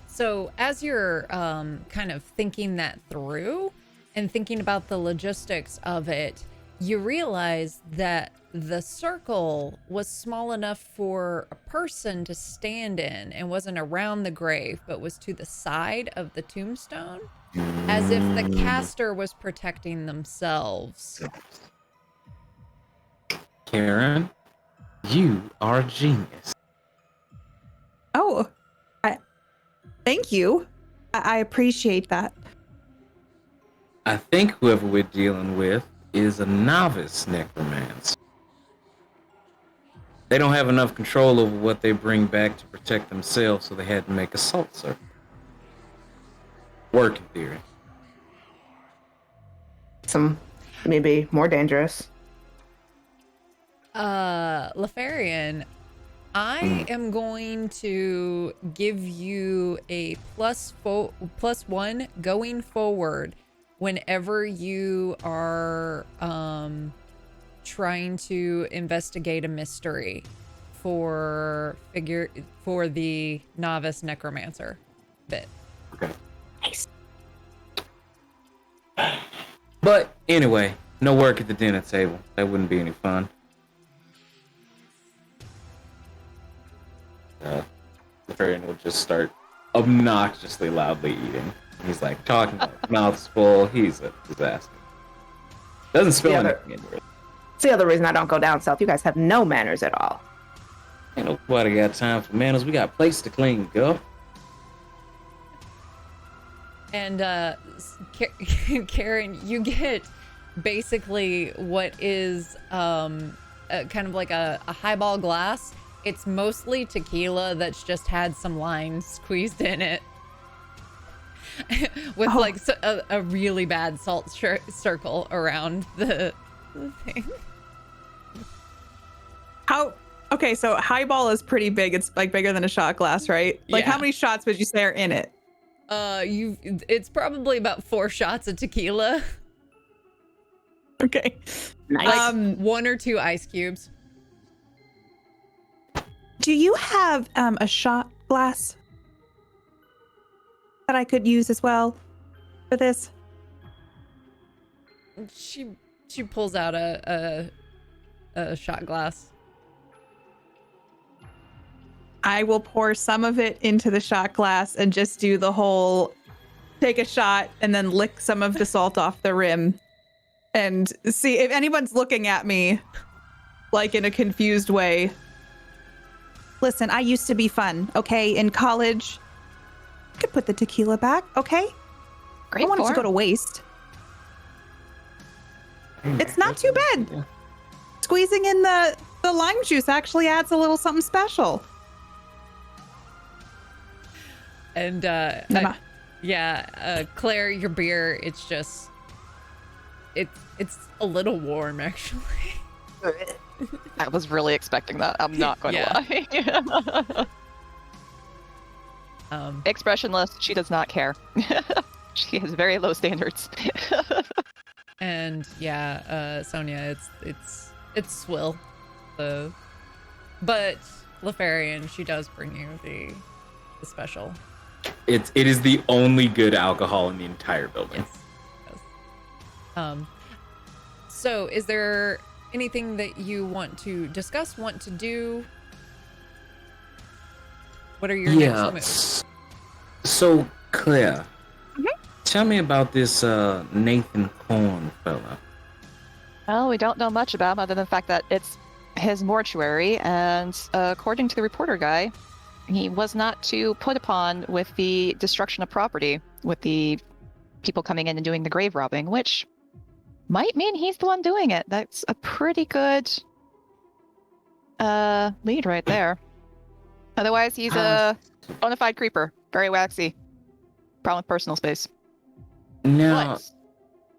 So as you're kind of thinking that through and thinking about the logistics of it, you realize that the circle was small enough for a person to stand in and wasn't around the grave, but was to the side of the tombstone, as if the caster was protecting themselves. Karen, you are a genius. Oh, thank you. I appreciate that. I think whoever we're dealing with is a novice necromancer. They don't have enough control over what they bring back to protect themselves, so they had to make a salt circle. Working theory. Some maybe more dangerous. Lefarian, I am going to give you a +1 going forward whenever you are trying to investigate a mystery for the novice necromancer bit. Okay. Nice. But anyway, no work at the dinner table. That wouldn't be any fun. The Fairy will just start obnoxiously loudly eating. He's like talking about his mouth's full. He's a disaster. Doesn't spill Yeah, anything into it. It's the other reason I don't go down south. You guys have no manners at all. Ain't nobody got time for manners. We got plates to clean, girl. And Karen, you get basically what is kind of like a highball glass. It's mostly tequila that's just had some lime squeezed in it. With like a really bad salt circle around the thing. Okay, so highball is pretty big. It's like bigger than a shot glass, right? Like Yeah. how many shots would you say are in it? It's probably about 4 shots of tequila. Okay. Nice. Like 1 or 2 ice cubes. Do you have a shot glass that I could use as well for this? She pulls out a shot glass. I will pour some of it into the shot glass and just do the whole take a shot and then lick some of the salt off the rim and see if anyone's looking at me like in a confused way. Listen, I used to be fun, okay? In college, I could put the tequila back, okay? I don't want it to go to waste. It's not too bad. Squeezing in the lime juice actually adds a little something special. And Claire, your beer, it's a little warm actually. I was really expecting that. I'm not going to lie. Expressionless, she does not care. She has very low standards. And Sonia, it's swill. But Lefarian, she does bring you the special. It is the only good alcohol in the entire building. Yes. So is there anything that you want to discuss, want to do? What are your next moves? So, Claire, tell me about this Nathan Korn fella. Well, we don't know much about him other than the fact that it's his mortuary, and according to the reporter guy, he was not too put upon with the destruction of property, with the people coming in and doing the grave robbing, which might mean he's the one doing it. That's a pretty good lead right there. Otherwise, he's a bona fide creeper. Very waxy. Problem with personal space. Now, But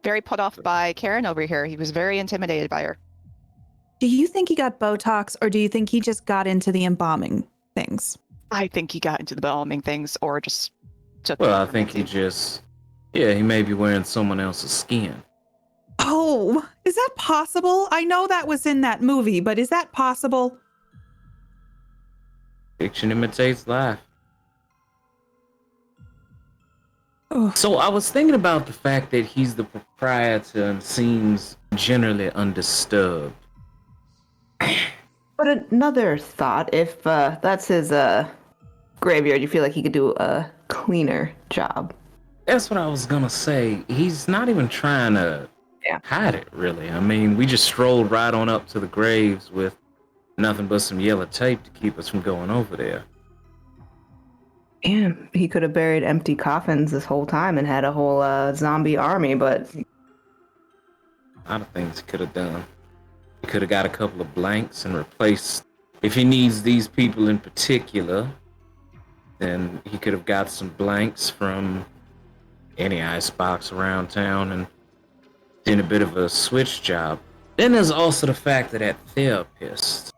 very put off by Karen over here. He was very intimidated by her. Do you think he got Botox, or do you think he just got into the embalming things? I think he got into the bombing things or just took Well, I think he just, yeah, he may be wearing someone else's skin. Oh, is that possible? I know that was in that movie, but is that possible? Fiction imitates life. Oh, So I was thinking about the fact that he's the proprietor and seems generally undisturbed. But another thought, if that's his graveyard, you feel like he could do a cleaner job. That's what I was gonna say. He's not even trying to hide it, really. I mean, we just strolled right on up to the graves with nothing but some yellow tape to keep us from going over there. Yeah, he could have buried empty coffins this whole time and had a whole zombie army, but A lot of things he could have done. He could have got a couple of blanks and replaced. If he needs these people in particular, then he could have got some blanks from any icebox around town and did a bit of a switch job. Then there's also the fact that therapist.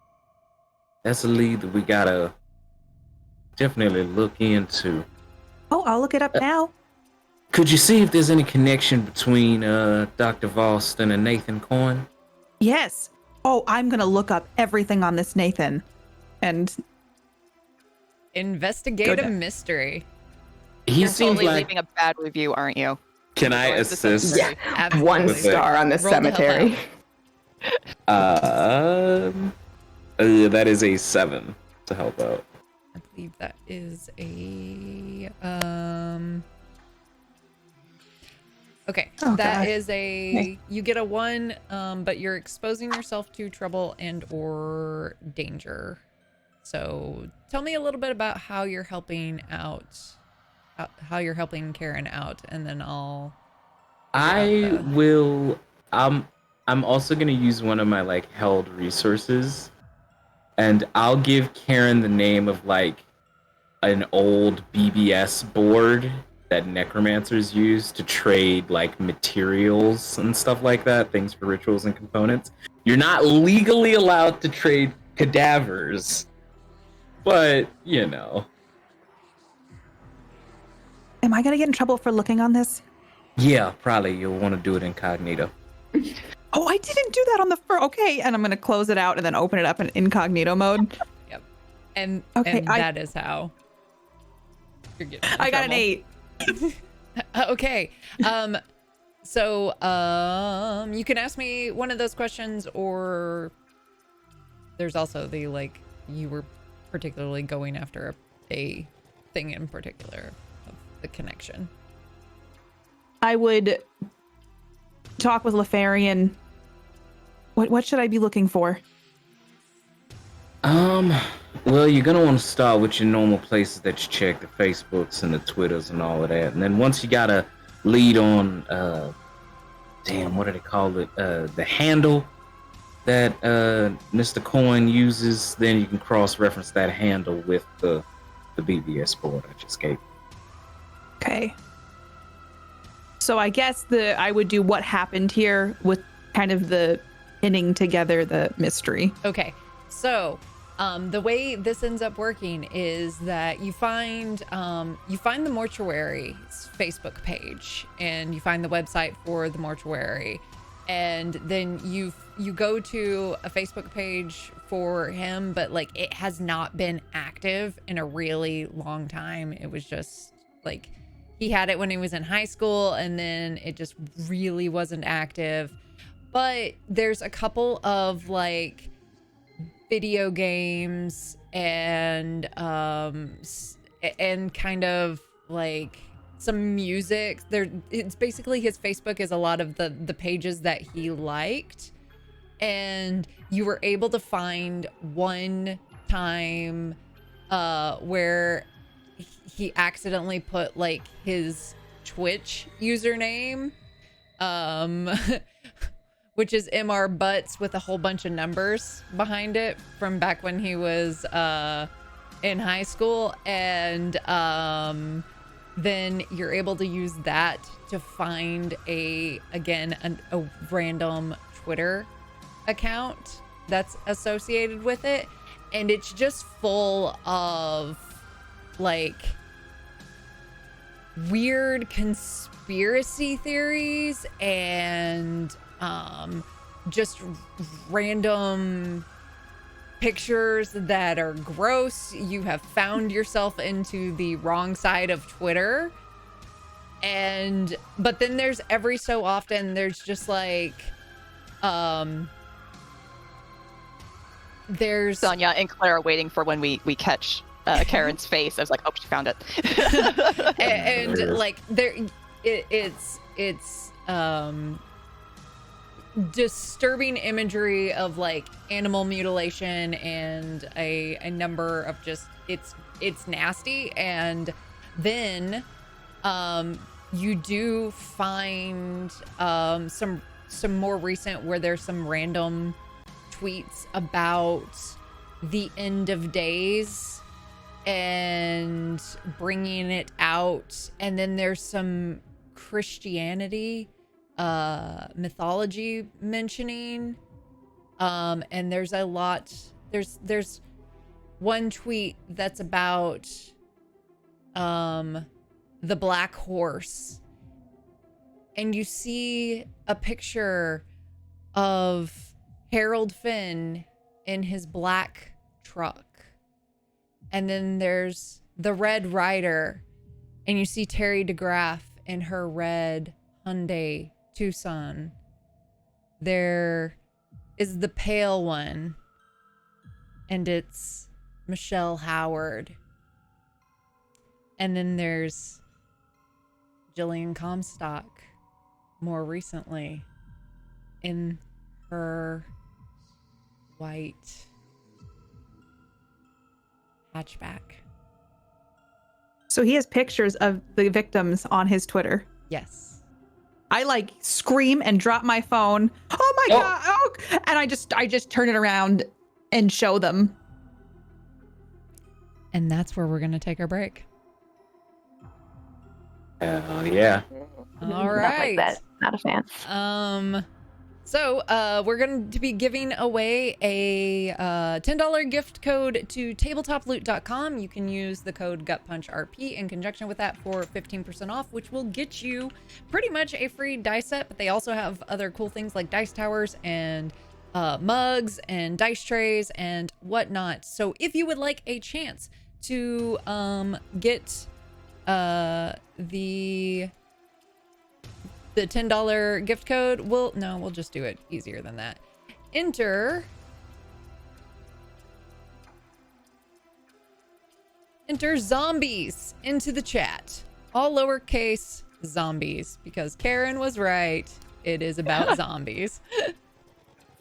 That's a lead that we gotta definitely look into. oh, I'll look it up now. Could you see if there's any connection between Dr. Valston and Nathan Coyne? Yes. Oh, I'm going to look up everything on this Nathan. And Investigate a Goodness. mystery. He You're seems totally like. leaving a bad review, aren't you? Can I Or is this assist? a- yeah, 1 Absolutely. star on this Roll the hell cemetery. That is a 7 to help out. I believe that is a okay. Oh, That God. is a you get a 1, but you're exposing yourself to trouble and or danger. So tell me a little bit about how you're helping out, how you're helping Karen out, and then I'll. I will. I'm also gonna use one of my like held resources, and I'll give Karen the name of like an old BBS board that necromancers use to trade like materials and stuff like that, things for rituals and components. You're not legally allowed to trade cadavers, but you know. am I going to get in trouble for looking on this? Yeah, probably you'll want to do it incognito. Oh, I didn't do that on the first. Okay, and I'm going to close it out and then open it up in incognito mode. Yep. And Okay, and that is how you're getting. in I got an trouble. 8. Okay. So you can ask me one of those questions, or there's also the like you were particularly going after a thing in particular of the connection. I would talk with Lefarian. What should I be looking for? Well, you're gonna want to start with your normal places that you check, the Facebooks and the Twitters and all of that. And then once you got a lead on, what do they call it? The handle that Mr. Coyne uses, then you can cross-reference that handle with the BBS board I just gave. Okay. So I guess I would do what happened here with kind of the pinning together the mystery. Okay. So the way this ends up working is that you find the mortuary's Facebook page, and you find the website for the mortuary, and then you go to a Facebook page for him, but like it has not been active in a really long time. It was just like he had it when he was in high school, and then it just really wasn't active. But there's a couple of like video games and kind of like some music there. It's basically his Facebook is a lot of the pages that he liked, and you were able to find one time where he accidentally put like his Twitch username which is MR Butts with a whole bunch of numbers behind it from back when he was in high school. And then you're able to use that to find a random Twitter account that's associated with it, and it's just full of like weird conspiracy theories and just random pictures that are gross. You have found yourself into the wrong side of Twitter. But then there's every so often there's just like there's Sonia and Claire are waiting for when we catch Karen's face. I was like, oh, she found it. and like there it's disturbing imagery of like animal mutilation and a number of just it's nasty. And then you do find some more recent where there's some random tweets about the end of days and bringing it out, and then there's some Christianity mythology mentioning, and there's a lot, there's one tweet that's about the black horse, and you see a picture of Harold Finn in his black truck, and then there's the Red Rider, and you see Terry DeGraff in her red Hyundai Tucson. There is the pale one, and it's Michelle Howard. And then there's Jillian Comstock more recently in her white hatchback. So he has pictures of the victims on his Twitter. Yes. I like scream and drop my phone. Oh my God. Oh. And I just turn it around and show them. And that's where we're going to take our break. Yeah. All Not right. like that. Not a fan. So we're going to be giving away a $10 gift code to tabletoploot.com. You can use the code GutPunchRP in conjunction with that for 15% off, which will get you pretty much a free dice set. But they also have other cool things like dice towers and mugs and dice trays and whatnot. So if you would like a chance to get the $10 gift code, we'll just do it easier than that. Enter zombies into the chat. All lowercase zombies, because Karen was right. It is about zombies.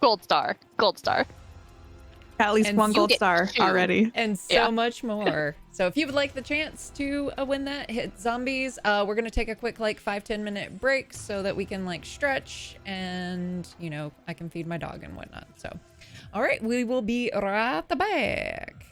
Gold star. At least And one you gold get star two. already. And so much more. So if you would like the chance to win that, hit zombies. We're going to take a quick 5-10 minute break so that we can stretch and, I can feed my dog and whatnot. So, all right, we will be right back.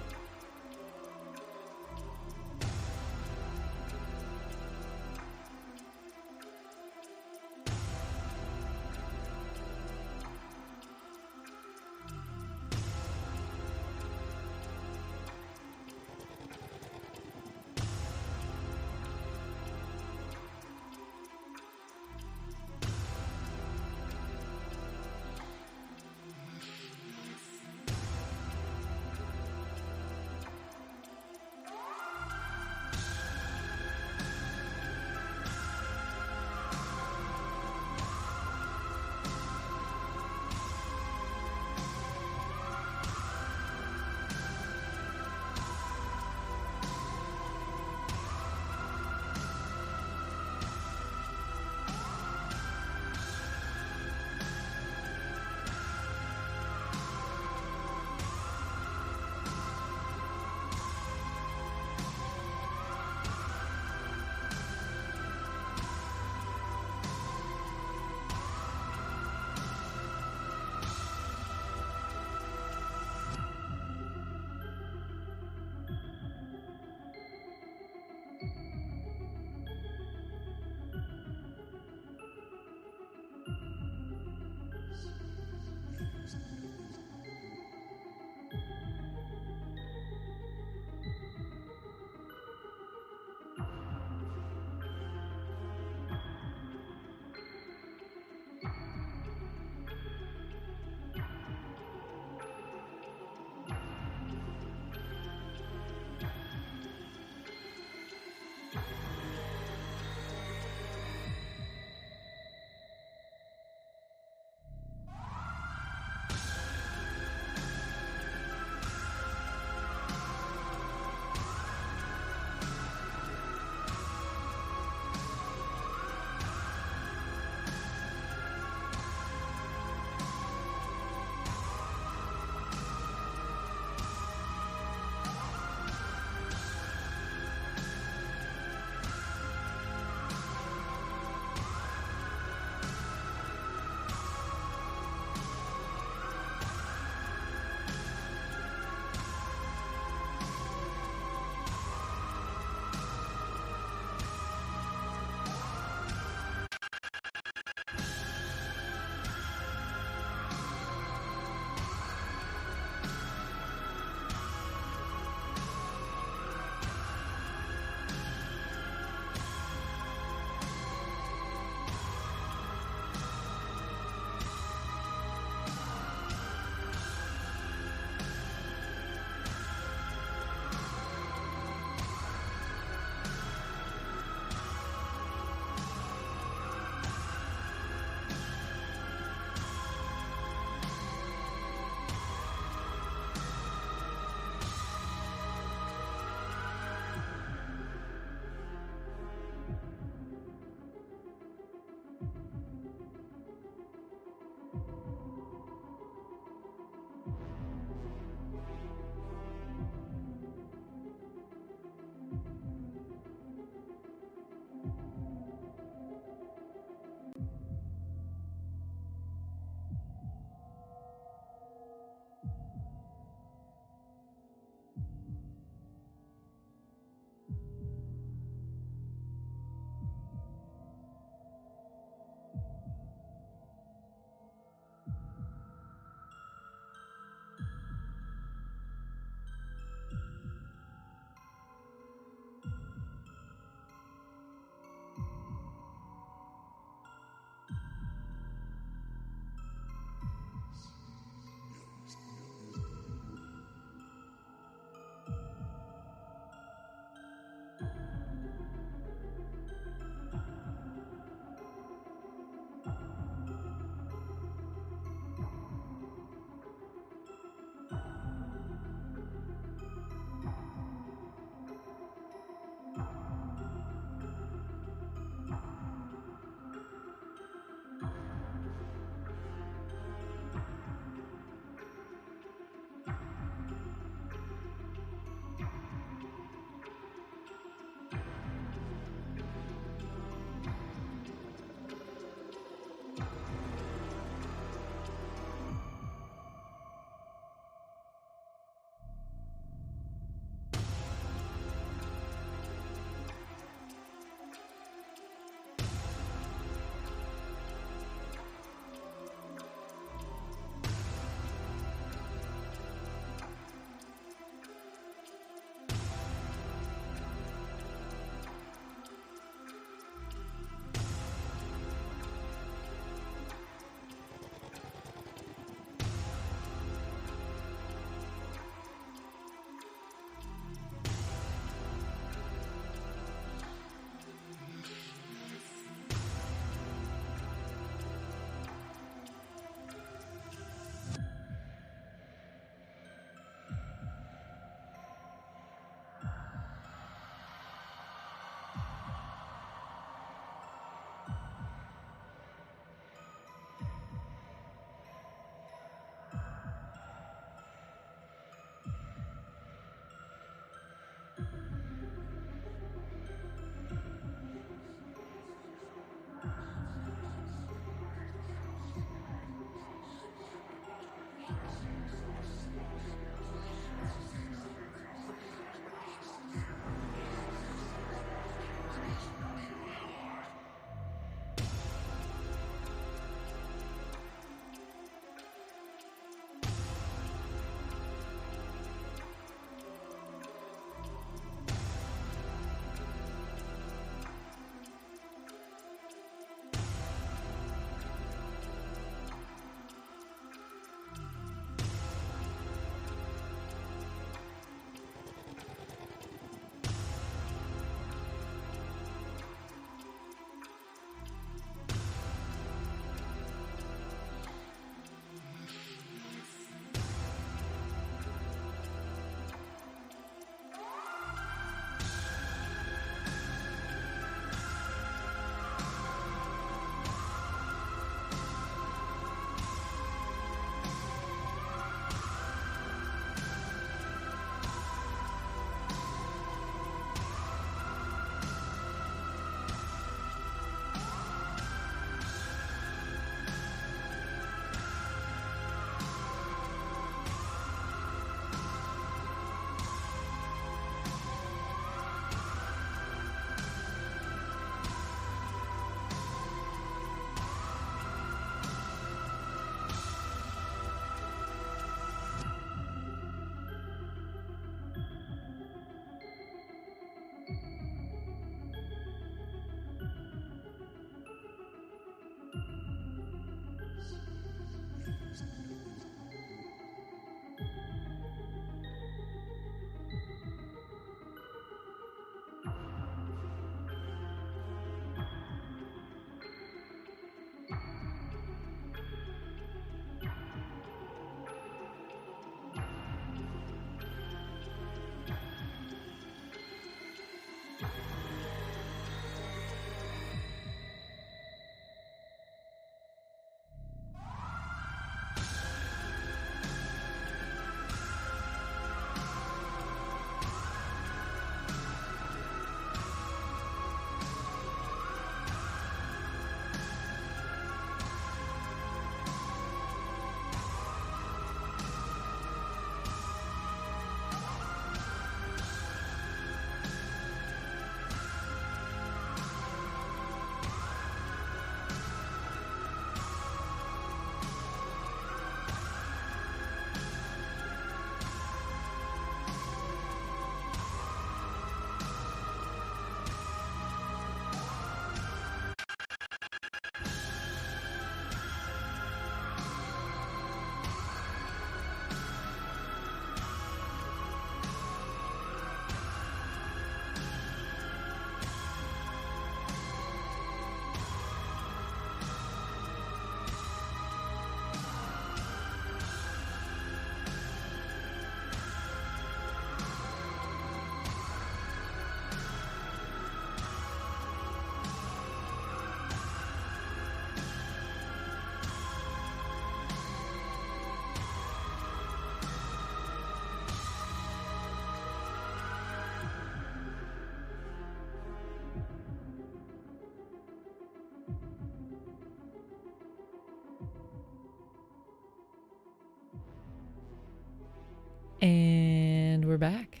back.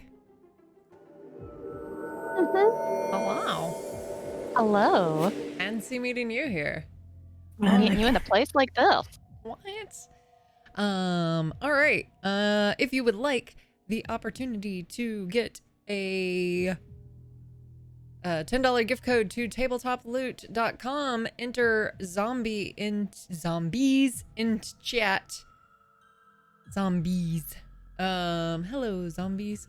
Mhm. Hello. Hello. Fancy meeting you here. Meeting you in a place like this. What? All right. If you would like the opportunity to get a $10 gift code to tabletoploot.com, enter zombies in chat. Zombies. Hello, zombies.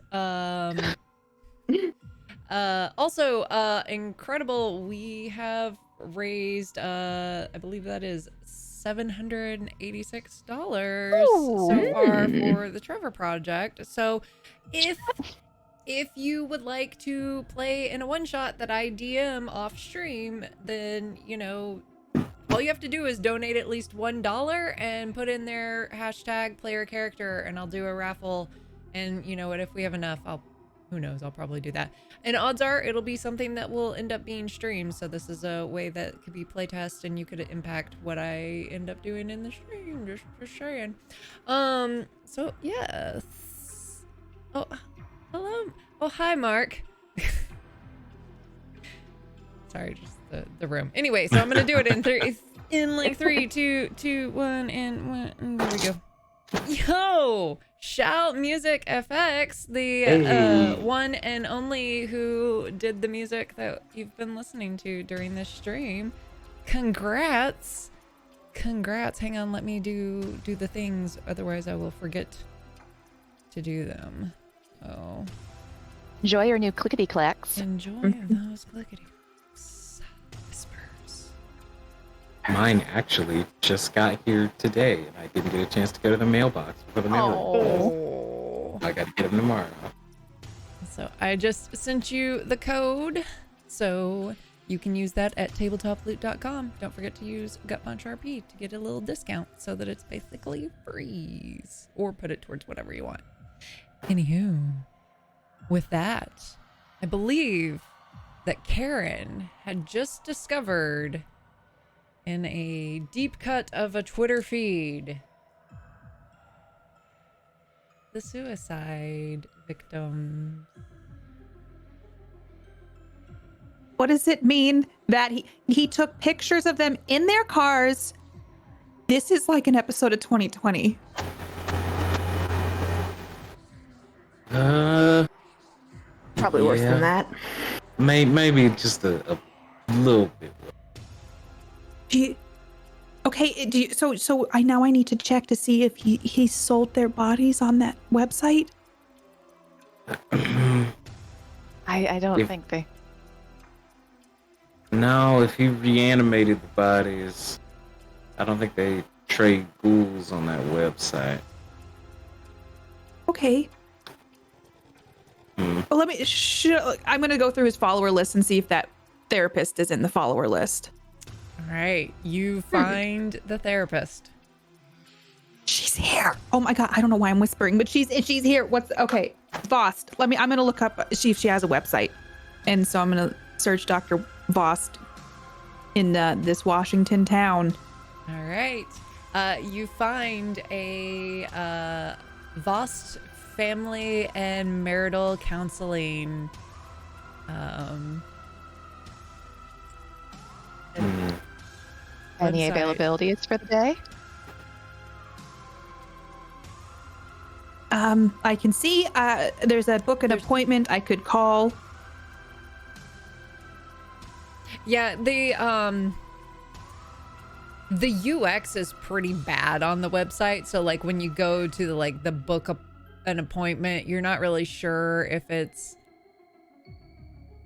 Also, incredible. We have raised, I believe that is $786 so far for the Trevor Project. So if you would like to play in a one-shot that I DM off stream, then, you know, all you have to do is donate at least $1 and put in their hashtag player character, and I'll do a raffle. And you know what, if we have enough, who knows, I'll probably do that. And odds are it'll be something that will end up being streamed. So this is a way that could be playtest and you could impact what I end up doing in the stream. Just saying. So yes. Oh, hello. Oh, hi, Mark. Sorry, just the room. Anyway, so I'm gonna do it in like 3, 2, 1, and there we go. Yo, Shout Music FX, the one and only who did the music that you've been listening to during this stream. Congrats. Hang on, let me do the things, otherwise I will forget to do them. Oh. Enjoy your new clickety clacks. Enjoy those clickety whispers. Mine actually just got here today, and I didn't get a chance to go to the mailbox before the mail. I got to get them tomorrow. So I just sent you the code, so you can use that at tabletoploot.com. Don't forget to use GutPunchRP to get a little discount so that it's basically free, or put it towards whatever you want. Anywho, with that, I believe that Karen had just discovered in a deep cut of a Twitter feed the suicide victim. What does it mean that he took pictures of them in their cars? This is like an episode of 2020. Probably worse than that. Maybe just a little bit. So I need to check to see if he sold their bodies on that website. I don't think they. No, if he reanimated the bodies, I don't think they trade ghouls on that website. Okay. Well, I'm going to go through his follower list and see if that therapist is in the follower list. All right, you find the therapist. She's here. Oh my god, I don't know why I'm whispering, but she's here. Okay, Vost. I'm gonna look up see if she has a website, and so I'm gonna search Dr. Vost in this Washington town. All right, you find a Vost family and marital counseling. Any website. availabilities for the day? I can see there's a book an appointment I could call. Yeah, the UX is pretty bad on the website. So like when you go to the book an appointment, you're not really sure if it's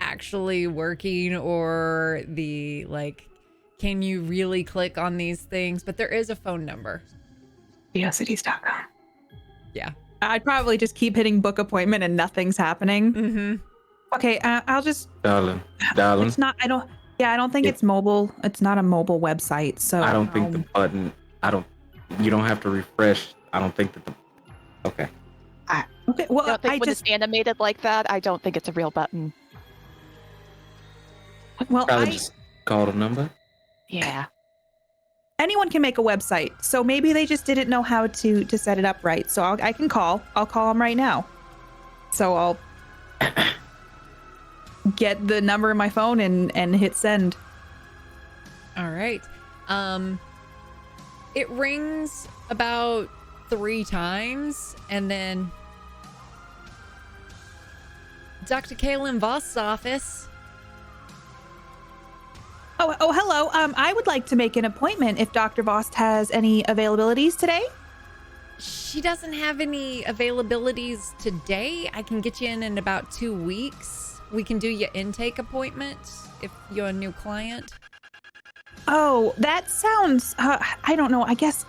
actually working or can you really click on these things? But there is a phone number. Geocities.com. Yeah. I'd probably just keep hitting book appointment and nothing's happening. Mm-hmm. Okay, I'll just. Darling. It's not. I don't think it's mobile. It's not a mobile website. So I don't think the button. You don't have to refresh. I don't think that okay. Okay. Well, I don't think when it's animated like that, I don't think it's a real button. Well, Probably just call the number. Yeah. Anyone can make a website, so maybe they just didn't know how to set it up right. So I can call. I'll call them right now. So I'll get the number in my phone and hit send. All right. It rings about 3 times, and then Dr. Kaylin Voss's office. Oh, hello. I would like to make an appointment if Dr. Voss has any availabilities today. She doesn't have any availabilities today. I can get you in about 2 weeks. We can do your intake appointment if you're a new client. Oh, that sounds, I don't know. I guess,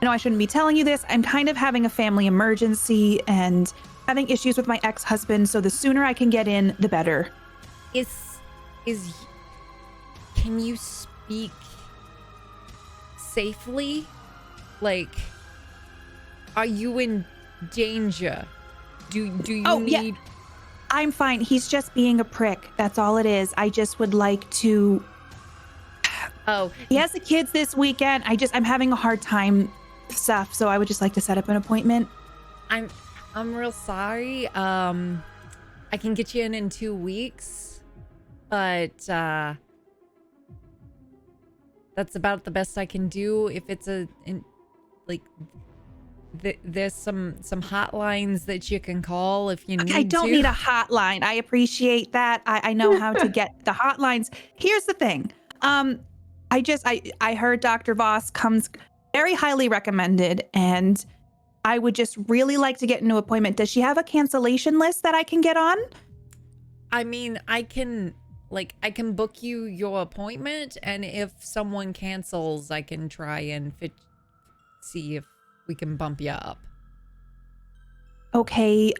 I know I shouldn't be telling you this. I'm kind of having a family emergency and having issues with my ex-husband. So the sooner I can get in, the better. Can you speak safely? Like, are you in danger? Do you need... Yeah. I'm fine. He's just being a prick. That's all it is. I just would like to... Oh. He has the kids this weekend. I'm having a hard time stuff, so I would just like to set up an appointment. I'm real sorry. I can get you in 2 weeks, but that's about the best I can do. If it's there's some hotlines that you can call if you need to. I don't need a hotline. I appreciate that. I know how to get the hotlines. Here's the thing. I heard Dr. Voss comes very highly recommended, and I would just really like to get into an appointment. Does she have a cancellation list that I can get on? I mean, I can book you your appointment, and if someone cancels, I can try and see if we can bump you up. Okay,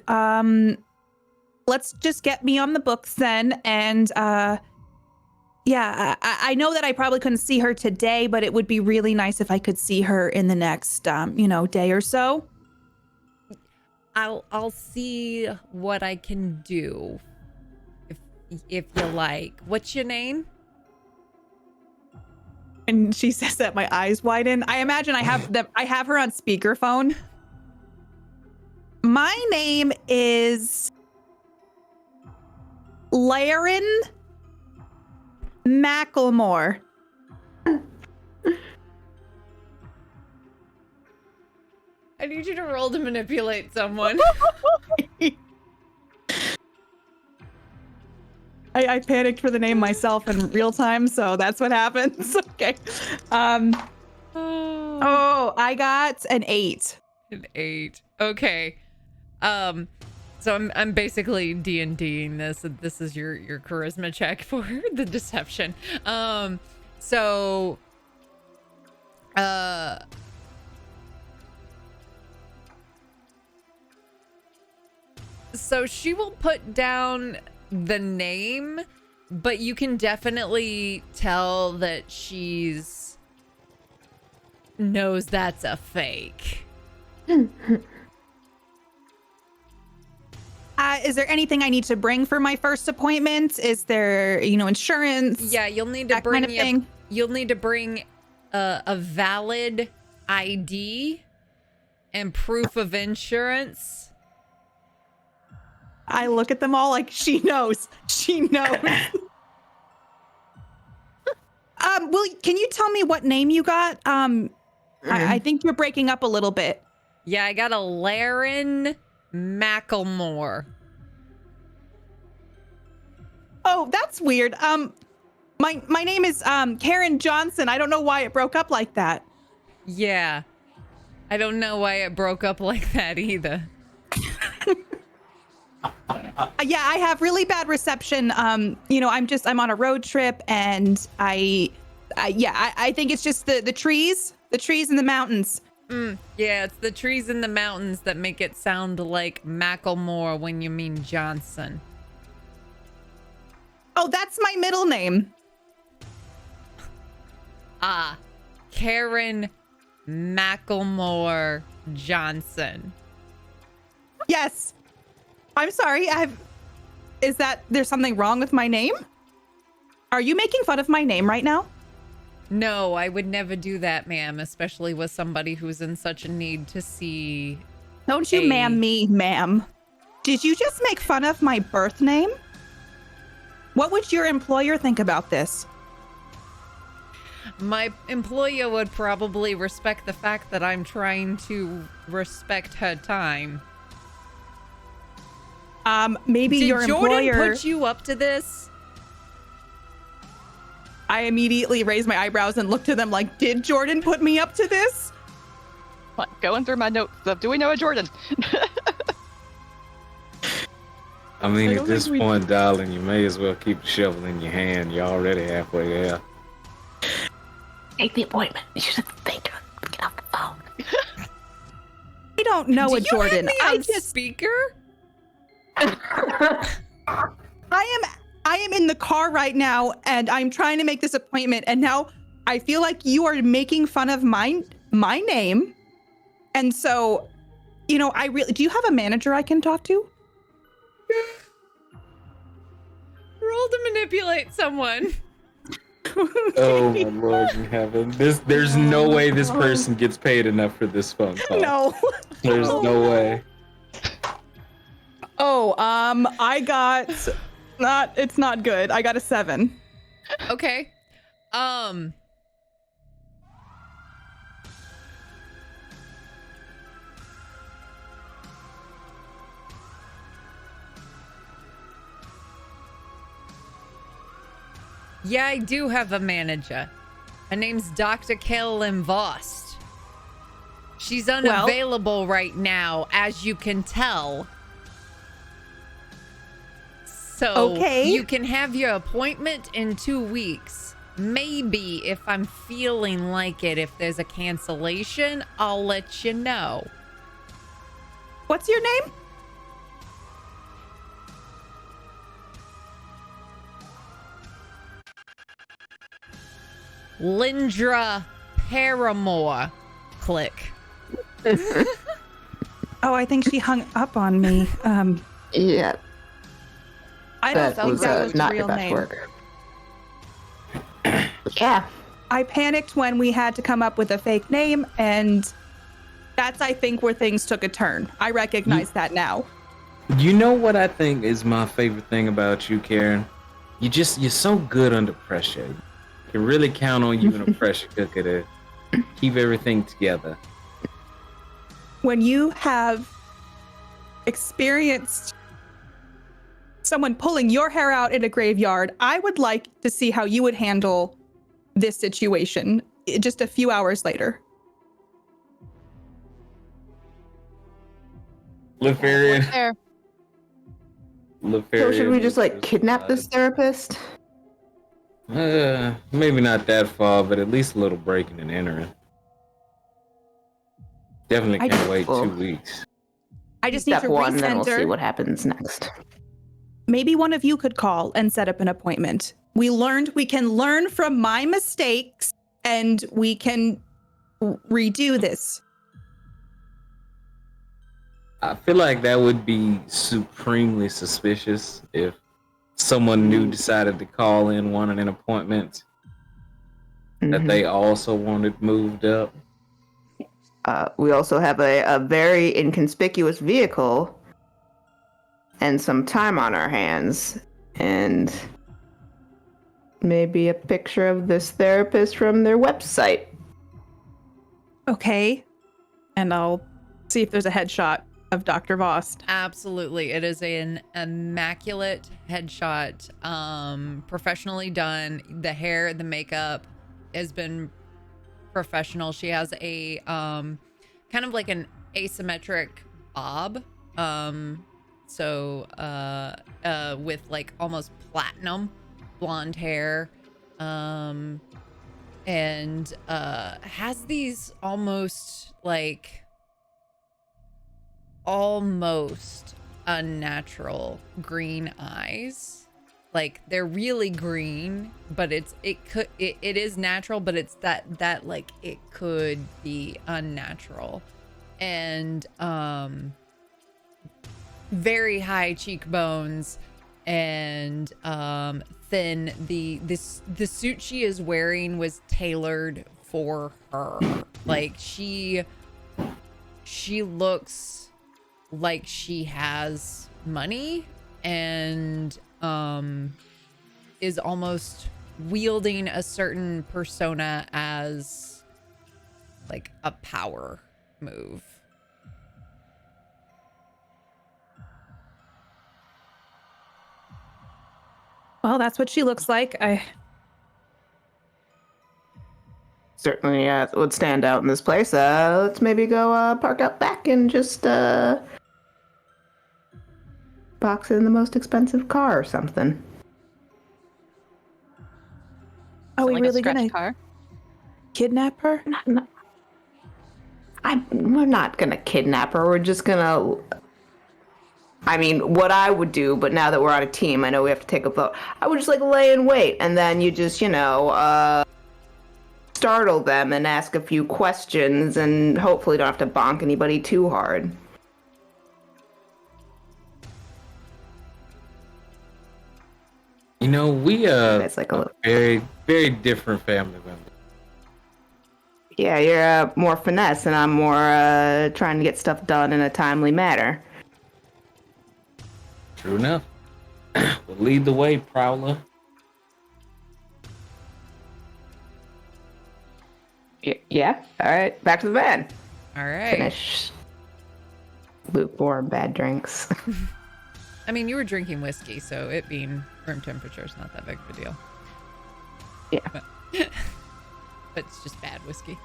let's just get me on the books then, and yeah, I know that I probably couldn't see her today, but it would be really nice if I could see her in the next day or so. I'll see what I can do if you like. What's your name? And she says that, my eyes widen. I imagine I have her on speakerphone. My name is Laren Macklemore. I need you to roll to manipulate someone. I panicked for the name myself in real time, so that's what happens. Okay. Oh, I got an 8. An 8. Okay. So I'm basically D&Ding this. This is your charisma check for the deception. So she will put down the name, but you can definitely tell that she's knows that's a fake. Is there anything I need to bring for my first appointment? Is there, insurance? Yeah, you'll need to bring you'll need to bring a valid ID and proof of insurance. I look at them all like she knows. She knows. Well, can you tell me what name you got? I think you're breaking up a little bit. Yeah, I got a Laren Macklemore. Oh, that's weird. My name is Karen Johnson. I don't know why it broke up like that. Yeah. I don't know why it broke up like that either. Yeah, I have really bad reception. I'm on a road trip, and I think it's just the trees in the mountains. Yeah, it's the trees in the mountains that make it sound like Macklemore when you mean Johnson. Oh, that's my middle name. Ah, Karen Macklemore Johnson. Yes. I'm sorry. There's something wrong with my name? Are you making fun of my name right now? No, I would never do that, ma'am, especially with somebody who's in such a need to see. Don't you ma'am me, ma'am. Did you just make fun of my birth name? What would your employer think about this? My employer would probably respect the fact that I'm trying to respect her time. Maybe Did your Jordan employer... put you up to this? I immediately raised my eyebrows and looked to them like, did Jordan put me up to this? Like, going through my notes of, do we know a Jordan? I mean, I at don't this think we- point, darling, you may as well keep the shovel in your hand. You're already halfway there. Take the appointment. You should think. Get off the phone. I don't know Do a you Jordan. have me on speaker? I am in the car right now and I'm trying to make this appointment, and now I feel like you are making fun of my name. And so, you know, do you have a manager I can talk to? Roll to manipulate someone. Oh my lord in heaven! There's no way this person gets paid enough for this phone call. No. There's no way. Oh, I got it's not good. I got a 7. Okay. Yeah, I do have a manager. Her name's Dr. Carolyn Vost. She's unavailable right now, as you can tell. So Okay. you can have your appointment in 2 weeks. Maybe if I'm feeling like it, if there's a cancellation, I'll let you know. What's your name? Lindra Paramore. Click. Oh, I think she hung up on me. Yeah, I don't that think was, that was the not real your best name. work. Yeah. I panicked when we had to come up with a fake name, and that's, I think, where things took a turn. I recognize that now. You know what I think is my favorite thing about you, Karen? You're so good under pressure. You can really count on you in a pressure cooker to keep everything together. When you have experienced someone pulling your hair out in a graveyard, I would like to see how you would handle this situation just a few hours later. Lefarian. There. So should we just like kidnap this therapist? Maybe not that far, but at least a little breaking and entering. Definitely can't wait 2 weeks. I just need Step to one, then we'll see recenter. what happens next. Maybe one of you could call and set up an appointment. We can learn from my mistakes and we can redo this. I feel like that would be supremely suspicious if someone new decided to call in wanting an appointment that they also wanted moved up. We also have a very inconspicuous vehicle and some time on our hands, and maybe a picture of this therapist from their website. Okay. And I'll see if there's a headshot of Dr. Vost. Absolutely. It is an immaculate headshot, professionally done. The hair, the makeup has been professional. She has a kind of like an asymmetric bob. With like almost platinum blonde hair. And has these almost unnatural green eyes. Like they're really green, but it is natural, but it's that like it could be unnatural. And very high cheekbones and thin. The suit she is wearing was tailored for her. Like she looks like she has money and is almost wielding a certain persona as like a power move. Well, that's what she looks like. Certainly would stand out in this place. Let's maybe go park out back and just box in the most expensive car or something. Are we Like a really scratch gonna car? kidnap her? We're not gonna kidnap her. We're just gonna. I mean, what I would do, but now that we're on a team, I know we have to take a vote. I would just like lay in wait, and then you just, startle them and ask a few questions, and hopefully don't have to bonk anybody too hard. You know, we That's like a very, very different family members. Yeah, you're more finesse, and I'm more trying to get stuff done in a timely manner. True enough. We'll lead the way, Prowler. Yeah. All right. Back to the van. All right. Finish lukewarm bad drinks. I mean, you were drinking whiskey, so it being room temperature is not that big of a deal. Yeah. But it's just bad whiskey.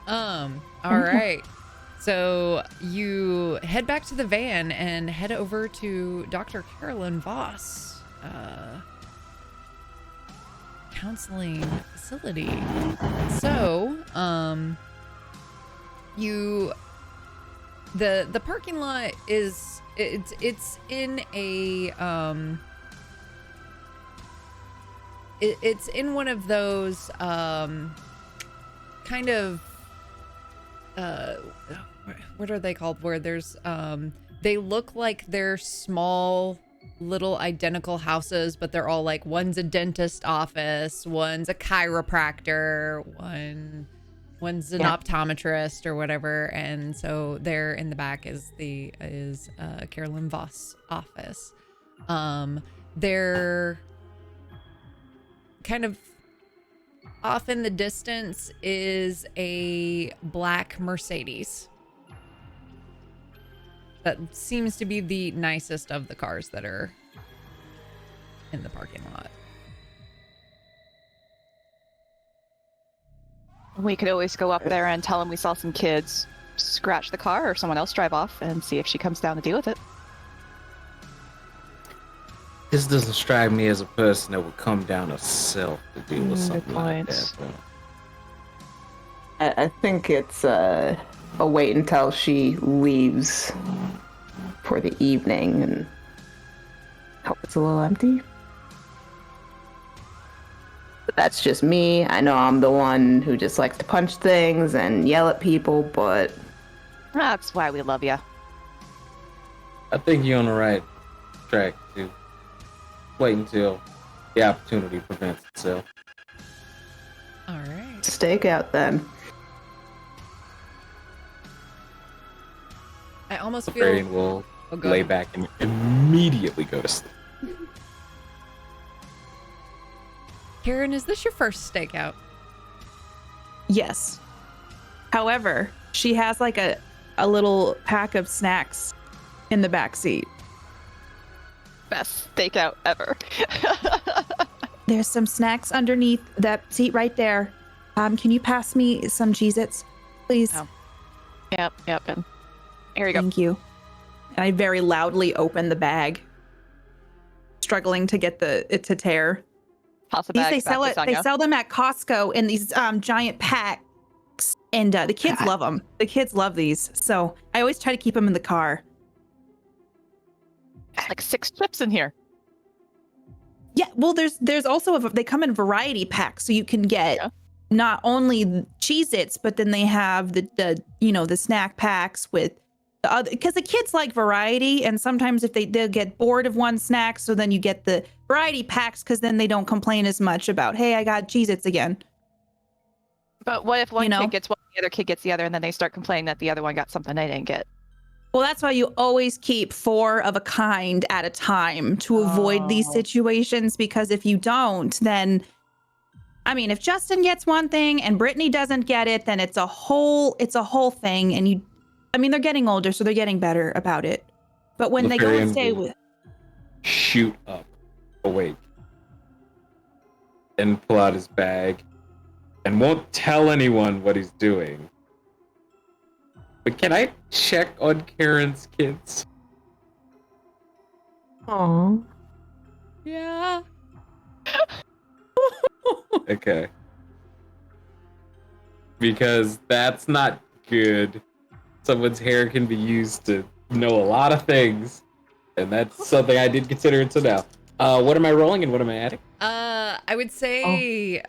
All right. So you head back to the van and head over to Dr. Carolyn Voss, counseling facility. So, the parking lot is it's in a it's in one of those kind of what are they called, where there's they look like they're small little identical houses, but they're all like, one's a dentist office, one's a chiropractor, one's an optometrist or whatever. And so there in the back is Carolyn Voss office. They're kind of off in the distance is a black Mercedes. That seems to be the nicest of the cars that are in the parking lot. We could always go up there and tell them we saw some kids scratch the car or someone else drive off and see if she comes down to deal with it. This doesn't strike me as a person that would come down herself to deal with something like that. I think it's a wait until she leaves for the evening and hope it's a little empty. But that's just me. I know I'm the one who just likes to punch things and yell at people, but That's why we love you. I think you're on the right track to wait until the opportunity presents itself. All right. stakeout then. I almost feel... Barbarian will lay back and immediately go to sleep. Karen, is this your first stakeout? Yes. However, she has like a little pack of snacks in the back seat. Best stakeout ever. There's some snacks underneath that seat right there. Can you pass me some Cheez-Its, please? Oh. Yep. And here you go. Thank you. And I very loudly open the bag, struggling to get it to tear. Toss the These, bag they sell back it. to They Sonia. sell them at Costco in these giant packs, and the kids love them. The kids love these, so I always try to keep them in the car. There's like 6 chips in here. Yeah, well, there's also they come in variety packs, so you can get not only Cheez-Its, but then they have the snack packs with the other, because the kids like variety, and sometimes if they'll get bored of one snack, so then you get the variety packs, because then they don't complain as much about, hey, I got Cheez-Its again. But what if one You know? kid gets one, the other kid gets the other, and then they start complaining that the other one got something they didn't get? Well, that's why you always keep 4 of a kind at a time to avoid these situations, because if you don't, then I mean, if Justin gets one thing and Brittany doesn't get it, then it's a whole thing. And they're getting older, so they're getting better about it. But when they go and stay with, shoot up, awake, and pull out his bag, and won't tell anyone what he's doing. But can I check on Karen's kids? Aww. Yeah. Okay. Because that's not good. Someone's hair can be used to know a lot of things. And that's something I did consider until now. What am I rolling and what am I adding? I would say,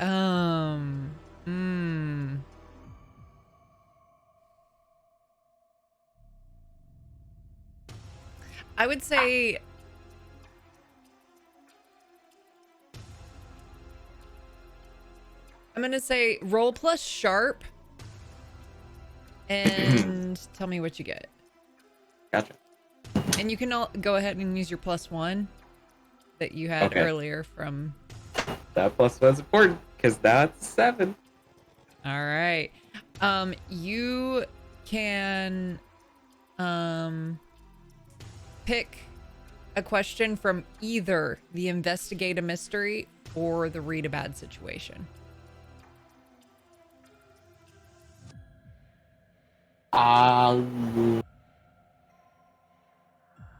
I would say I'm gonna say roll plus sharp and tell me what you get. Gotcha. And you can all go ahead and use your +1 that you had earlier from. That +1's important because that's 7. All right. You can pick a question from either the investigate a mystery or the read a bad situation.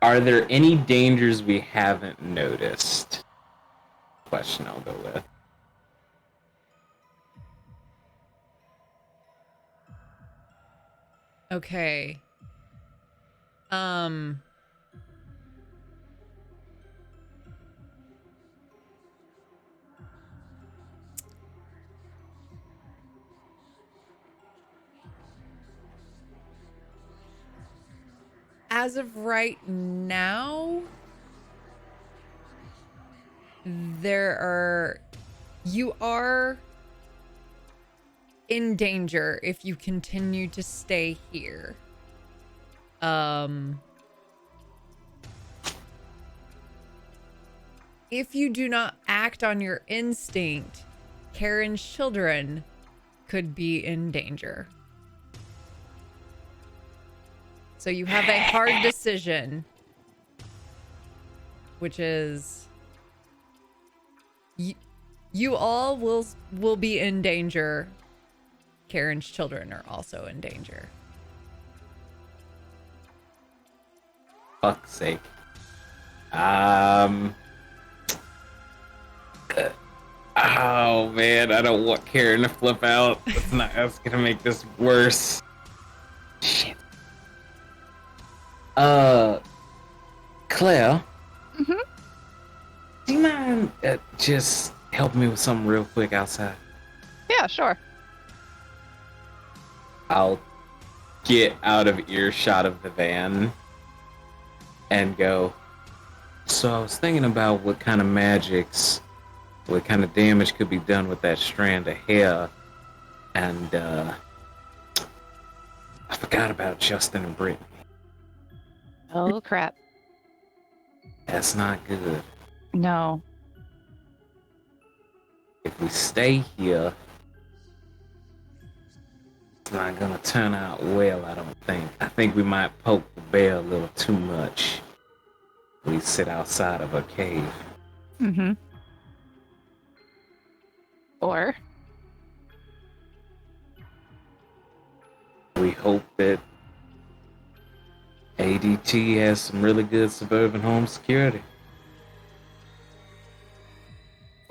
Are there any dangers we haven't noticed? Question I'll go with. Okay. As of right now, you are in danger if you continue to stay here. If you do not act on your instinct, Karen's children could be in danger. So you have a hard decision, which is you all will be in danger. Karen's children are also in danger. Fuck's sake. Oh man, I don't want Karen to flip out. That's gonna make this worse. Shit. Claire. Mm-hmm. Do you mind just helping me with something real quick outside? Yeah, sure. I'll get out of earshot of the van and go. So I was thinking about what kind of damage could be done with that strand of hair, and I forgot about Justin and Brittany. Oh, crap. That's not good. No. If we stay here, it's not gonna turn out well, I don't think. I think we might poke the bear a little too much. We sit outside of a cave. Mm-hmm. Or? We hope that ADT has some really good suburban home security.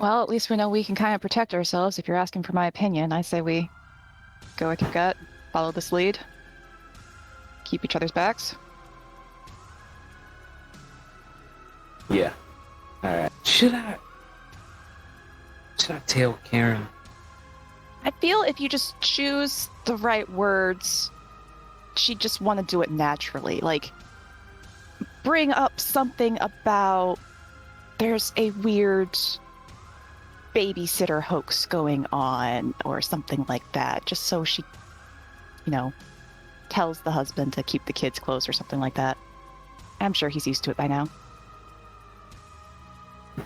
Well, at least we know we can kind of protect ourselves. If you're asking for my opinion, I say we go with your gut, follow this lead, keep each other's backs. Yeah. Alright. Should I tell Karen? I feel if you just choose the right words, she'd just want to do it naturally. Like, bring up something about there's a weird babysitter hoax going on or something like that, just so she, tells the husband to keep the kids close or something like that. I'm sure he's used to it by now.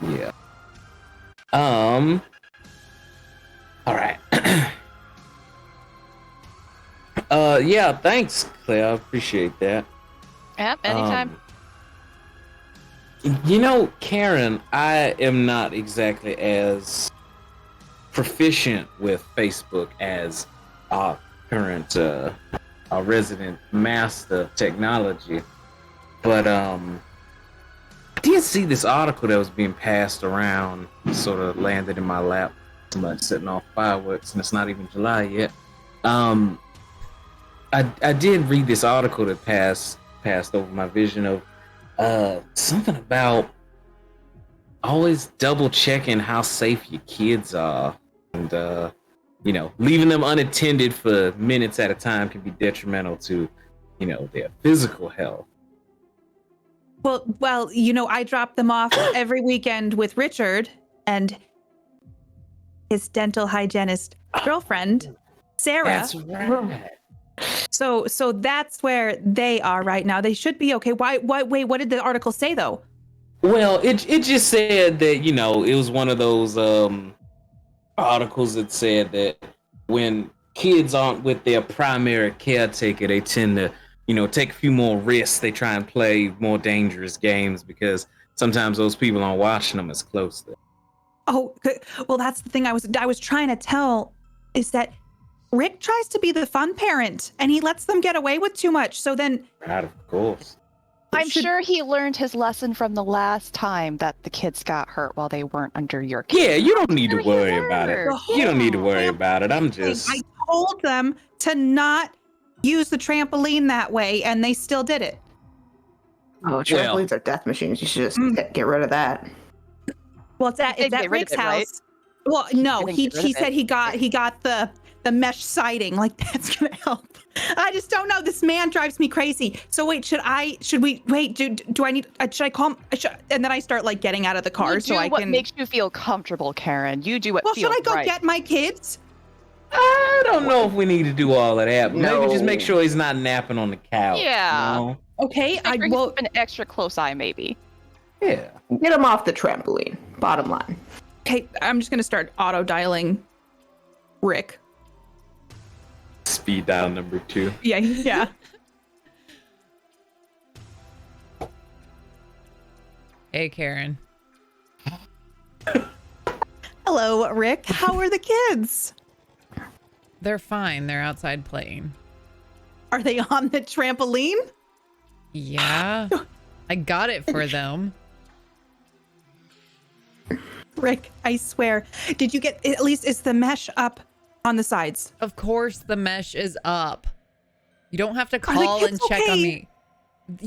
Yeah. All right. Yeah, thanks, Claire. I appreciate that. Yep, anytime. You know, Karen, I am not exactly as proficient with Facebook as our current our resident master of technology. But I did see this article that was being passed around, sort of landed in my lap. Somebody setting off fireworks, and it's not even July yet. I did read this article that passed over my vision of something about always double checking how safe your kids are, and you know, leaving them unattended for minutes at a time can be detrimental to, you know, their physical health. Well, you know, I drop them off every weekend with Richard and his dental hygienist girlfriend, Sarah. That's right. So that's where they are right now. They should be okay. Wait, what did the article say though? Well, it just said that, you know, it was one of those articles that said that when kids aren't with their primary caretaker, they tend to, you know, take a few more risks. They try and play more dangerous games because sometimes those people aren't watching them as closely. Oh, well, that's the thing I was trying to tell is that Rick tries to be the fun parent and he lets them get away with too much. So then, right, of course. I'm sure he learned his lesson from the last time that the kids got hurt while they weren't under your care. Yeah, you don't need to worry about it. You don't need to worry about it. I'm just... I told them to not use the trampoline that way, and they still did it. Oh, trampolines are death machines. You should just get rid of that. Well, it's at Rick's house. Right? Well, no, he said he got the mesh siding. Like, that's gonna help. I just don't know. This man drives me crazy. So wait, should I call him? And then I start like getting out of the car so I can. What makes you feel comfortable, Karen? You do what feels right. Well, should I go get my kids? I don't know if we need to do all of that. No. Maybe just make sure he's not napping on the couch. Yeah. You know? Okay. I will keep an extra close eye, maybe. Yeah. Get him off the trampoline. Bottom line. Okay, I'm just gonna start auto dialing Rick. Speed dial number 2. Yeah. Hey, Karen. Hello, Rick. How are the kids? They're fine. They're outside playing. Are they on the trampoline? Yeah. I got it for them. Rick, I swear. Did you get, at least is the mesh up on the sides? Of course the mesh is up. You don't have to call and check on me.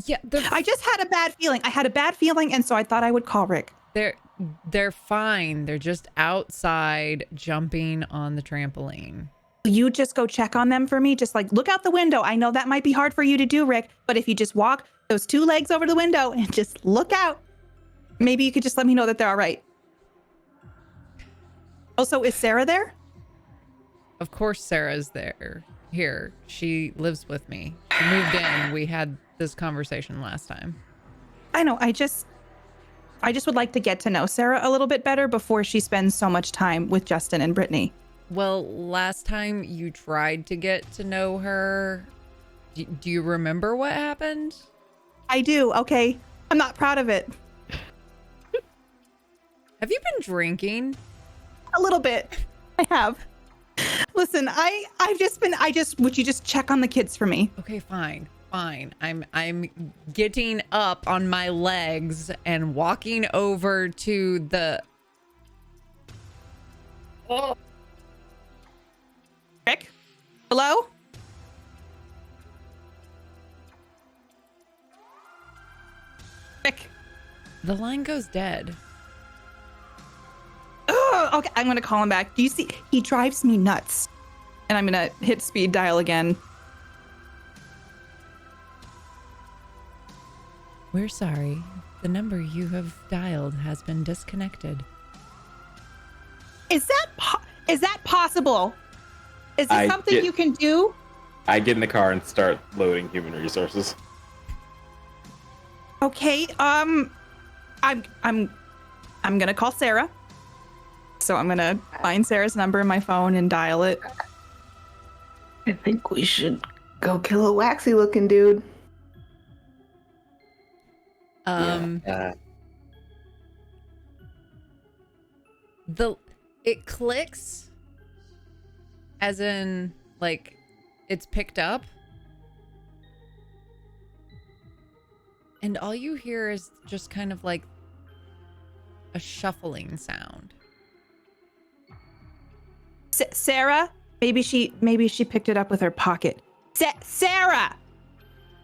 Yeah, I just had a bad feeling. I had a bad feeling, and so I thought I would call Rick. They're fine. They're just outside jumping on the trampoline. You just go check on them for me. Just like look out the window. I know that might be hard for you to do, Rick, but if you just walk those 2 legs over to the window and just look out, maybe you could just let me know that they're all right. Also, is Sarah there? Of course Sarah's there. Here, she lives with me. She moved in. We had this conversation last time. I know. I just would like to get to know Sarah a little bit better before she spends so much time with Justin and Brittany. Well, last time you tried to get to know her, do you remember what happened? I do. Okay. I'm not proud of it. Have you been drinking? A little bit. I have. Listen, would you just check on the kids for me? Okay, fine. I'm getting up on my legs and walking over to the... Oh. Rick? Hello? Rick? The line goes dead. Oh, okay, I'm gonna call him back. Do you see? He drives me nuts. And I'm gonna hit speed dial again. We're sorry. The number you have dialed has been disconnected. Is that possible? Is this something you can do? I get in the car and start loading human resources. Okay, I'm gonna call Sarah. So I'm gonna find Sarah's number in my phone and dial it. I think we should go kill a waxy looking dude. It clicks, as in like it's picked up, and all you hear is just kind of like a shuffling sound. Sarah? Maybe she picked it up with her pocket. Sarah!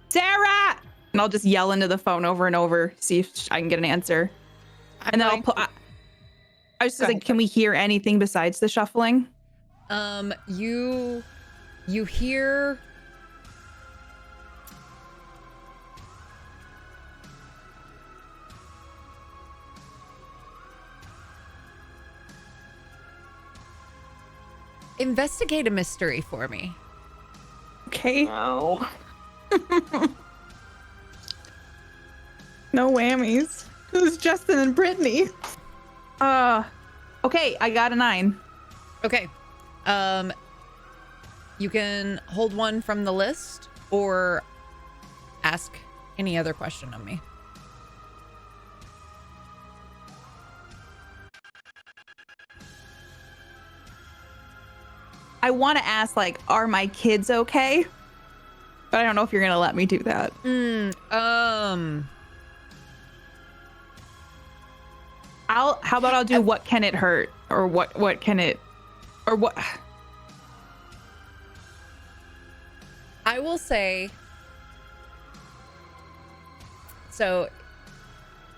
Sarah! And I'll just yell into the phone over and over, see if I can get an answer. And then I was just like, can we hear anything besides the shuffling? You hear investigate a mystery for me. Okay. No. No whammies. It was Justin and Brittany. Okay, I got a 9. Okay. You can hold one from the list or ask any other question of me. I want to ask, like, are my kids okay? But I don't know if you're gonna let me do that. How about I'll do what can it hurt? Or what can it, or what? I will say, so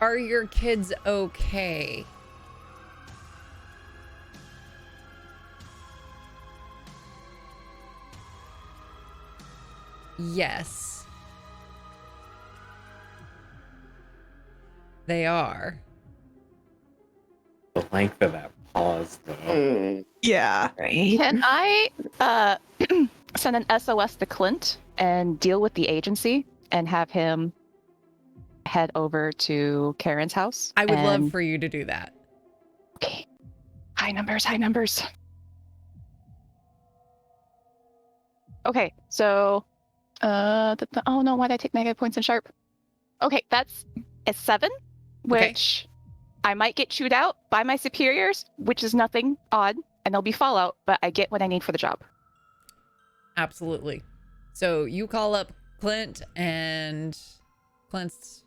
are your kids okay? Yes. They are. The length of that pause, though. Yeah. Can I send an SOS to Clint and deal with the agency and have him head over to Karen's house? I would love for you to do that. Okay. High numbers. Okay, so oh no, why did I take negative points in sharp? Okay, that's a 7, which I might get chewed out by my superiors, which is nothing odd, and there'll be fallout, but I get what I need for the job. Absolutely. So you call up Clint, and Clint's,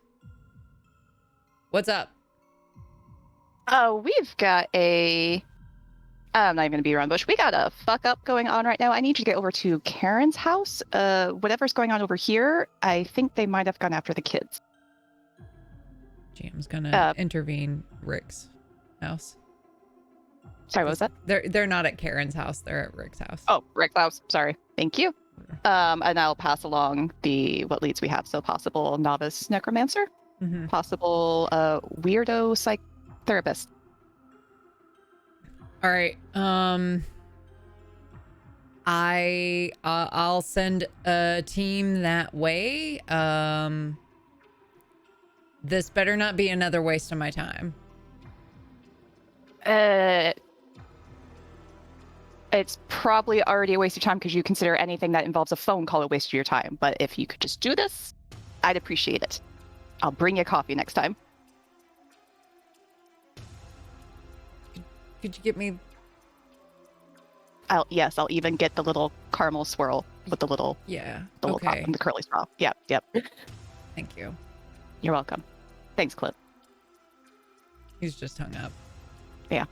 what's up? We've got I'm not even gonna be around bush. We got a fuck up going on right now. I need you to get over to Karen's house. Whatever's going on over here, I think they might have gone after the kids. GM's gonna intervene Rick's house. Sorry, what was that? They're not at Karen's house. They're at Rick's house. Oh, Rick's house. Sorry. Thank you. And I'll pass along what leads we have. So possible novice necromancer, possible weirdo psych therapist. All right. I'll send a team that way. This better not be another waste of my time. It's probably already a waste of time because you consider anything that involves a phone call a waste of your time. But if you could just do this, I'd appreciate it. I'll bring you coffee next time. Could you get me? I'll even get the little caramel swirl with the little top and the curly straw. Yep. Thank you. You're welcome. Thanks, Clint. He's just hung up. Yeah.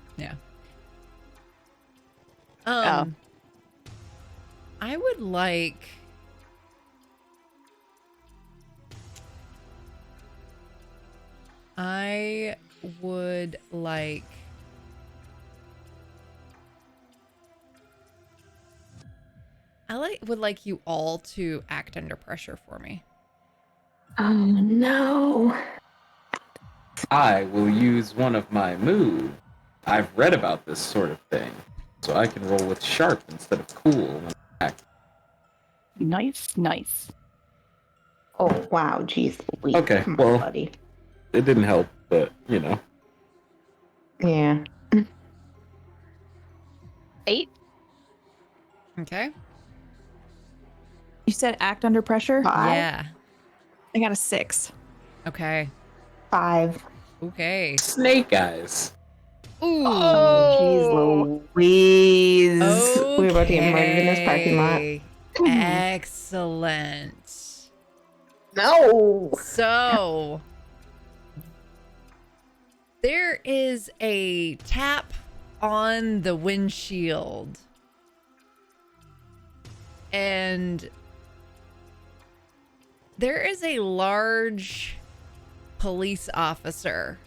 I would like would like you all to act under pressure for me. Oh no. I will use one of my moves. I've read about this sort of thing, so I can roll with sharp instead of cool when I act. Nice. Oh, wow. Jeez. Louise. Okay, Come on, well- buddy. It didn't help, but Yeah. 8. Okay. You said act under pressure? 5. Yeah. I got a 6. Okay. 5. Okay. Snake eyes. Ooh. Jeez Louise. We're about to get murdered in this parking lot. Okay. Excellent. No. So there is a tap on the windshield. And there is a large police officer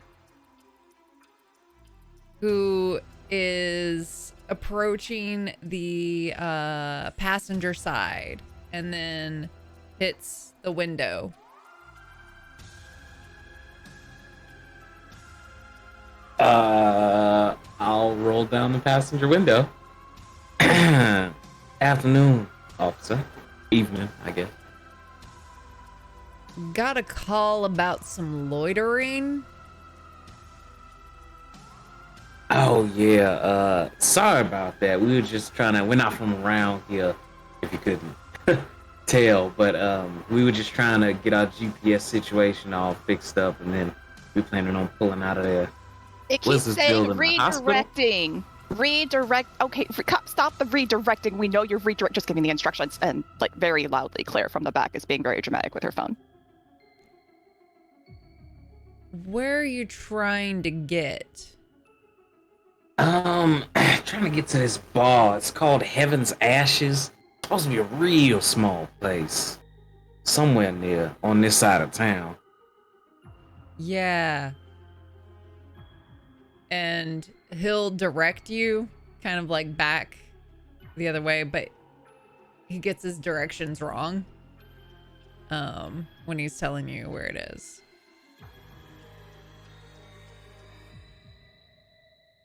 who is approaching the passenger side and then hits the window. I'll roll down the passenger window. Afternoon, officer. Evening, I guess. Got a call about some loitering. Oh yeah, sorry about that. We were just we're not from around here, if you couldn't tell, but we were just trying to get our GPS situation all fixed up, and then we planning on pulling out of there. It What is keeps this saying building, a hospital? redirecting. Redirect. Okay, stop the redirecting. We know you're just giving the instructions, and like very loudly, Claire from the back is being very dramatic with her phone. Where are you trying to get? Trying to get to this bar. It's called Heaven's Ashes. It's supposed to be a real small place, somewhere near on this side of town. Yeah. And he'll direct you kind of like back the other way, but he gets his directions wrong when he's telling you where it is.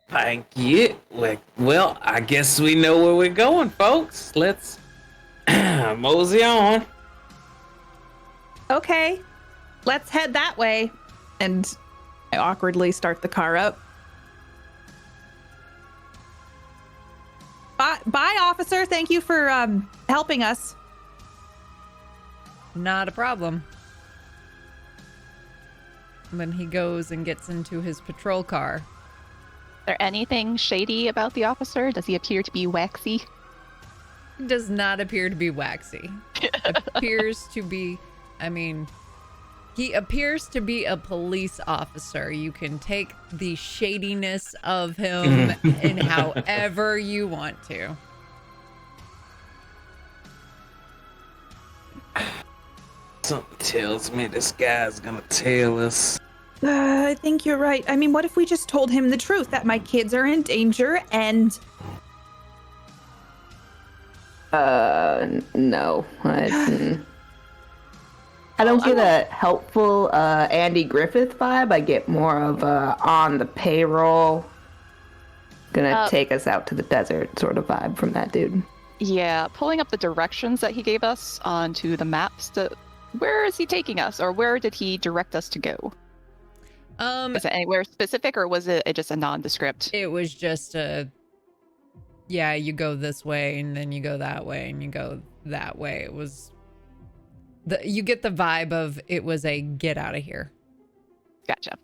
Thank you. Well, I guess we know where we're going, folks. Let's mosey on. Okay, let's head that way. And I awkwardly start the car up. Bye, officer. Thank you for helping us. Not a problem. And then he goes and gets into his patrol car. Is there anything shady about the officer? Does he appear to be waxy? He does not appear to be waxy. Appears to be, he appears to be a police officer. You can take the shadiness of him in however you want to. Something tells me this guy's gonna tail us. I think you're right. I mean, what if we just told him the truth that my kids are in danger and... No. I don't get a helpful Andy Griffith vibe. I get more of a on the payroll, gonna take us out to the desert sort of vibe from that dude. Yeah, pulling up the directions that he gave us onto the maps. Where is he taking us, or where did he direct us to go? Is it anywhere specific, or was it just a nondescript? It was just you go this way and then you go that way and you go that way. It was you get the vibe of it was a get out of here. Gotcha.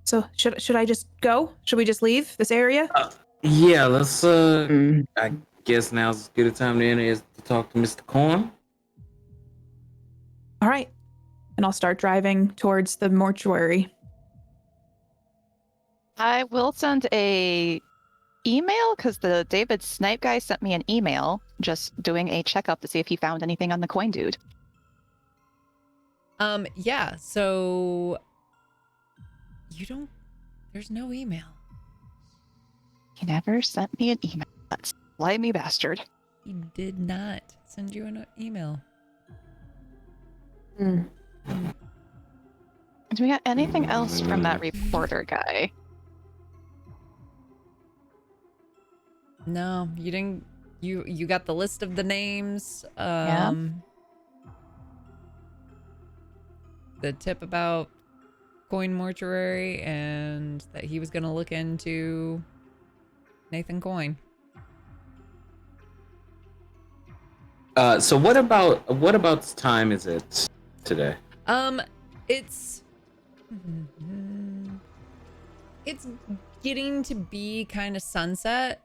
So should I just go? Should we just leave this area? Yeah, let's I guess now's as good a time to enter as to talk to Mr. Corn. All right. And I'll start driving towards the mortuary. I will send a email because the David Snipe guy sent me an email just doing a checkup to see if he found anything on the coin dude. Yeah, so there's no email. He never sent me an email. That slimy bastard. He did not send you an email. Do we got anything else from that reporter guy? No, you didn't. You got the list of the names. Yeah. The tip about Coin Mortuary and that he was going to look into Nathan Coin. So what about time is it today? It's getting to be kind of sunset.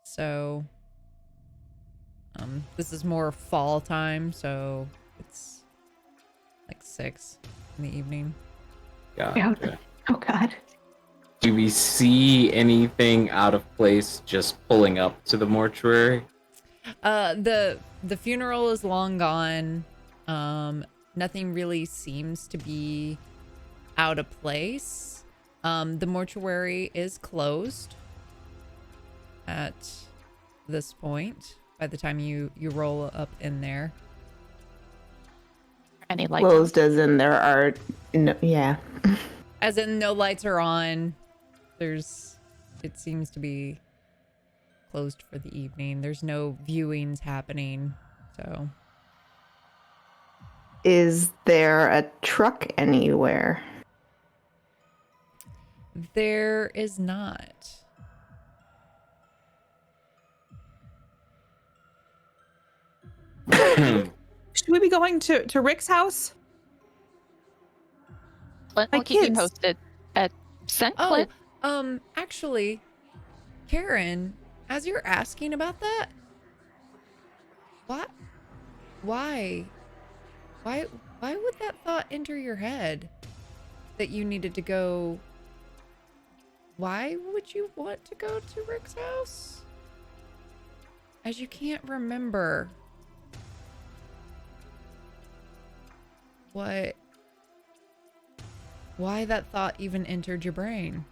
So this is more fall time, so it's like 6 in the evening. Gotcha. Oh God. Do we see anything out of place just pulling up to the mortuary? The funeral is long gone. Nothing really seems to be out of place. The mortuary is closed at this point by the time you roll up in there. Any lights? Closed as in there are no, yeah. As in no lights are on. It seems to be closed for the evening. There's no viewings happening. So Is there a truck anywhere? there is not. Should we be going to Rick's house? Clint, My I'll keep you kids. posted. Sent Oh, Clint. actually, Karen, as you're asking about that, what? Why would that thought enter your head that you needed to go? Why would you want to go to Rick's house? As you can't remember why that thought even entered your brain.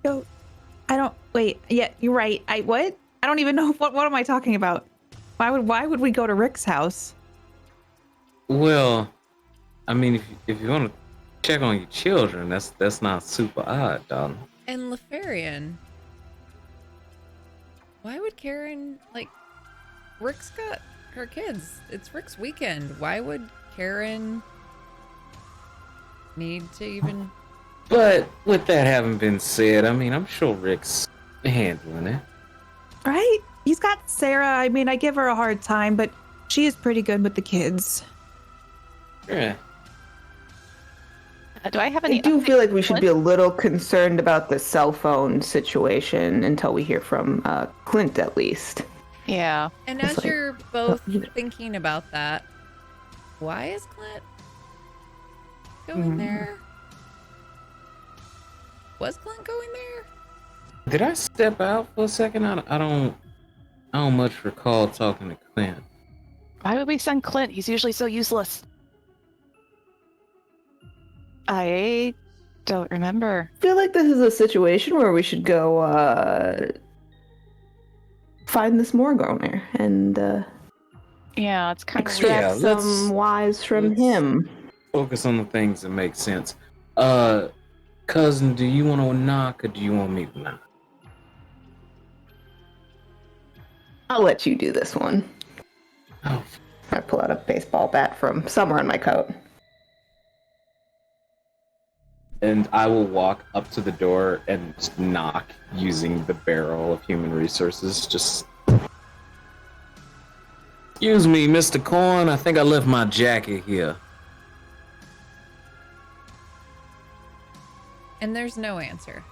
Go. I don't. Wait. Yeah, you're right. What? I don't even know what am I talking about? Why would we go to Rick's house? Well, I mean, if you want to check on your children, that's not super odd, darling. And Lefarian, why would Karen, like, Rick's got her kids. It's Rick's weekend. Why would Karen need to even... But with that having been said, I mean, I'm sure Rick's handling it. Right? He's got Sarah. I mean, I give her a hard time, but she is pretty good with the kids. Yeah. Do I have I any? do feel like we should Clint? be a little concerned about the cell phone situation until we hear from Clint, at least. Yeah. And It's as like- you're both Oh, thinking about that, why is Clint going there? Was Clint going there? Did I step out for a second? I don't much recall talking to Clint. Why would we send Clint? He's usually so useless. I don't remember. I feel like this is a situation where we should go find this morgue owner and Yeah, it's kind of extract Yeah, some wise from let's- him. Focus on the things that make sense. Cousin, do you want to knock or do you want me to knock? I'll let you do this one. Oh, I pull out a baseball bat from somewhere in my coat. and I will walk up to the door and knock using the barrel of human resources. Just, excuse me, Mr. Corn. I think I left my jacket here. And there's no answer.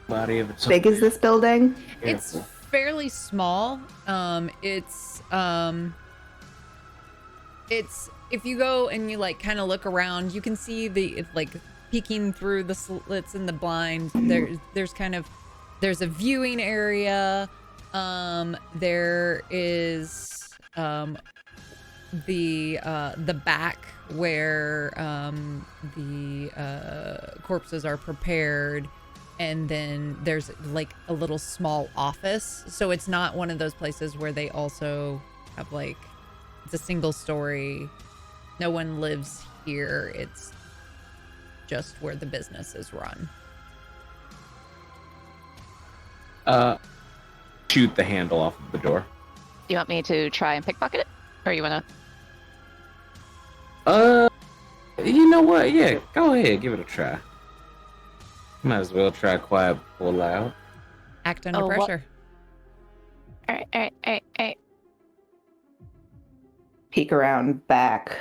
Body of its Big is this building? It's fairly small. It's if you go and you like kind of look around, you can see like peeking through the slits in the blinds. There's a viewing area. There is the back where the corpses are prepared. And then there's like a little small office. So it's not one of those places where they also have like, it's a single story. No one lives here. It's just where the business is run. Shoot the handle off of the door. You want me to try and pickpocket it? Or you want You know what? Yeah, go ahead, give it a try. Might as well try quiet before loud. Act under Oh, what- pressure. to? Alright. Peek around back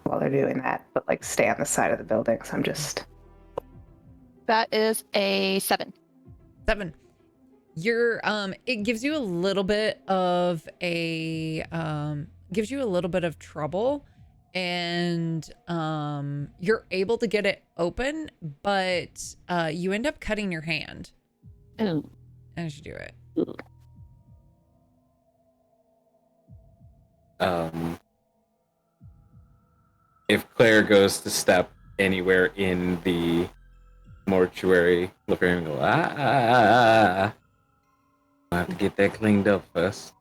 while they're doing that, but like stay on the side of the building. So I'm just. That is a 7. 7. You're it gives you a little bit of trouble, and you're able to get it open, but you end up cutting your hand Ooh. as you do it. If Claire goes to step anywhere in the mortuary, Lefarian will go, I have to get that cleaned up first.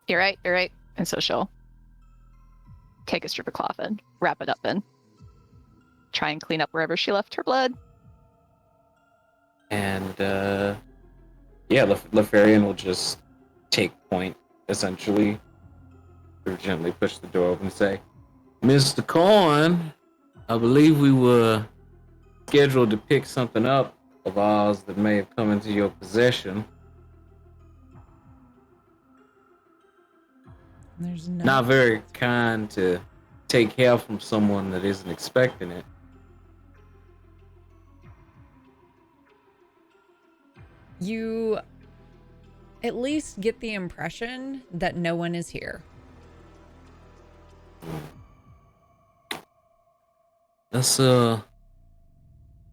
You're right. And so she'll take a strip of cloth and wrap it up and try and clean up wherever she left her blood. And Lefarian will just take point, essentially, or gently push the door open and say, Mr. Corn, I believe we were scheduled to pick something up of ours that may have come into your possession. There's Not very kind to take help from someone that isn't expecting it. You at least get the impression that no one is here. Let's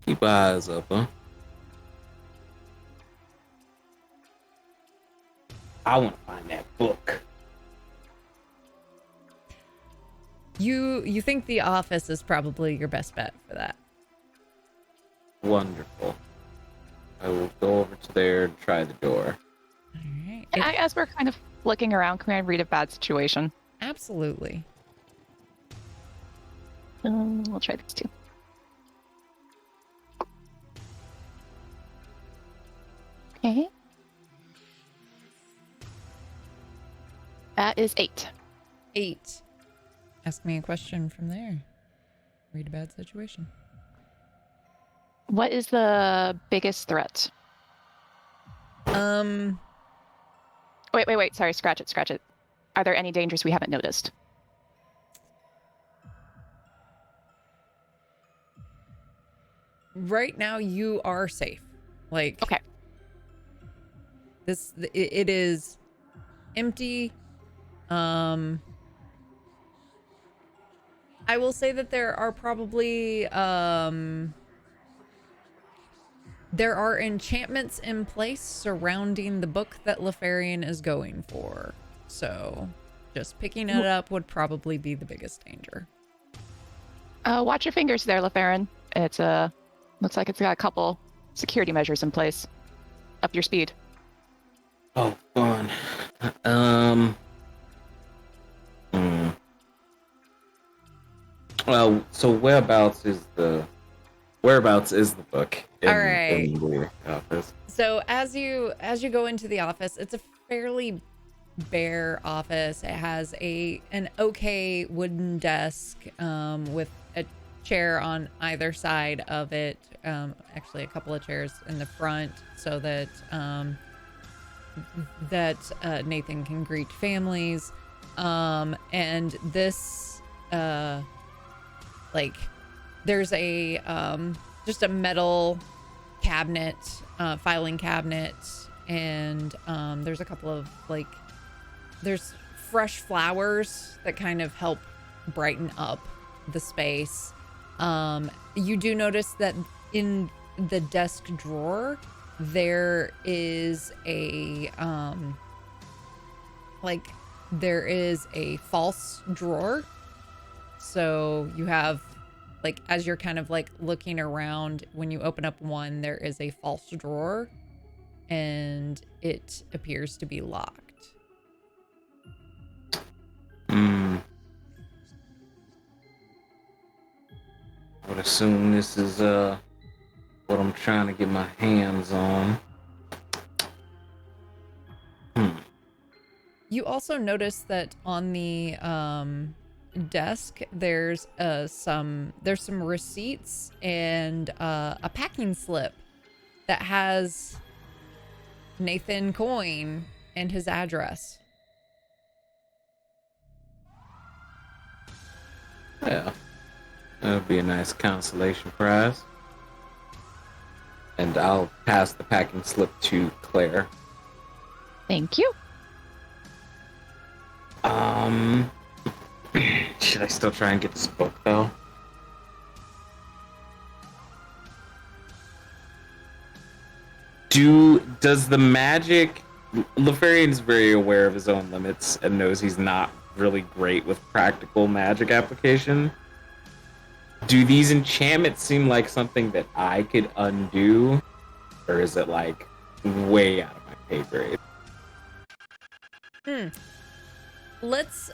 keep our eyes up, huh? I want to find that book. You think the office is probably your best bet for that. Wonderful. I will go over to there and try the door. All right. As we're kind of looking around, can I read a bad situation? Absolutely. We'll try this too. Okay. That is 8. 8. Ask me a question from there. Read a bad situation. What is the biggest threat? Um, Wait. Sorry, scratch it. Are there any dangers we haven't noticed? right now you are safe. Like, Okay. it is empty. I will say that there are probably there are enchantments in place surrounding the book that Lefarian is going for. So just picking it up would probably be the biggest danger. Watch your fingers there, Lefarian. It's looks like it's got a couple security measures in place. Up your speed. Oh, fun. Well, so whereabouts is the book? All right. In the office. So as you go into the office, it's a fairly bare office. It has an okay wooden desk with a chair on either side of it. Actually, a couple of chairs in the front so that Nathan can greet families. And this there's just a metal cabinet, filing cabinet, and there's a couple of there's fresh flowers that kind of help brighten up the space. You do notice that in the desk drawer there is a false drawer. So you have, as you're kind of looking around, when you open up one, there is a false drawer and it appears to be locked. would assume this is what I'm trying to get my hands on. You also notice that on the desk there's some receipts and a packing slip that has Nathan Coyne and his address. Yeah, that would be a nice consolation prize. And I'll pass the packing slip to Claire. Thank you. Should I still try and get this book though? Does the magic... Lefarian's very aware of his own limits and knows he's not really great with practical magic application. Do these enchantments seem like something that I could undo? Or is it like way out of my pay grade? Let's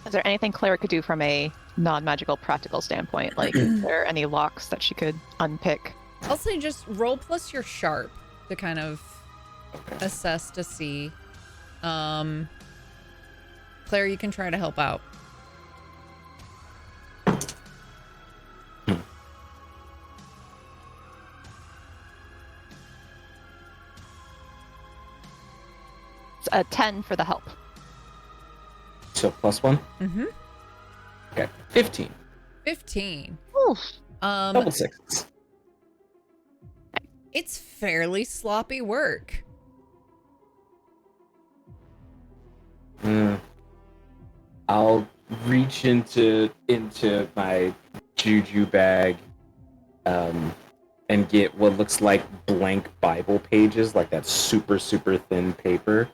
Is there anything Claire could do from a non-magical practical standpoint? Like, is there any locks that she could unpick? I'll say just roll plus your sharp to kind of assess to see. Claire, you can try to help out. It's a 10 for the help. So +1? Mm-hmm. Okay, 15. 15. Oof. Double sixes. It's fairly sloppy work. I'll reach into my juju bag and get what looks like blank Bible pages, like that super, super thin paper.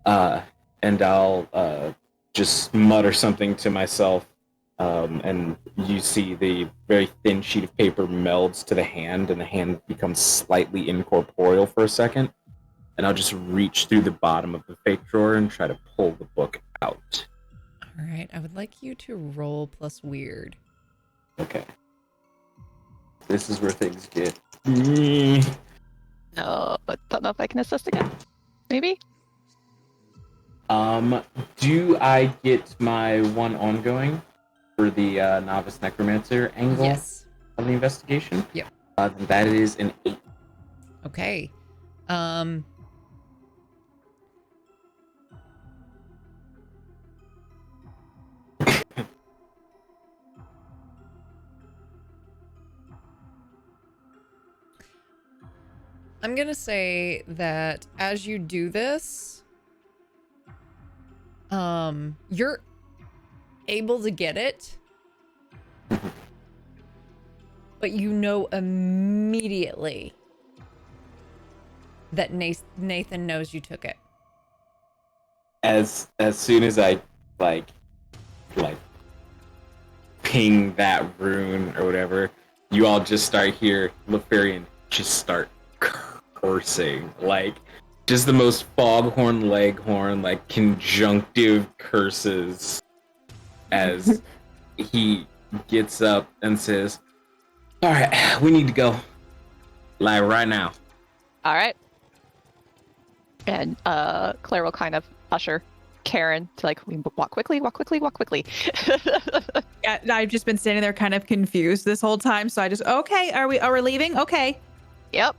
And I'll just mutter something to myself, and you see the very thin sheet of paper melds to the hand, and the hand becomes slightly incorporeal for a second. And I'll just reach through the bottom of the fake drawer and try to pull the book out. All right, I would like you to roll plus weird. Okay. This is where things get... No, but don't know if I can assist again. Maybe? Do I get my one ongoing for the novice necromancer angle Yes. of the investigation? Yep. That is an 8. Okay. I'm gonna say that as you do this, you're able to get it, but you know immediately that Nathan knows you took it. As soon as I like ping that rune or whatever, you all just start hear Lefarian just start cursing, like just the most foghorn leghorn, like conjunctive curses as he gets up and says, "All right, we need to go, like right now." All right. And Claire will kind of usher Karen to like, we walk quickly, walk quickly, walk quickly. Yeah, I've just been standing there kind of confused this whole time. So I just, okay, are we leaving? Okay. Yep.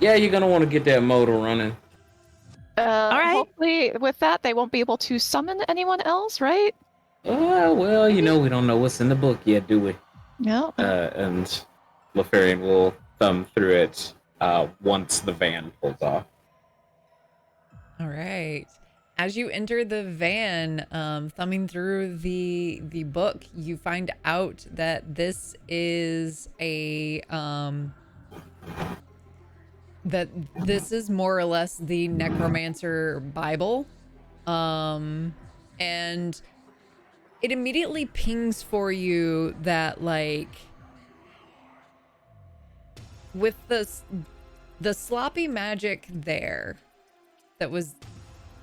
Yeah, you're gonna want to get that motor running. All right. Hopefully with that, they won't be able to summon anyone else, right? Well, we don't know what's in the book yet, do we? No. And Lefarian will thumb through it once the van pulls off. All right. As you enter the van, thumbing through the book, you find out that this is that this is more or less the Necromancer Bible. And it immediately pings for you that, like, with the sloppy magic there that was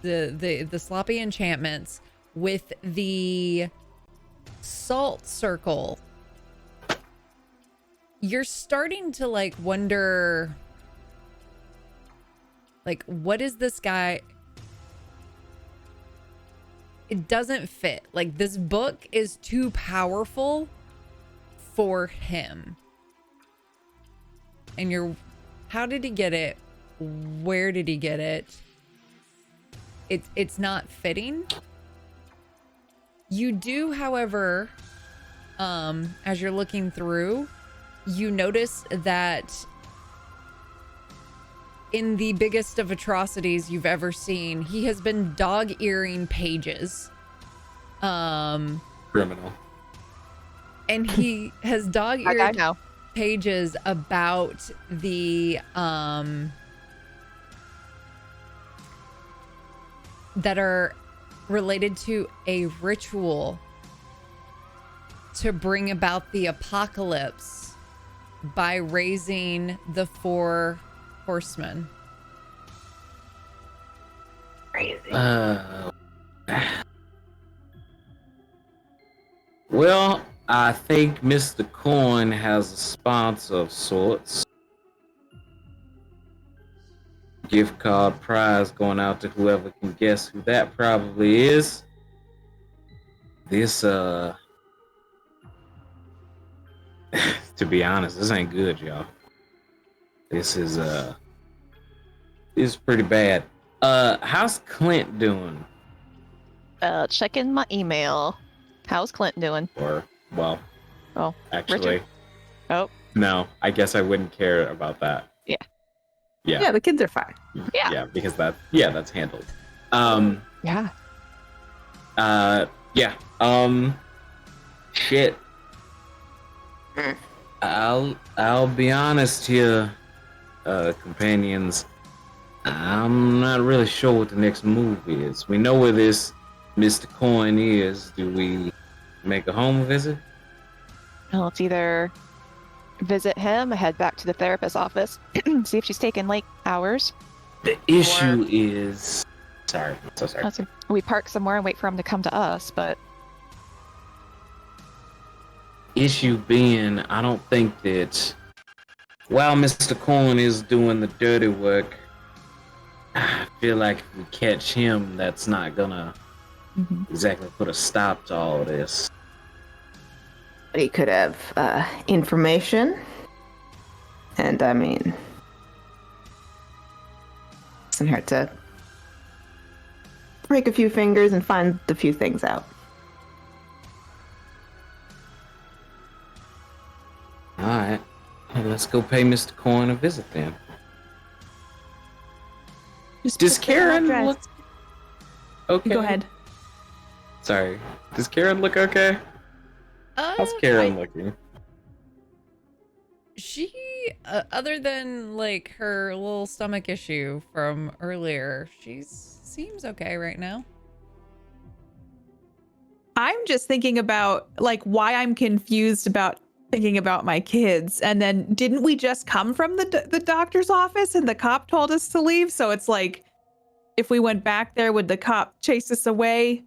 the sloppy enchantments with the salt circle, you're starting to like wonder, like, what is this guy? It doesn't fit. Like, this book is too powerful for him. And you're, how did he get it? Where did he get it? It's not fitting. You do, however, as you're looking through, you notice that in the biggest of atrocities you've ever seen, he has been dog-earing pages. Criminal. And he has I dog-eared know. pages about the that are related to a ritual to bring about the apocalypse by raising the 4 horsemen. Crazy. Well, I think Mr. Coin has a sponsor of sorts. Gift card prize going out to whoever can guess who that probably is. This, to be honest, this ain't good, y'all. This is pretty bad. How's Clint doing? Checking my email. How's Clint doing? Or, well, Oh, actually, Richard? Oh, no, I guess I wouldn't care about that. Yeah. Yeah. Yeah, the kids are fine. Yeah. Yeah, because that's handled. yeah. Yeah. Shit. I'll be honest here, companions. I'm not really sure what the next move is. We know where this Mr. Coin is. Do we make a home visit? Well, let's either visit him, head back to the therapist's office, see if she's taking late hours. The issue is... Sorry, I'm so sorry. We park somewhere and wait for him to come to us, but Issue being, I don't think that while Mr. Coin is doing the dirty work, I feel like if we catch him, that's not gonna exactly put a stop to all this. But he could have information. And I mean, doesn't hurt to break a few fingers and find a few things out. Alright, well, let's go pay Mr. Coin a visit then. Does Karen look okay? Go ahead. Sorry. Does Karen look okay? How's Karen looking? She, other than like her little stomach issue from earlier, she seems okay right now. I'm just thinking about like why I'm confused about thinking about my kids. And then didn't we just come from the doctor's office and the cop told us to leave? So it's like, if we went back there, would the cop chase us away?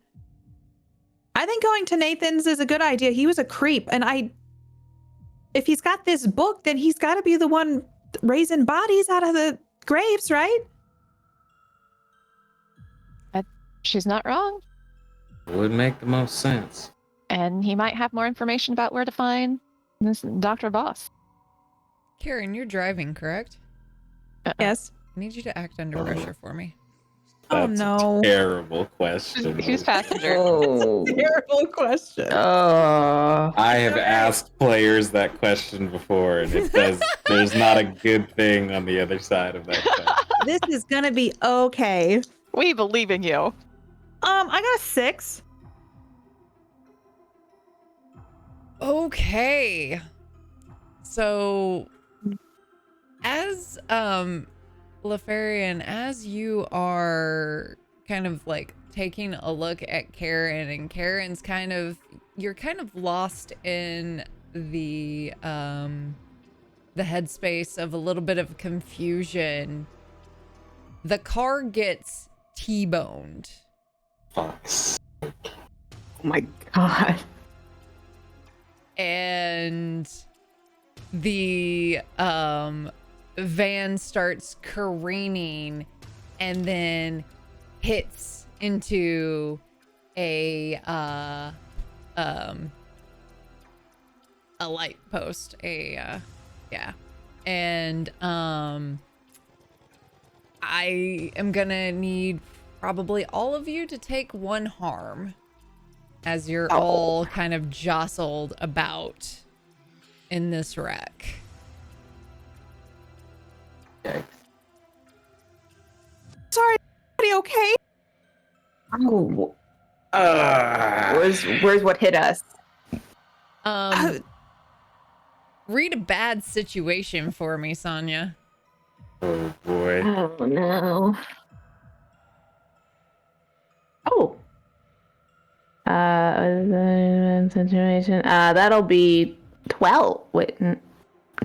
I think going to Nathan's is a good idea. He was a creep. And if he's got this book, then he's got to be the one raising bodies out of the graves, right? she's not wrong. Would make the most sense. And he might have more information about where to find this Dr. Boss. Karen, you're driving, correct? Yes. I need you to act under pressure for me. Oh, That's no. a terrible question. Who's passenger? Oh. Terrible question. I have asked players that question before, and there's not a good thing on the other side of that question. This is gonna be okay. We believe in you. I got a 6. Okay. So as Lefarian, as you are kind of like taking a look at Karen, and Karen's you're kind of lost in the headspace of a little bit of confusion. The car gets T-boned. Fox. Oh my god. And the van starts careening and then hits into a light post, and I am gonna need probably all of you to take 1 harm as you're all kind of jostled about in this wreck. Okay. Sorry, everybody okay? Oh. Where's what hit us? Read a bad situation for me, Sonia. Oh boy. Oh no. Oh. Situation. That'll be 12. Wait,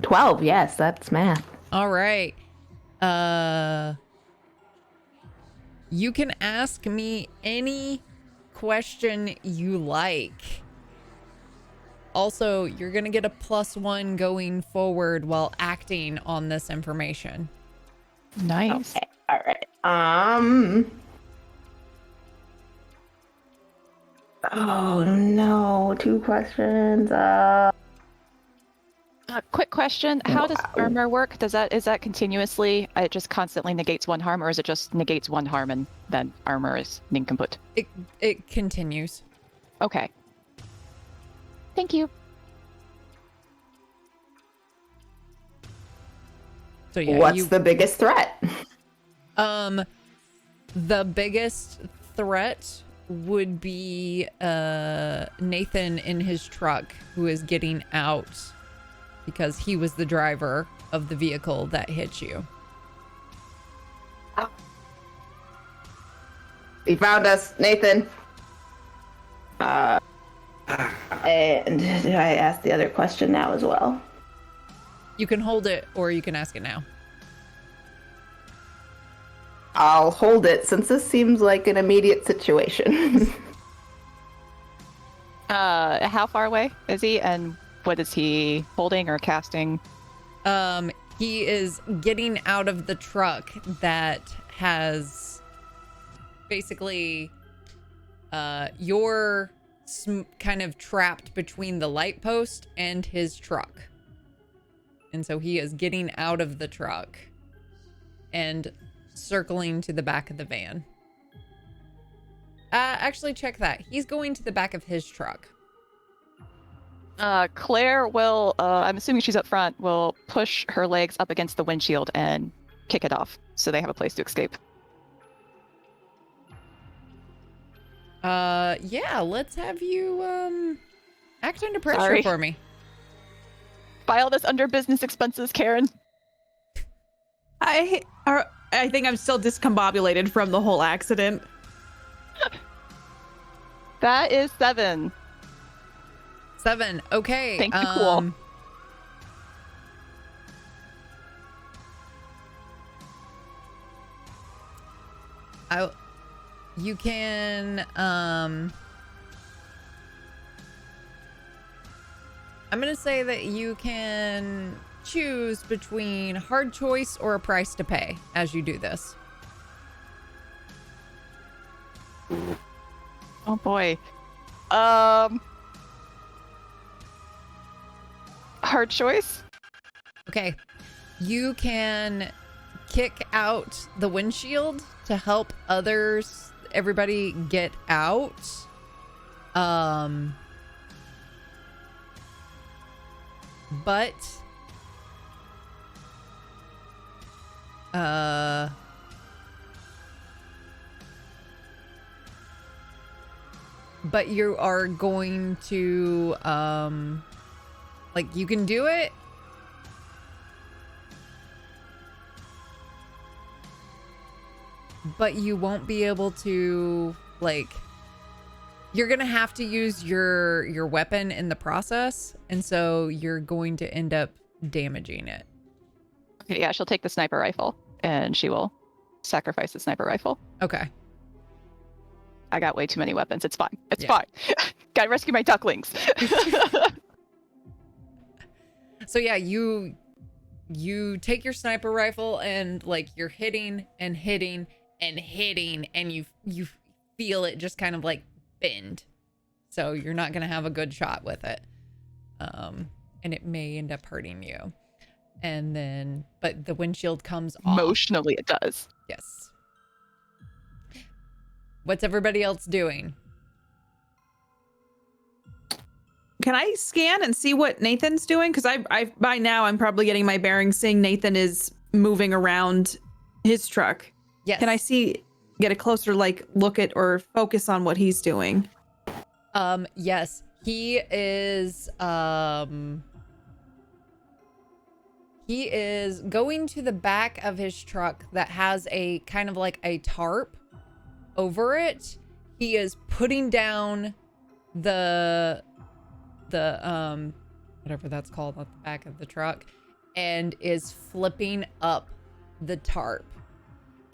12. Yes, that's math. All right. You can ask me any question you like. Also, you're gonna get a +1 going forward while acting on this information. Nice. Okay. All right. Oh no, 2 questions. Quick question: how does Wow. armor work? Is that continuously? It just constantly negates 1 harm, or is it just negates 1 harm and then armor is nincompoop? It continues. Okay. Thank you. So yeah, What's the biggest threat? the biggest threat would be Nathan in his truck, who is getting out because he was the driver of the vehicle that hit you. He found us, Nathan. And did I ask the other question now as well? You can hold it or you can ask it now. I'll hold it since this seems like an immediate situation. How far away is he, and what is he holding or casting? He is getting out of the truck that has basically you're kind of trapped between the light post and his truck. And so he is getting out of the truck and circling to the back of the van. Actually, check that. He's going to the back of his truck. Claire will, I'm assuming she's up front, will push her legs up against the windshield and kick it off so they have a place to escape. Yeah, let's have you, act under pressure Sorry. for me. File this under business expenses, Karen. I think I'm still discombobulated from the whole accident. That is 7. 7. Okay. Thank you, cool. You can, I'm going to say that you can choose between hard choice or a price to pay as you do this. Oh boy. Hard choice? Okay. You can kick out the windshield to help everybody get out. But you are going to like, you can do it, but you won't be able to, like, you're gonna have to use your weapon in the process, and so you're going to end up damaging it. Okay, yeah, she'll take the sniper rifle and she will sacrifice the sniper rifle. Okay. I got way too many weapons. It's fine. It's Yeah. fine. Gotta rescue my ducklings. So yeah, you take your sniper rifle and like you're hitting and hitting and hitting, and you feel it just kind of like bend. So you're not gonna have a good shot with it. And it may end up hurting you. And then, but the windshield comes off. Emotionally, it does. Yes. What's everybody else doing? Can I scan and see what Nathan's doing? Because I by now I'm probably getting my bearings, seeing Nathan is moving around his truck. Yes. Can I get a closer look at or focus on what he's doing? Yes. He is going to the back of his truck that has a kind of like a tarp over it. He is putting down the whatever that's called at the back of the truck, and is flipping up the tarp.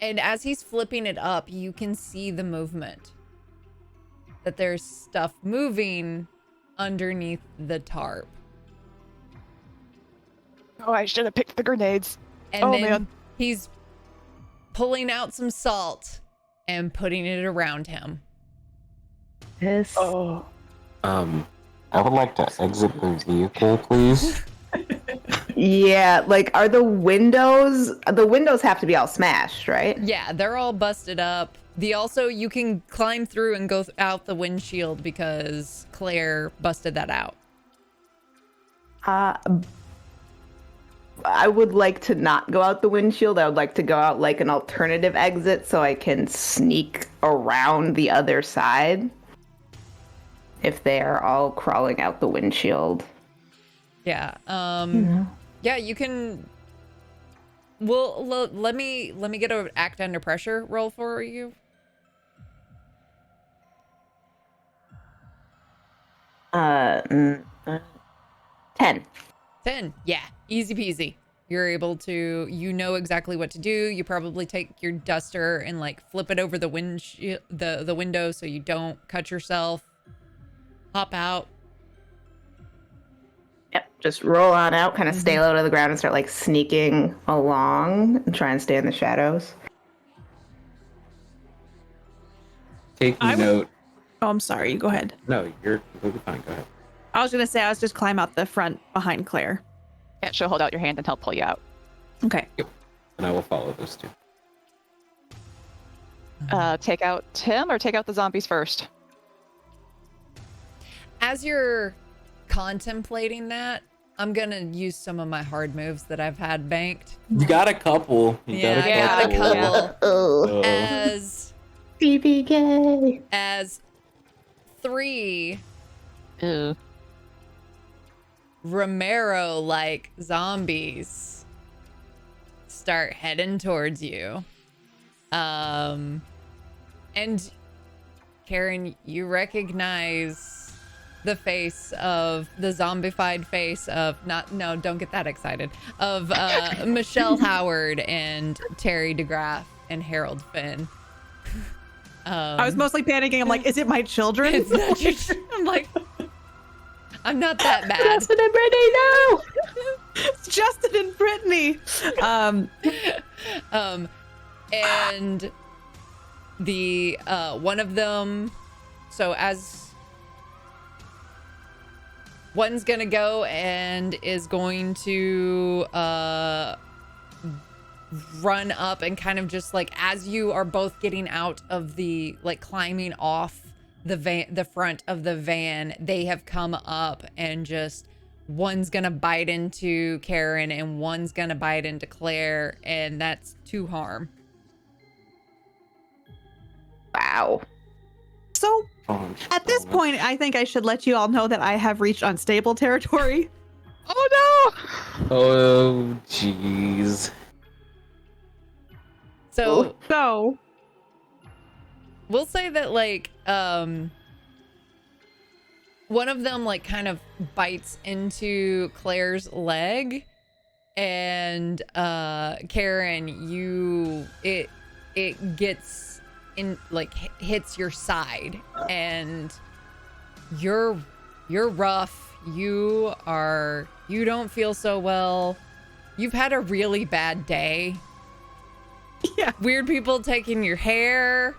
And as he's flipping it up, you can see the movement. That there's stuff moving underneath the tarp. Oh, I should have picked the grenades. And Oh, then man. he's pulling out some salt and putting it around him. This. Oh. I would like to exit the vehicle, please. Yeah, like, are the windows have to be all smashed, right? Yeah, they're all busted up. You can climb through and go out the windshield because Claire busted that out. I would like to not go out the windshield. I would like to go out like an alternative exit so I can sneak around the other side if they are all crawling out the windshield. Yeah. Yeah, you can. Well, let me get an act under pressure roll for you. 10. 10. Yeah, easy peasy. You're able to, you know exactly what to do. You probably take your duster and like flip it over the the window so you don't cut yourself. Hop out. Yep, just roll on out, kind of stay low to the ground and start like sneaking along and try and stay in the shadows. Taking note. Oh, I'm sorry. Go ahead. No, you're completely fine. Go ahead. I was gonna say I was just climb out the front behind Claire. Yeah, she'll hold out your hand and help pull you out. Okay. And I will follow those two. Take out Tim or take out the zombies first? As you're contemplating that, I'm gonna use some of my hard moves that I've had banked. You got a couple. You Yeah, got I got a couple. Oh, As TPK. as 3 Ew. Romero-like zombies start heading towards you. And Karen, you recognize the face of the zombified face of don't get that excited, of Michelle Howard and Terry DeGraff and Harold Finn. I was mostly panicking. I'm like, is it my children? It's not I'm like, I'm not that bad. Justin and Brittany, no! It's Justin and Brittany. And the one of them, so as one's gonna go and is going to run up and kind of just like as you are both getting out of the like climbing off the front of the van, they have come up and just one's gonna bite into Karen and one's gonna bite into Claire, and that's 2 harm. Wow. So at this point, I think I should let you all know that I have reached unstable territory. Oh no! Oh, jeez. So So we'll say that like one of them like kind of bites into Claire's leg, and Karen, it gets hits your side, and you're rough. You don't feel so well. You've had a really bad day. Yeah. Weird people taking your hair,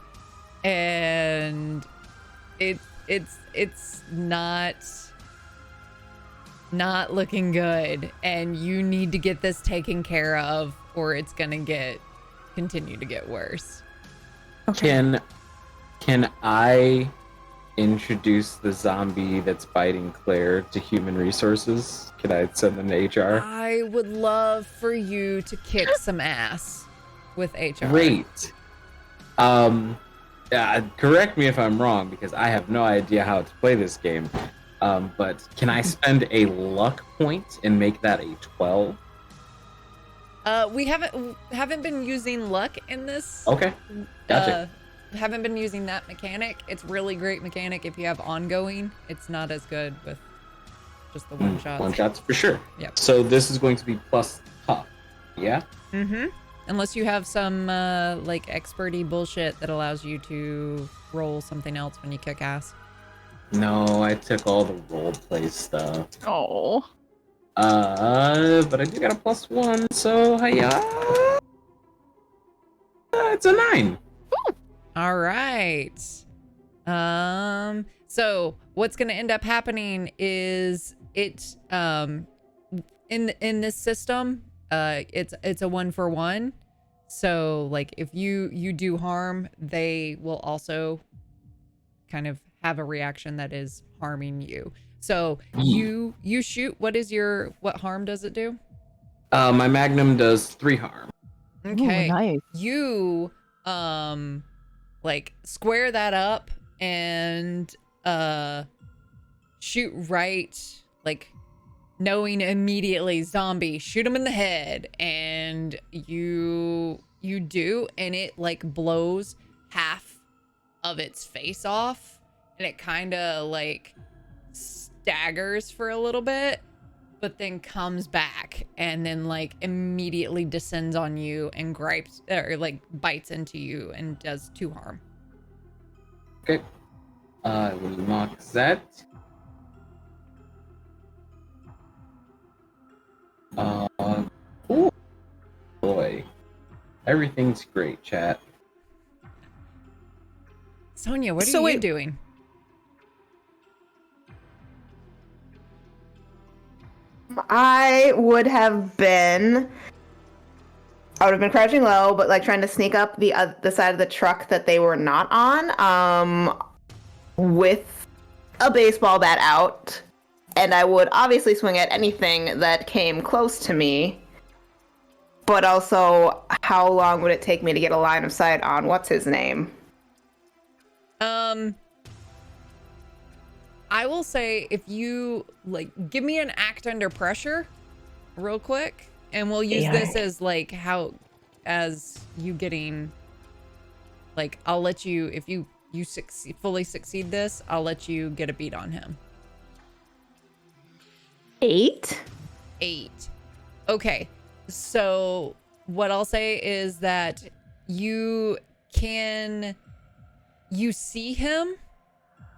and it's not looking good, and you need to get this taken care of, or it's gonna continue to get worse. Okay. Can I introduce the zombie that's biting Claire to human resources? Can I send them to HR? I would love for you to kick some ass with HR. Great. Correct me if I'm wrong, because I have no idea how to play this game. But can I spend a luck point and make that a 12? We haven't been using luck in this. Okay, gotcha. Haven't been using that mechanic. It's really great mechanic if you have ongoing. It's not as good with just the one shots. One shots for sure. Yep. So this is going to be plus tough. Yeah. Mm-hmm. Unless you have some experty bullshit that allows you to roll something else when you kick ass. No, I took all the role play stuff. Oh. But I do got a +1, so hiya. It's a 9. All right. So what's going to end up happening is in this system, it's a 1-for-1. So like if you do harm, they will also kind of have a reaction that is harming you. So you shoot. What harm does it do? My magnum does 3 harm. Okay. Ooh, nice. You square that up and shoot right, knowing immediately zombie, shoot him in the head, and you do, and it blows half of its face off, and it kind of staggers for a little bit, but then comes back and then immediately descends on you and bites into you and does 2 harm. Okay. I will mark that. Oh boy. Everything's great, chat. Sonia, what are you doing? I would have been crouching low, but trying to sneak up the side of the truck that they were not on, with a baseball bat out, and I would obviously swing at anything that came close to me. But also, how long would it take me to get a line of sight on what's his name? I will say, if you give me an act under pressure real quick, and we'll use this as you getting, I'll let you, if you fully succeed this, I'll let you get a beat on him. 8? 8. Okay. So what I'll say is that you see him,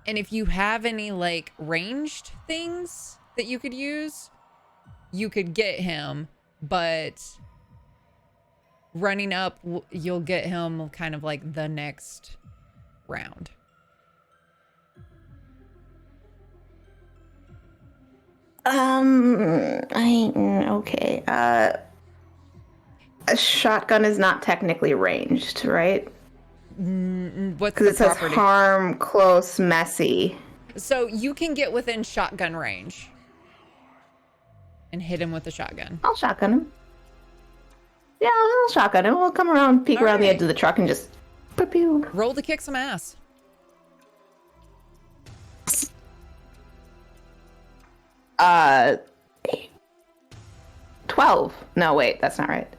and if you have any ranged things that you could use, you could get him, but running up, you'll get him kind of the next round. Okay. A shotgun is not technically ranged, right? What's Because the it says property? harm, close, messy. So you can get within shotgun range and hit him with a shotgun. I'll shotgun him. Yeah, I'll shotgun him. We'll come around, peek around the right. edge of the truck and just pew. Roll to kick some ass. 12. No, wait, that's not right.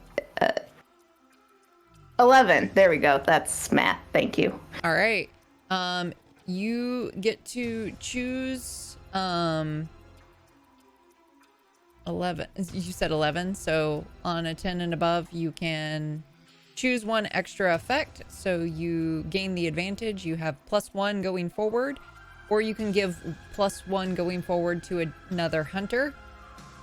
11. There we go. That's math. Thank you. All right. You get to choose 11. You said 11, so on a 10 and above, you can choose one extra effect, so you gain the advantage. You have +1 going forward, or you can give +1 going forward to another hunter.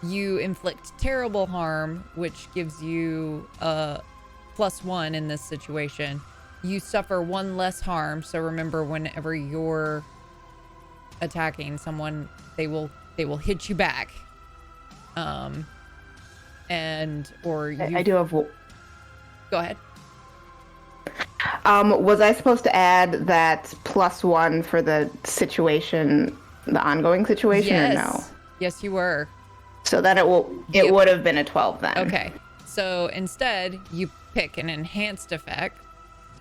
You inflict terrible harm, which gives you +1 in this situation. You suffer 1 less harm, so remember, whenever you're attacking someone, they will hit you back. And or you... I do have. Go ahead. Was I supposed to add that +1 for the situation, the ongoing situation, or no? Yes, you were. So then it would have been a 12 then. Okay. So instead, you pick an enhanced effect.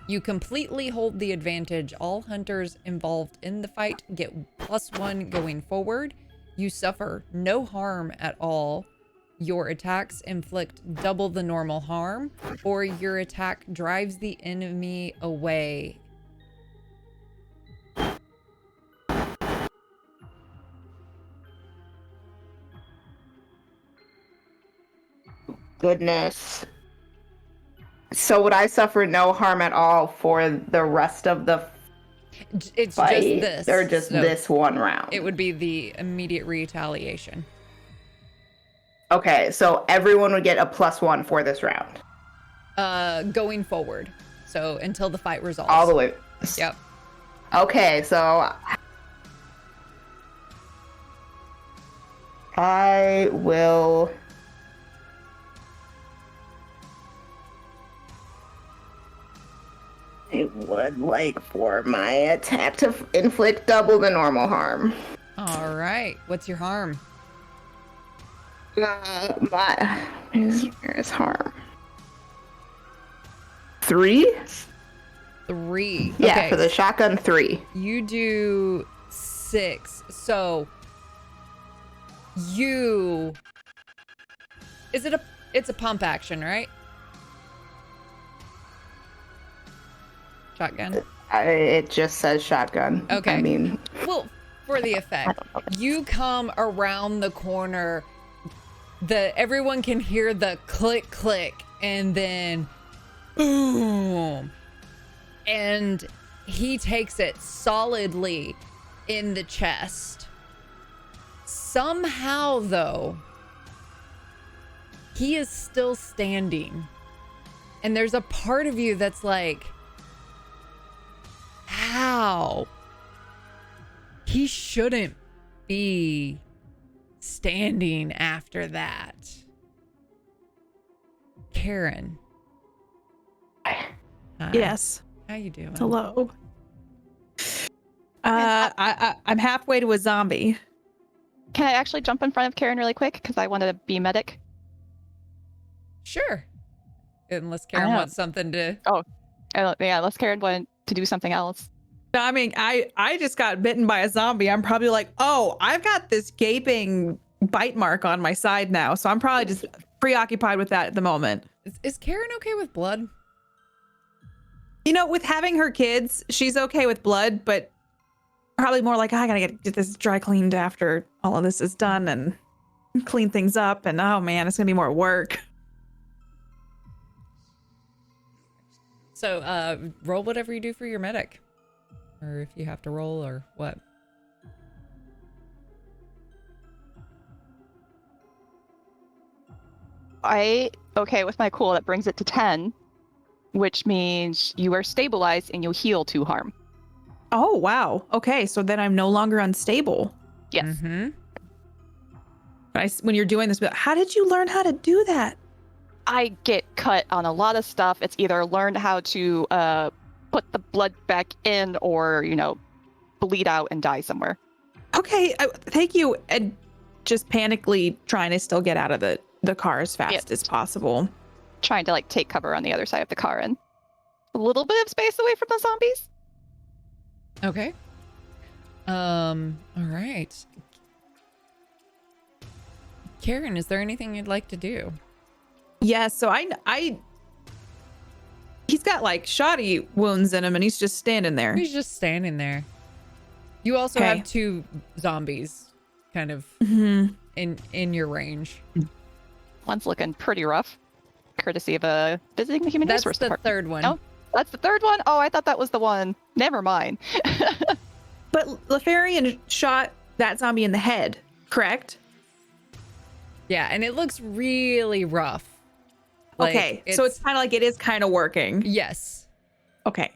You completely hold the advantage. All hunters involved in the fight get +1 going forward. You suffer no harm at all. Your attacks inflict double the normal harm, or your attack drives the enemy away. Goodness. So would I suffer no harm at all for the rest of the It's fight? just this. Or just So this one round? it would be the immediate retaliation. Okay, so everyone would get a +1 for this round. Going forward. So until the fight resolves. All the way. Yep. Okay, so I will. I would like for my attack to inflict double the normal harm. All right. What's your harm? Where's harm? 3? 3. Yeah, Okay. for the shotgun, 3. You do 6. So you... It's a pump action, right? Shotgun. It just says shotgun. Okay. I mean, Well, for the effect, you come around the corner. Everyone can hear the click click, and then boom, and he takes it solidly in the chest. Somehow, though, he is still standing, and there's a part of you that's like, how? He shouldn't be standing after that. Karen. Hi. Yes. How you doing? Hello. I'm halfway to a zombie. Can I actually jump in front of Karen really quick? Because I want to be medic. Sure. Unless Karen wants something to... Yeah, unless Karen wanted to do something else. I mean, I just got bitten by a zombie. I'm probably like, oh, I've got this gaping bite mark on my side now. So I'm probably just preoccupied with that at the moment. Is Karen okay with blood? You know, with having her kids, she's okay with blood, but probably more like, I gotta get this dry cleaned after all of this is done and clean things up. And oh man, it's gonna be more work. So roll whatever you do for your medic. Or if you have to roll or what. Okay, with my cool, that brings it to 10, which means you are stabilized and you'll heal 2 harm. Oh, wow. Okay, so then I'm no longer unstable. Yes. Mm-hmm. When you're doing this, how did you learn how to do that? I get cut on a lot of stuff. It's either learn how to put the blood back in or, bleed out and die somewhere. Okay, thank you. And just panically trying to still get out of the car as fast as possible. Trying to take cover on the other side of the car and a little bit of space away from the zombies. Okay. All right. Karen, is there anything you'd like to do? Yeah, so he's got shoddy wounds in him and he's just standing there. He's just standing there. You also have 2 zombies kind of in your range. One's looking pretty rough. courtesy of a visiting the human That's resource the department. third one. No? That's the third one? Oh, I thought that was the one. Never mind. But Lefarian shot that zombie in the head, correct? Yeah, and it looks really rough. Okay, so it's kind of like it is kind of working. Yes. Okay.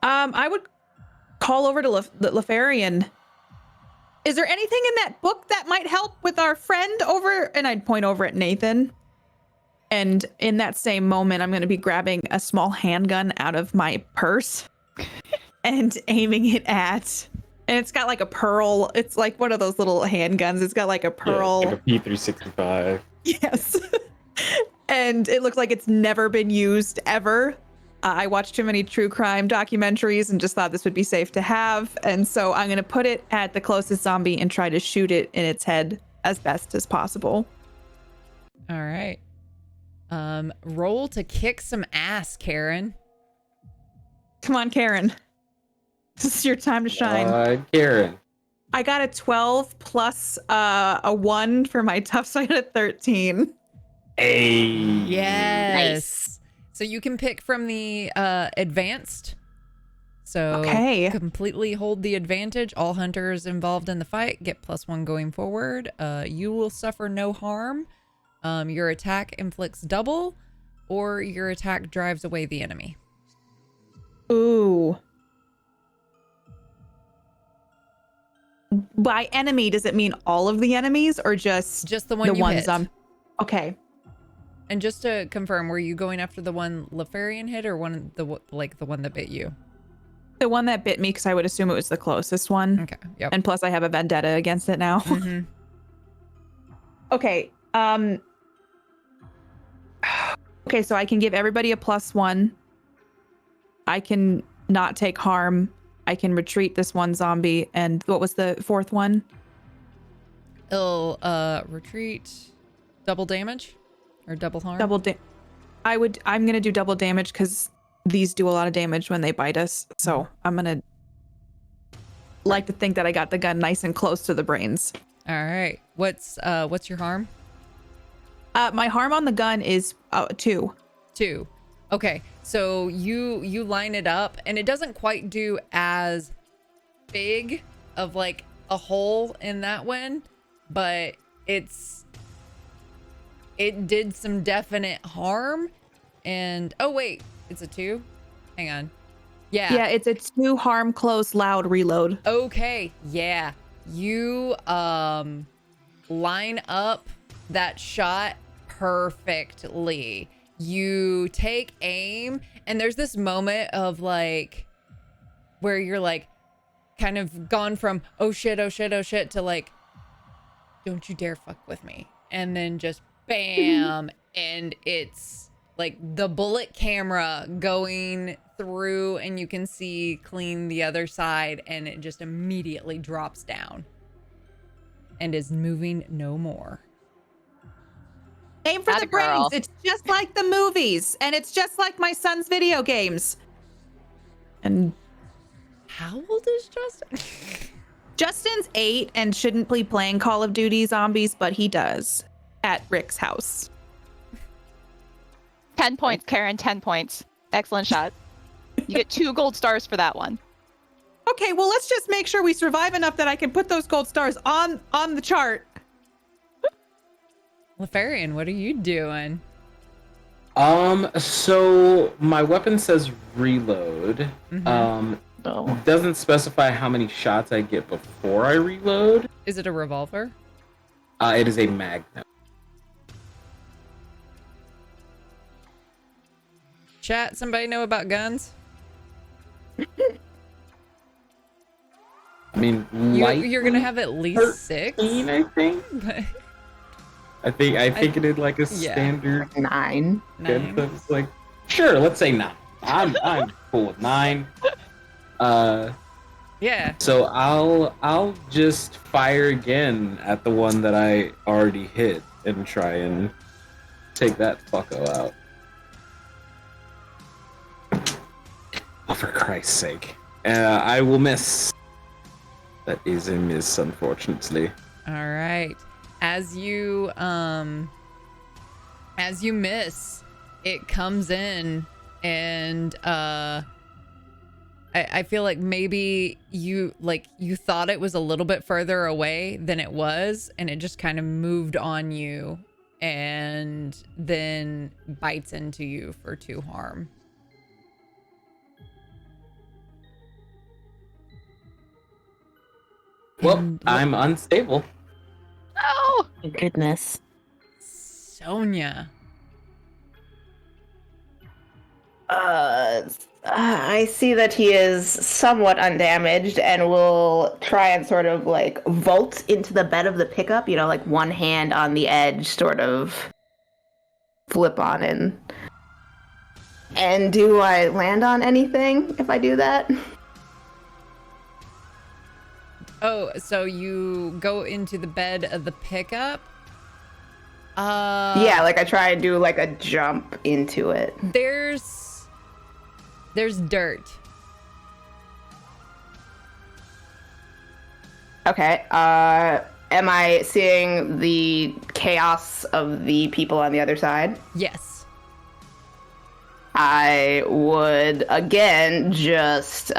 I would call over to Lefarian. Is there anything in that book that might help with our friend over? And I'd point over at Nathan. And in that same moment, I'm going to be grabbing a small handgun out of my purse and aiming it at. And it's got like a pearl. It's like one of those little handguns. It's got like a pearl. Yeah, like a P365. Yes. And it looks like it's never been used ever. I watched too many true crime documentaries and just thought this would be safe to have. And so I'm going to put it at the closest zombie and try to shoot it in its head as best as possible. All right. Roll to kick some ass, Karen. Come on, Karen. This is your time to shine. Karen. I got a 12 plus a 1 for my tough, so I got a 13. Hey. Yes. Nice. So you can pick from the advanced. So Okay. completely hold the advantage. All hunters involved in the fight get +1 going forward. You will suffer no harm. Your attack inflicts double, or your attack drives away the enemy. Ooh. By enemy, does it mean all of the enemies or just Just the one you hit. Okay. And just to confirm, were you going after the one Lefarian hit or the one that bit you? The one that bit me, because I would assume it was the closest one. Okay. Yep. And plus I have a vendetta against it now. Mhm. Okay. Okay, so I can give everybody a +1. I can not take harm. I can retreat this one zombie. And what was the fourth one? It'll retreat, double damage, or double harm. I'm gonna do double damage because these do a lot of damage when they bite us. So I'm gonna like to think that I got the gun nice and close to the brains. All right. What's your harm? My harm on the gun is 2. 2. Okay. So you line it up, and it doesn't quite do as big of like a hole in that one, but it did some definite harm. And oh wait, it's a 2. Hang on. Yeah, it's a 2 harm, close, loud, reload. Okay, yeah. You line up that shot perfectly. You take aim, and there's this moment of like where you're like kind of gone from oh shit to like don't you dare fuck with me, and then just bam. And it's like the bullet camera going through, and you can see clean the other side, and it just immediately drops down and is moving no more. Aim for Atta the brains. girl. It's just like the movies, and it's just like my son's video games. And How old is Justin? Justin's 8 and shouldn't be playing Call of Duty Zombies, but he does at Rick's house. 10 points, Karen, 10 points. Excellent shot. You get 2 gold stars for that one. Okay, well, let's just make sure we survive enough that I can put those gold stars on the chart. Lefarian, what are you doing? So my weapon says reload. Mhm. Oh. Doesn't specify how many shots I get before I reload. Is it a revolver? It is a magnum. Chat, somebody know about guns? I mean, You're gonna have at least 6. 13, I think. But I think it is like a standard 9. gun. 9. So it's like, sure, let's say 9. I'm cool with 9. Yeah. So I'll just fire again at the one that I already hit and try and take that fucko out. Oh, for Christ's sake. I will miss. That is a miss, unfortunately. All right. As you As you miss, it comes in, and I feel like maybe you thought it was a little bit further away than it was, and it just kind of moved on you and then bites into you for 2 harm. Well, I'm unstable. Oh, Goodness. Sonia. I see that he is somewhat undamaged and will try and sort of like vault into the bed of the pickup, you know, like one hand on the edge, sort of flip on in. And do I land on anything if I do that? Oh, so you go into the bed of the pickup? Yeah, like I try and do like a jump into it. There's dirt. Okay. Am I seeing the chaos of the people on the other side? Yes. I would again just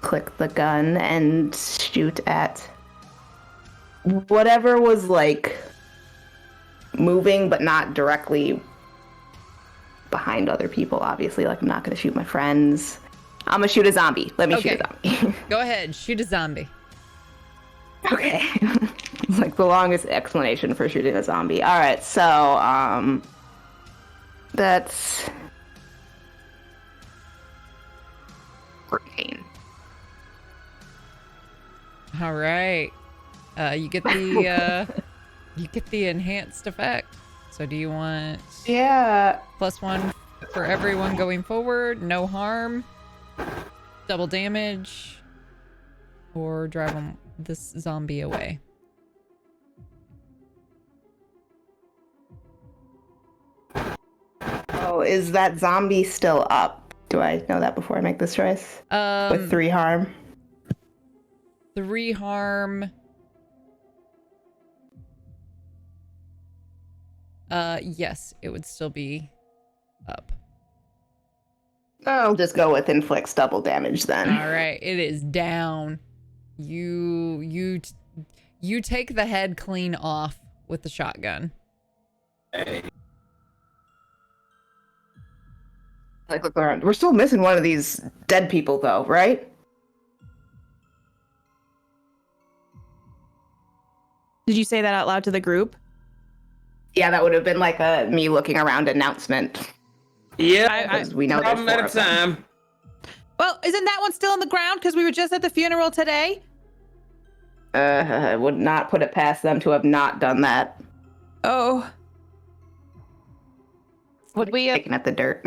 click the gun and shoot at whatever was like moving but not directly behind other people, obviously. Like I'm not gonna shoot my friends. I'm gonna shoot a zombie. Let me shoot a zombie. Go ahead, shoot a zombie. Okay. It's like the longest explanation for shooting a zombie. Alright, so that's 14. All right. You get the enhanced effect. So do you want Yeah. +1 for everyone going forward, no harm, double damage, or drive this zombie away? Oh, is that zombie still up? Do I know that before I make this choice? With 3 harm? 3 harm. Yes, it would still be up. I'll just go with inflicts double damage then. All right, it is down. You take the head clean off with the shotgun. Like, look around. We're still missing one of these dead people, though, right? Did you say that out loud to the group? Yeah, that would have been like a me looking around announcement. Yeah, Because we know problem there's at 4 a of them. time. Well, isn't that one still on the ground? Because we were just at the funeral today. I would not put it past them to have not done that. Oh. would we have Picking at the dirt.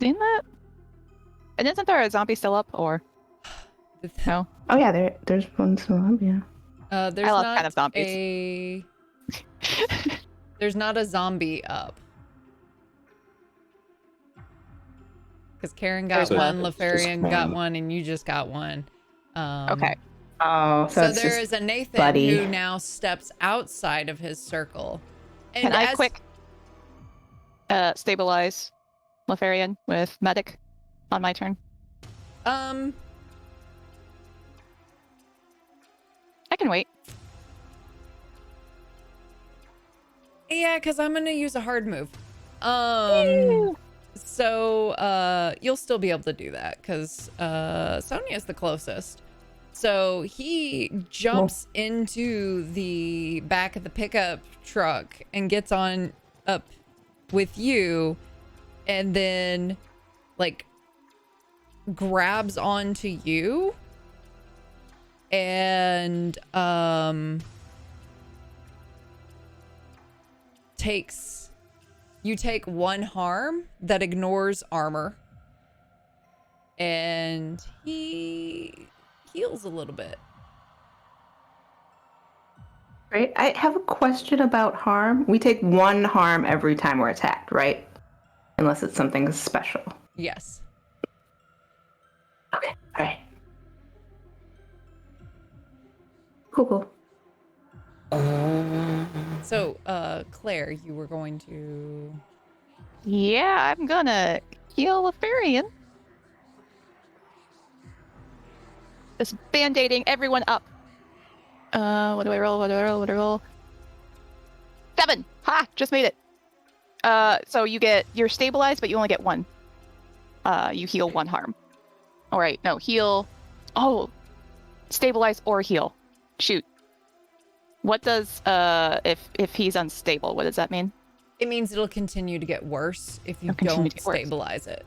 seen that? And isn't there a zombie still up, or no? Oh yeah, there's one still up, yeah. There's I love not kind of zombies. There's not a zombie up. Because Karen got There's one, just Lefarian got one. one, and you just got one. Okay. Oh, So it's there just is a Nathan buddy. who now steps outside of his circle. And Can I as- quick stabilize Lefarian with medic on my turn? Um, I can wait. yeah, because I'm gonna use a hard move. So you'll still be able to do that because Sonia's the closest. So he jumps into the back of the pickup truck and gets on up with you, and then like grabs onto you and you take 1 harm that ignores armor, and he heals a little bit. Right. I have a question about harm. We take 1 harm every time we're attacked, right? Unless it's something special. Yes. Okay. All right. Cool. So So, Claire, you were going to. Yeah, I'm gonna heal Lefarian. Just band-aiding everyone up. What do I roll? What do I roll? What do I roll? 7! Ha! Just made it. So you're stabilized, but you only get 1. You heal 1 harm. All right, no, heal. Oh, stabilize or heal. Shoot. What does if he's unstable? What does that mean? It means it'll continue to get worse if you It'll continue don't to get worse. stabilize it.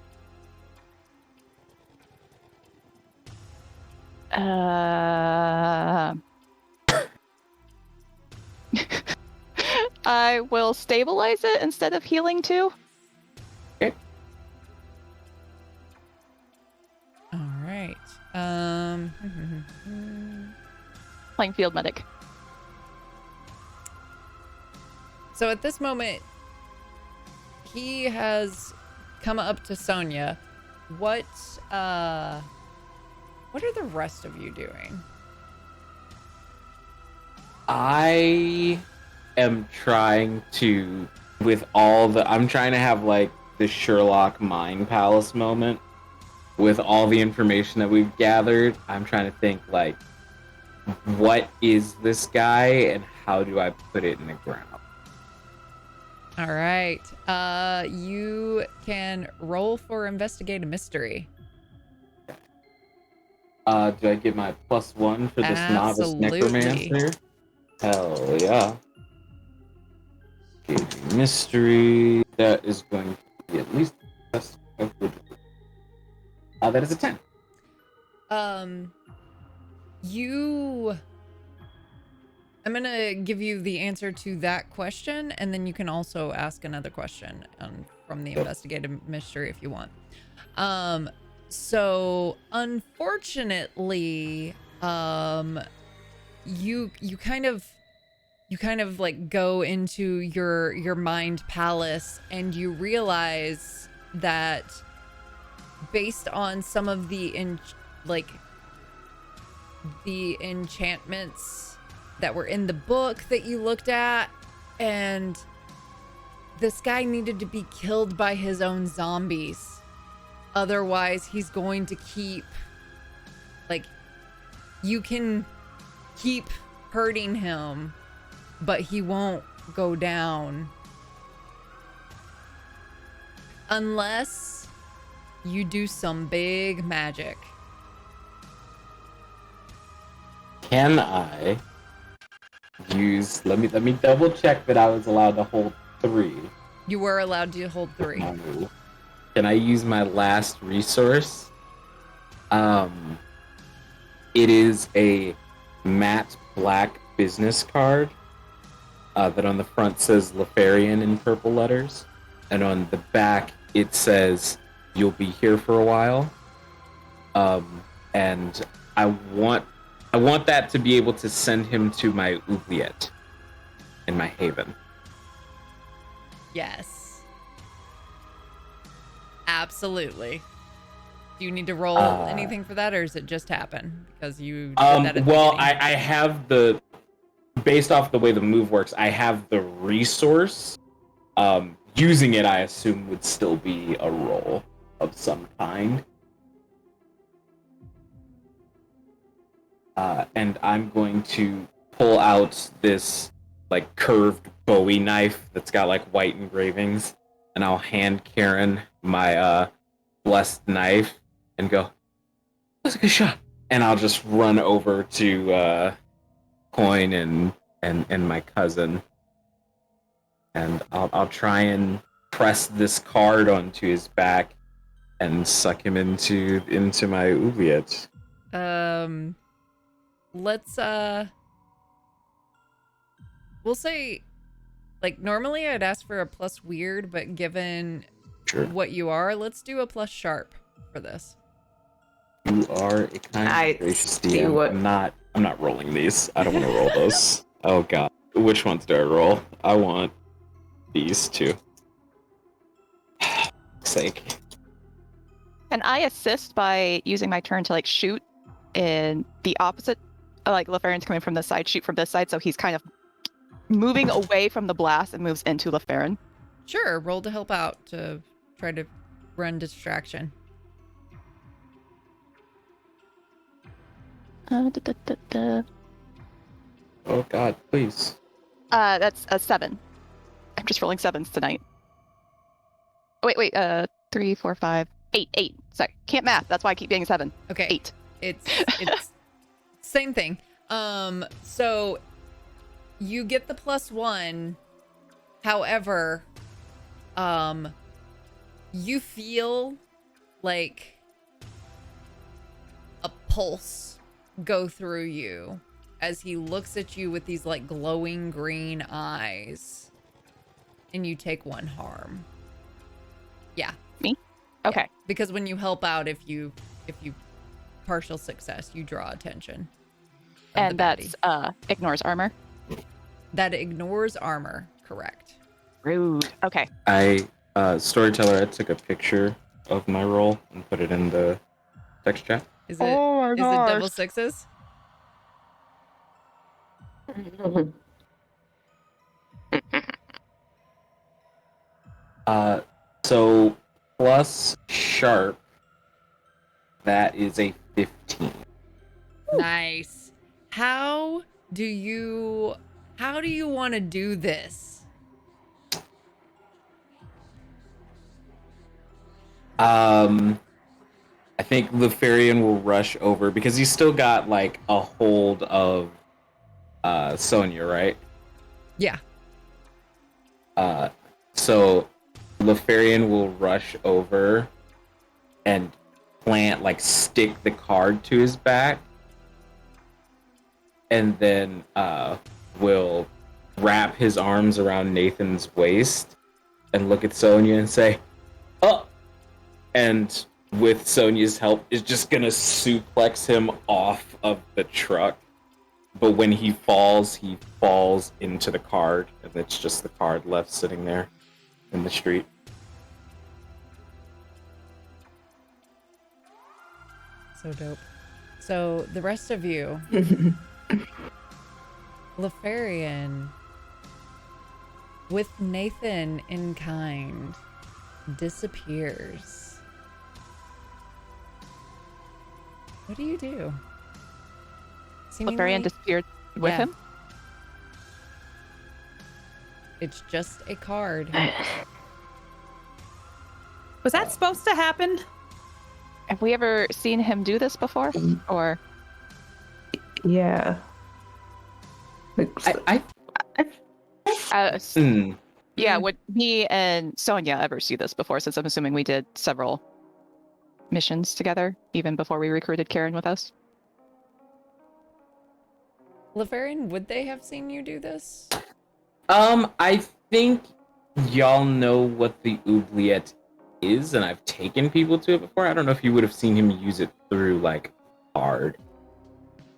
I will stabilize it instead of healing 2. All right. Playing field medic. So at this moment, he has come up to Sonia. What are the rest of you doing? I am trying to, I'm trying to have like the Sherlock Mind Palace moment with all the information that we've gathered. I'm trying to think like, what is this guy and how do I put it in the ground? All right. You can roll for investigate a mystery. Do I get my +1 for this novice Absolutely. necromancer? Hell yeah. Okay, mystery. That is going to be at least that is a 10. I'm gonna give you the answer to that question, and then you can also ask another question from the investigative mystery if you want. So unfortunately, you kind of like go into your mind palace, and you realize that based on some of the enchantments that were in the book that you looked at, and this guy needed to be killed by his own zombies. Otherwise, he's going to keep, like, you can keep hurting him, but he won't go down. Unless you do some big magic. Can I use? Let me double check that I was allowed to hold 3. You were allowed to hold 3. Can I use my last resource? It is a matte black business card that on the front says Lefarian in purple letters, and on the back it says "You'll be here for a while." And I want that to be able to send him to my oubliette in my haven. Yes. Absolutely. Do you need to roll anything for that, or does it just happen because you did that at the well, beginning? I have based off the way the move works, I have the resource. Using it, I assume, would still be a roll of some kind. And I'm going to pull out this like curved Bowie knife that's got like white engravings, and I'll hand Karen my blessed knife and go, "That's a good shot." And I'll just run over to Coin and my cousin, and I'll try and press this card onto his back and suck him into my oubliette. Let's we'll say, like, normally I'd ask for a plus weird, but given what you are, let's do a plus sharp for this. You are a kind of gracious DM. I'm not rolling these. I don't want to roll those. Oh god. Which ones do I roll? I want these two. Sake. Can I assist by using my turn to like shoot in the opposite? Like Lefarian's coming from this side, shoot from this side, so he's kind of moving away from the blast and moves into LaFerrin. Sure, roll to help out to try to run distraction. Da. Oh God, please. That's a 7. I'm just rolling 7s tonight. Oh, wait. 3, 4, 5, 8. 8. Sorry, can't math. That's why I keep being 7. Okay. 8. It's same thing. So you get the +1. However, you feel like a pulse go through you as he looks at you with these like glowing green eyes, and you take 1 harm. Yeah. Me? Okay. Yeah. Because when you help out, if you partial success, you draw attention. And that's ignores armor. That ignores armor, correct. Rude. Okay. Storyteller, I took a picture of my roll and put it in the text chat. Is it is it double 6s? So plus sharp, that is a 15. Nice. How do you want to do this? I think Lefarian will rush over because he's still got like a hold of Sonia, right? Yeah. So Lefarian will rush over and stick the card to his back, and then will wrap his arms around Nathan's waist and look at Sonia and say, "Oh!" And with Sonia's help, is just gonna suplex him off of the truck. But when he falls into the card, and it's just the card left sitting there in the street. So dope. So the rest of you, Lefarian, with Nathan in kind, disappears. What do you do? Lefarian disappeared with Yeah. him. It's just a card. Was that supposed to happen? Have we ever seen him do this before? Or Yeah. yeah, would me and Sonia ever see this before? Since I'm assuming we did several missions together, even before we recruited Karen with us. Lefarian, would they have seen you do this? I think y'all know what the oubliette is, and I've taken people to it before. I don't know if you would have seen him use it through like hard.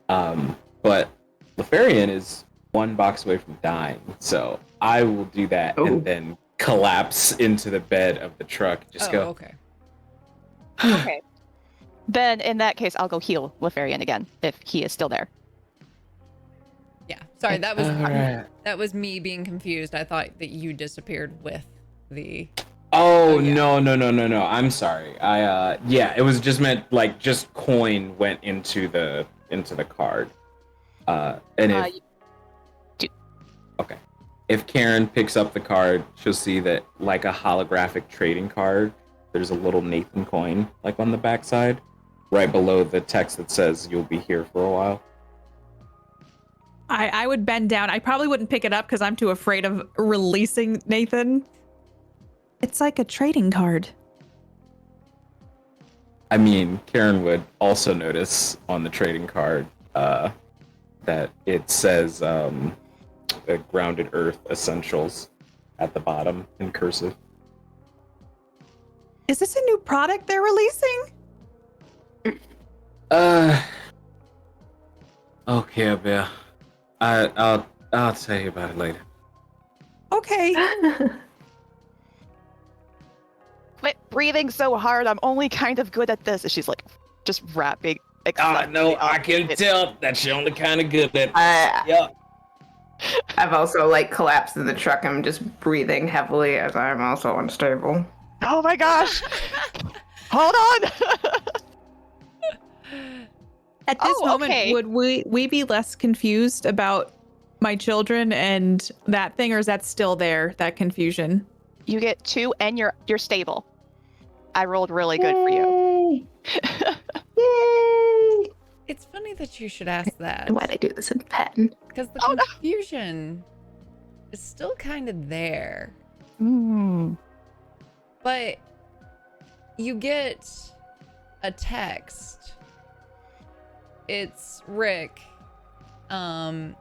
But Lefarian is 1 box away from dying, so I will do that and then collapse into the bed of the truck. Just go. Okay. Okay. Then in that case, I'll go heal Lefarian again if he is still there. Yeah. Sorry, that was Alright. that was me being confused. I thought that you disappeared with the. Oh, yeah. No. I'm sorry. It was just meant like just coin went into the card. And if okay, if Karen picks up the card, she'll see that like a holographic trading card, there's a little Nathan coin like on the backside, right below the text that says "You'll be here for a while." I would bend down. I probably wouldn't pick it up because I'm too afraid of releasing Nathan. It's like a trading card. I mean, Karen would also notice on the trading card that it says Grounded Earth Essentials at the bottom in cursive. Is this a new product they're releasing? Okay, Bear. I'll tell you about it later. Okay. Quit breathing so hard. I'm only kind of good at this. And she's like, just rapping. No, I can tell that you're only kind of good at. I I've also like collapsed in the truck. I'm just breathing heavily as I'm also unstable. Oh my gosh! Hold on! At this Oh, moment, okay. would we be less confused about my children and that thing, or is that still there, that confusion? You get 2 and you're stable. I rolled really good for you. Yay! It's funny that you should ask that. Why'd I do this in pen? Because the Oh, no. confusion is still kind of there. Mm. But you get a text. It's Rick.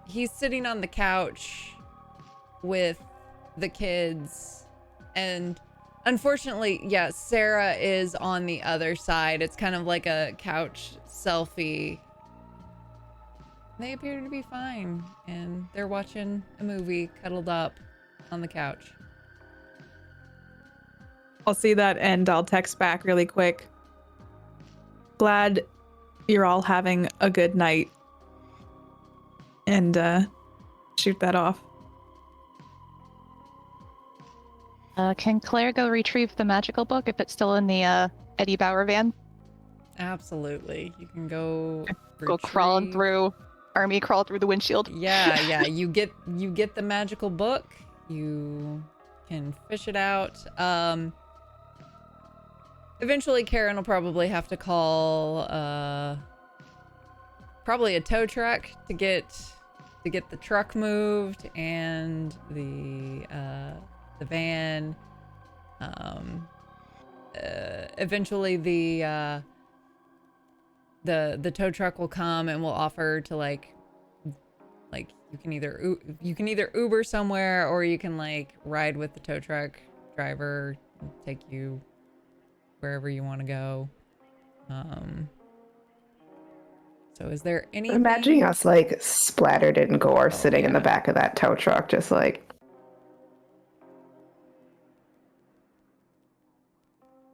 He's sitting on the couch with the kids, and unfortunately, yeah, Sarah is on the other side. It's kind of like a couch selfie. They appear to be fine, and they're watching a movie cuddled up on the couch. I'll see that and I'll text back really quick. Glad you're all having a good night. And shoot that off. Can Claire go retrieve the magical book if it's still in the Eddie Bauer van? Absolutely. You can go Go crawling retrieve- through, army crawl through the windshield. Yeah. You get the magical book. You can fish it out. Eventually Karen will probably have to call probably a tow truck to get the truck moved and the van. Eventually the tow truck will come and will offer to like you can either Uber somewhere, or you can like ride with the tow truck driver and take you wherever you want to go. So is there anything? Imagining us like splattered in gore sitting in the yeah. back of that tow truck, just like.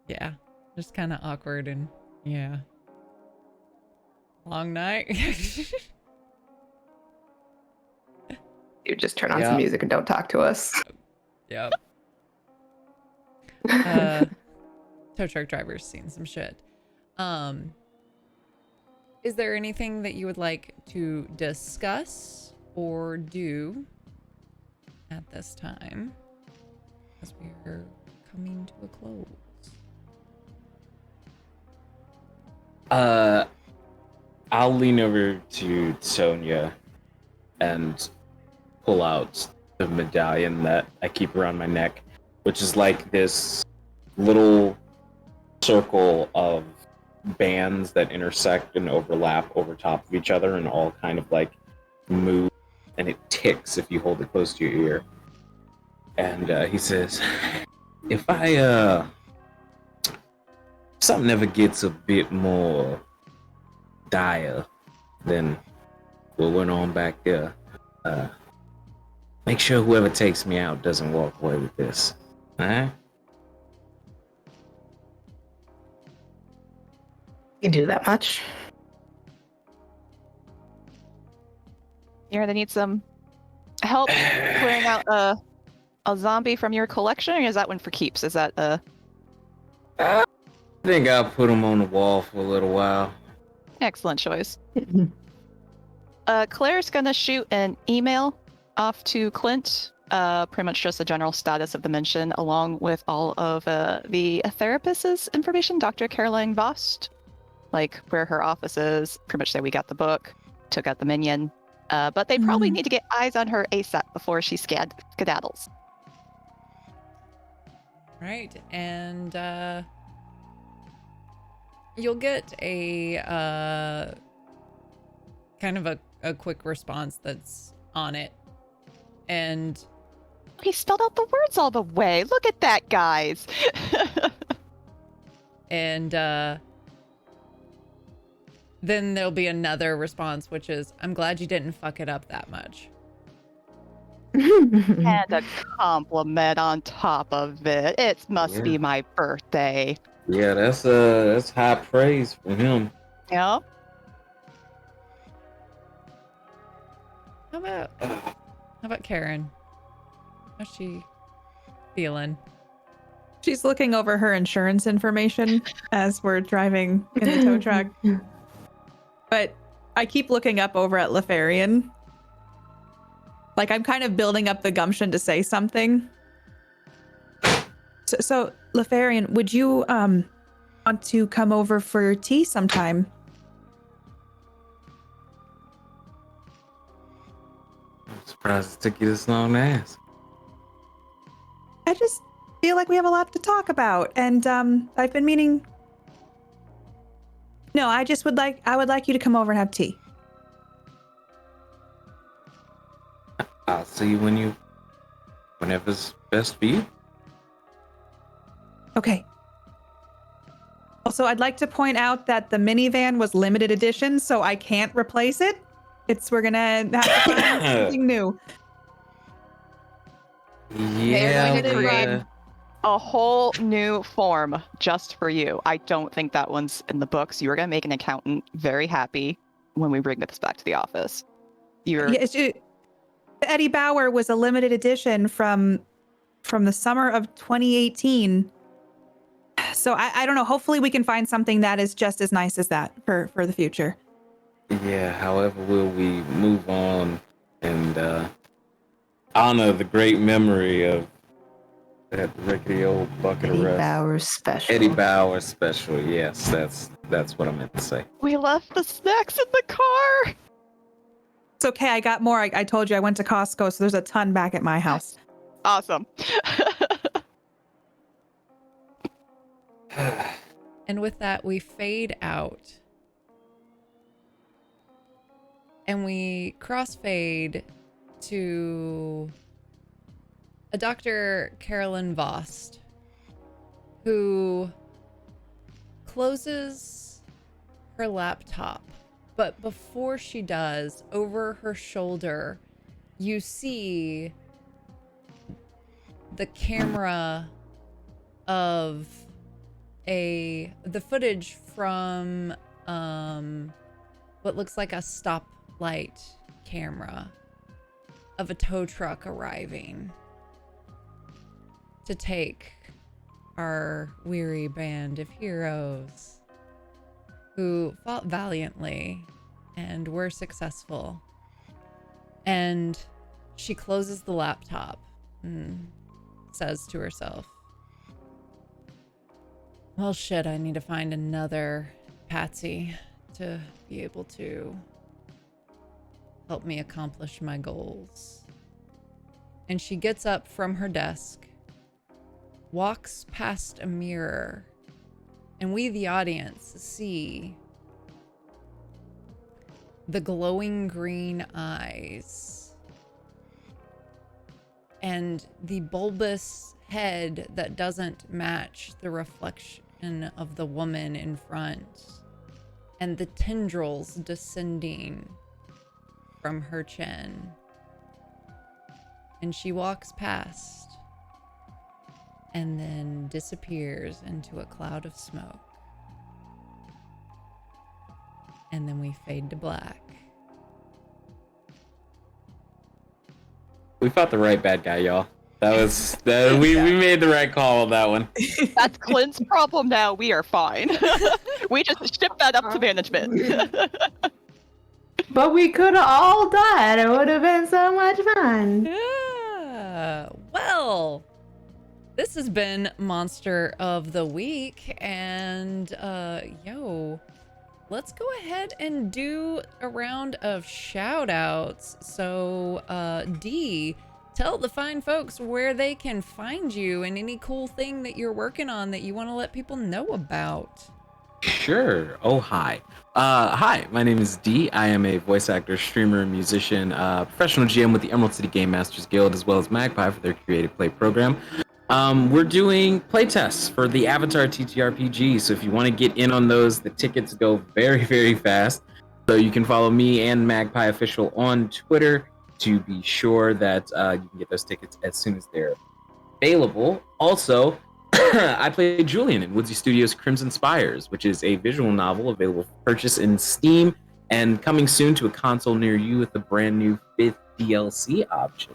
Yeah, just kind of awkward and yeah. Long night. You just turn on Yeah. some music and don't talk to us. Yep. Tow truck driver's seen some shit. Is there anything that you would like to discuss or do at this time, as we are coming to a close? I'll lean over to Sonia and pull out the medallion that I keep around my neck, which is like this little circle of bands that intersect and overlap over top of each other and all kind of like move, and it ticks if you hold it close to your ear. And he says, if something ever gets a bit more dire, then we'll run on back there. Make sure whoever takes me out doesn't walk away with this. Alright? You do that much? You're gonna need some help clearing out a zombie from your collection, or is that one for keeps? Is that I think I'll put him on the wall for a little while. excellent choice? Claire's gonna shoot an email off to Clint, pretty much just the general status of the mission, along with all of the therapist's information, Dr. Caroline Vost, like where her office is, pretty much say we got the book, took out the minion, but they probably need to get eyes on her ASAP before she skedaddles. Right, and you'll get a kind of a quick response that's on it. And He spelled out the words all the way. Look at that, guys. and then there'll be another response, which is, I'm glad you didn't fuck it up that much. And a compliment on top of it. It must be my birthday. Yeah, that's high praise from him. Yep. How about How about Karen? How's she feeling? She's looking over her insurance information as we're driving in the tow truck. But I keep looking up over at Lefarian. Like, I'm kind of building up the gumption to say something. So Lefarian, would you want to come over for tea sometime? I'm surprised it took you this long to ask. I just feel like we have a lot to talk about, and I've been meaning. No, I would like you to come over and have tea. I'll see you whenever's best for you. Okay. Also, I'd like to point out that the minivan was limited edition, so I can't replace it. We're gonna have to find something new. Yeah, They're going to create a whole new form just for you. I don't think that one's in the books. You are going to make an accountant very happy when we bring this back to the office. The Eddie Bauer was a limited edition from the summer of 2018. So I don't know. Hopefully we can find something that is just as nice as that for the future. Yeah, however will we move on and honor the great memory of that rickety old bucket of Eddie rust. Bauer special. Eddie Bauer special, yes, that's what I meant to say. We left the snacks in the car. It's okay. I got more. I told you I went to Costco, so there's a ton back at my house. Awesome. And with that, we fade out. And we crossfade to a Dr. Carolyn Vost, who closes her laptop. But before she does, over her shoulder, you see the camera of the footage from what looks like a stoplight camera of a tow truck arriving to take our weary band of heroes who fought valiantly and were successful. And she closes the laptop and says to herself, well, shit, I need to find another Patsy to be able to help me accomplish my goals. And she gets up from her desk, walks past a mirror, and we, the audience, see the glowing green eyes and the bulbous head that doesn't match the reflection of the woman in front, and the tendrils descending from her chin. And she walks past and then disappears into a cloud of smoke. And then we fade to black. We fought the right bad guy, y'all. We made the right call on that one. That's Clint's problem now. We are fine. We just shipped that up to management. But we could have all died. It would have been so much fun. Yeah. Well, this has been Monster of the Week, and let's go ahead and do a round of shout outs. So D, tell the fine folks where they can find you and any cool thing that you're working on that you want to let people know about. Sure. Oh, hi. Hi, my name is D. I am a voice actor, streamer, musician, professional GM with the Emerald City Game Masters Guild, as well as Magpie for their Creative Play program. We're doing playtests for the Avatar TTRPGs, so if you want to get in on those, the tickets go very, very fast. So you can follow me and Magpie Official on Twitter to be sure that you can get those tickets as soon as they're available. Also, I played Julian in Woodsy Studios' Crimson Spires, which is a visual novel available for purchase in Steam and coming soon to a console near you with a brand new 5th DLC option.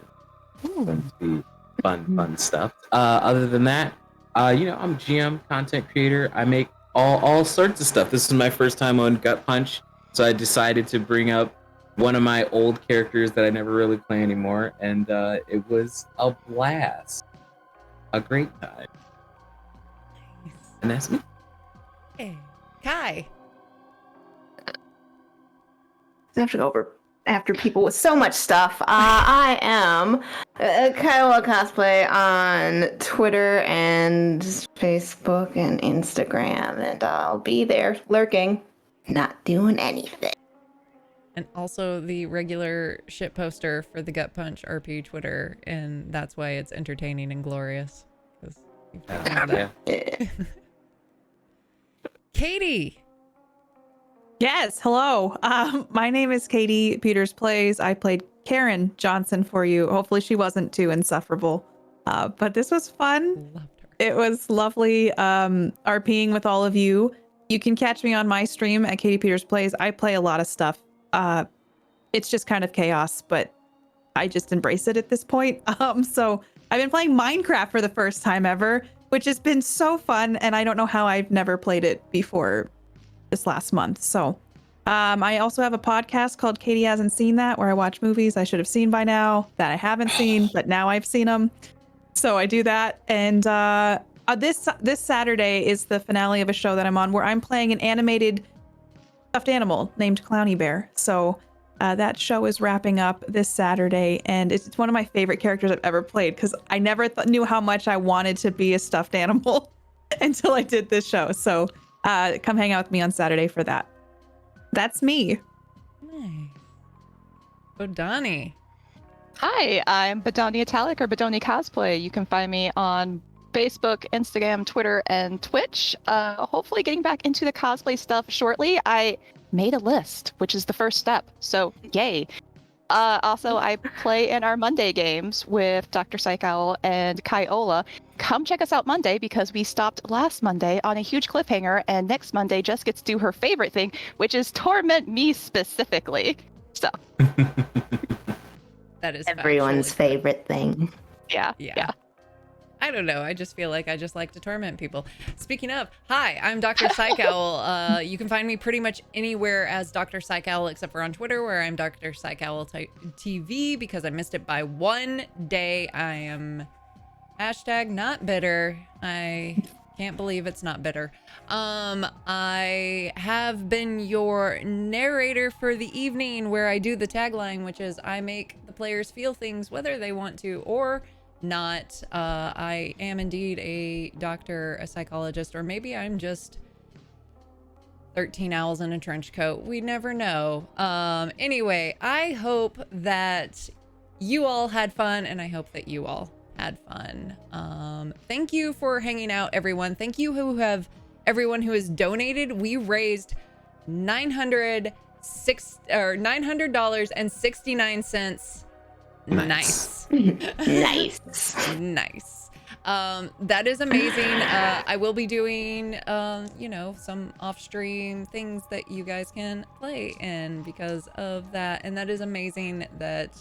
Going to be fun stuff. Other than that, I'm GM, content creator. I make all sorts of stuff. This is my first time on Gut Punch, so I decided to bring up one of my old characters that I never really play anymore, and it was a blast, a great time. And that's me. Hey, Kai. I have to go over after people with so much stuff. I am Kiowa Cosplay on Twitter and Facebook and Instagram, and I'll be there lurking, not doing anything. And also the regular shit poster for the GutPunchRP Twitter, and that's why it's entertaining and glorious. 'Cause you know that. Katie. Yes, hello. My name is Katie Peters Plays. I played Karen Johnson for you. Hopefully she wasn't too insufferable. But this was fun. Loved her. It was lovely RPing with all of you. You can catch me on my stream at Katie Peters Plays. I play a lot of stuff. It's just kind of chaos, but I just embrace it at this point. So I've been playing Minecraft for the first time ever, which has been so fun, and I don't know how I've never played it before this last month. So I also have a podcast called Katie Hasn't Seen That, where I watch movies I should have seen by now that I haven't seen, but now I've seen them. So I do that. And this Saturday is the finale of a show that I'm on where I'm playing an animated stuffed animal named Clowny Bear. So that show is wrapping up this Saturday, and it's one of my favorite characters I've ever played because I never knew how much I wanted to be a stuffed animal until I did this show. So come hang out with me on Saturday for that. That's me. Nice. Bodani. Hi, I'm Badoni Italic or Badoni Cosplay. You can find me on Facebook, Instagram, Twitter, and Twitch. Hopefully getting back into the cosplay stuff shortly. I made a list, which is the first step. So yay. Also, I play in our Monday games with Dr. Psych Owl and Kyola. Come check us out Monday because we stopped last Monday on a huge cliffhanger, and next Monday Jess gets to do her favorite thing, which is torment me specifically. So That is Everyone's factually favorite thing. yeah. I don't know. I just feel like I just like to torment people. Speaking of, hi, I'm Dr. Psych Owl. You can find me pretty much anywhere as Dr. Psych Owl except for on Twitter, where I'm Dr. Psych Owl TV because I missed it by one day. I am #not bitter. I can't believe it's not bitter. I have been your narrator for the evening, where I do the tagline, which is I make the players feel things whether they want to or not. I am indeed a doctor, a psychologist, or maybe I'm just 13 owls in a trench coat. We never know. Anyway, I hope that you all had fun, and I hope that you all had fun. Thank you for hanging out, everyone. Thank you everyone who has donated. We raised $900.69. Nice. Nice. Nice. That is amazing. I will be doing, some off-stream things that you guys can play in because of that. And that is amazing that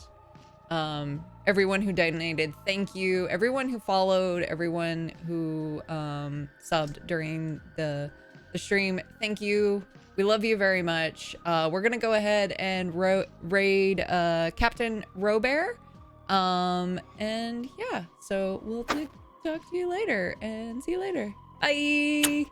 everyone who donated, thank you. Everyone who followed, everyone who subbed during the stream, thank you. We love you very much. We're gonna go ahead and raid Captain Robert. And yeah, so we'll talk to you later and see you later. Bye.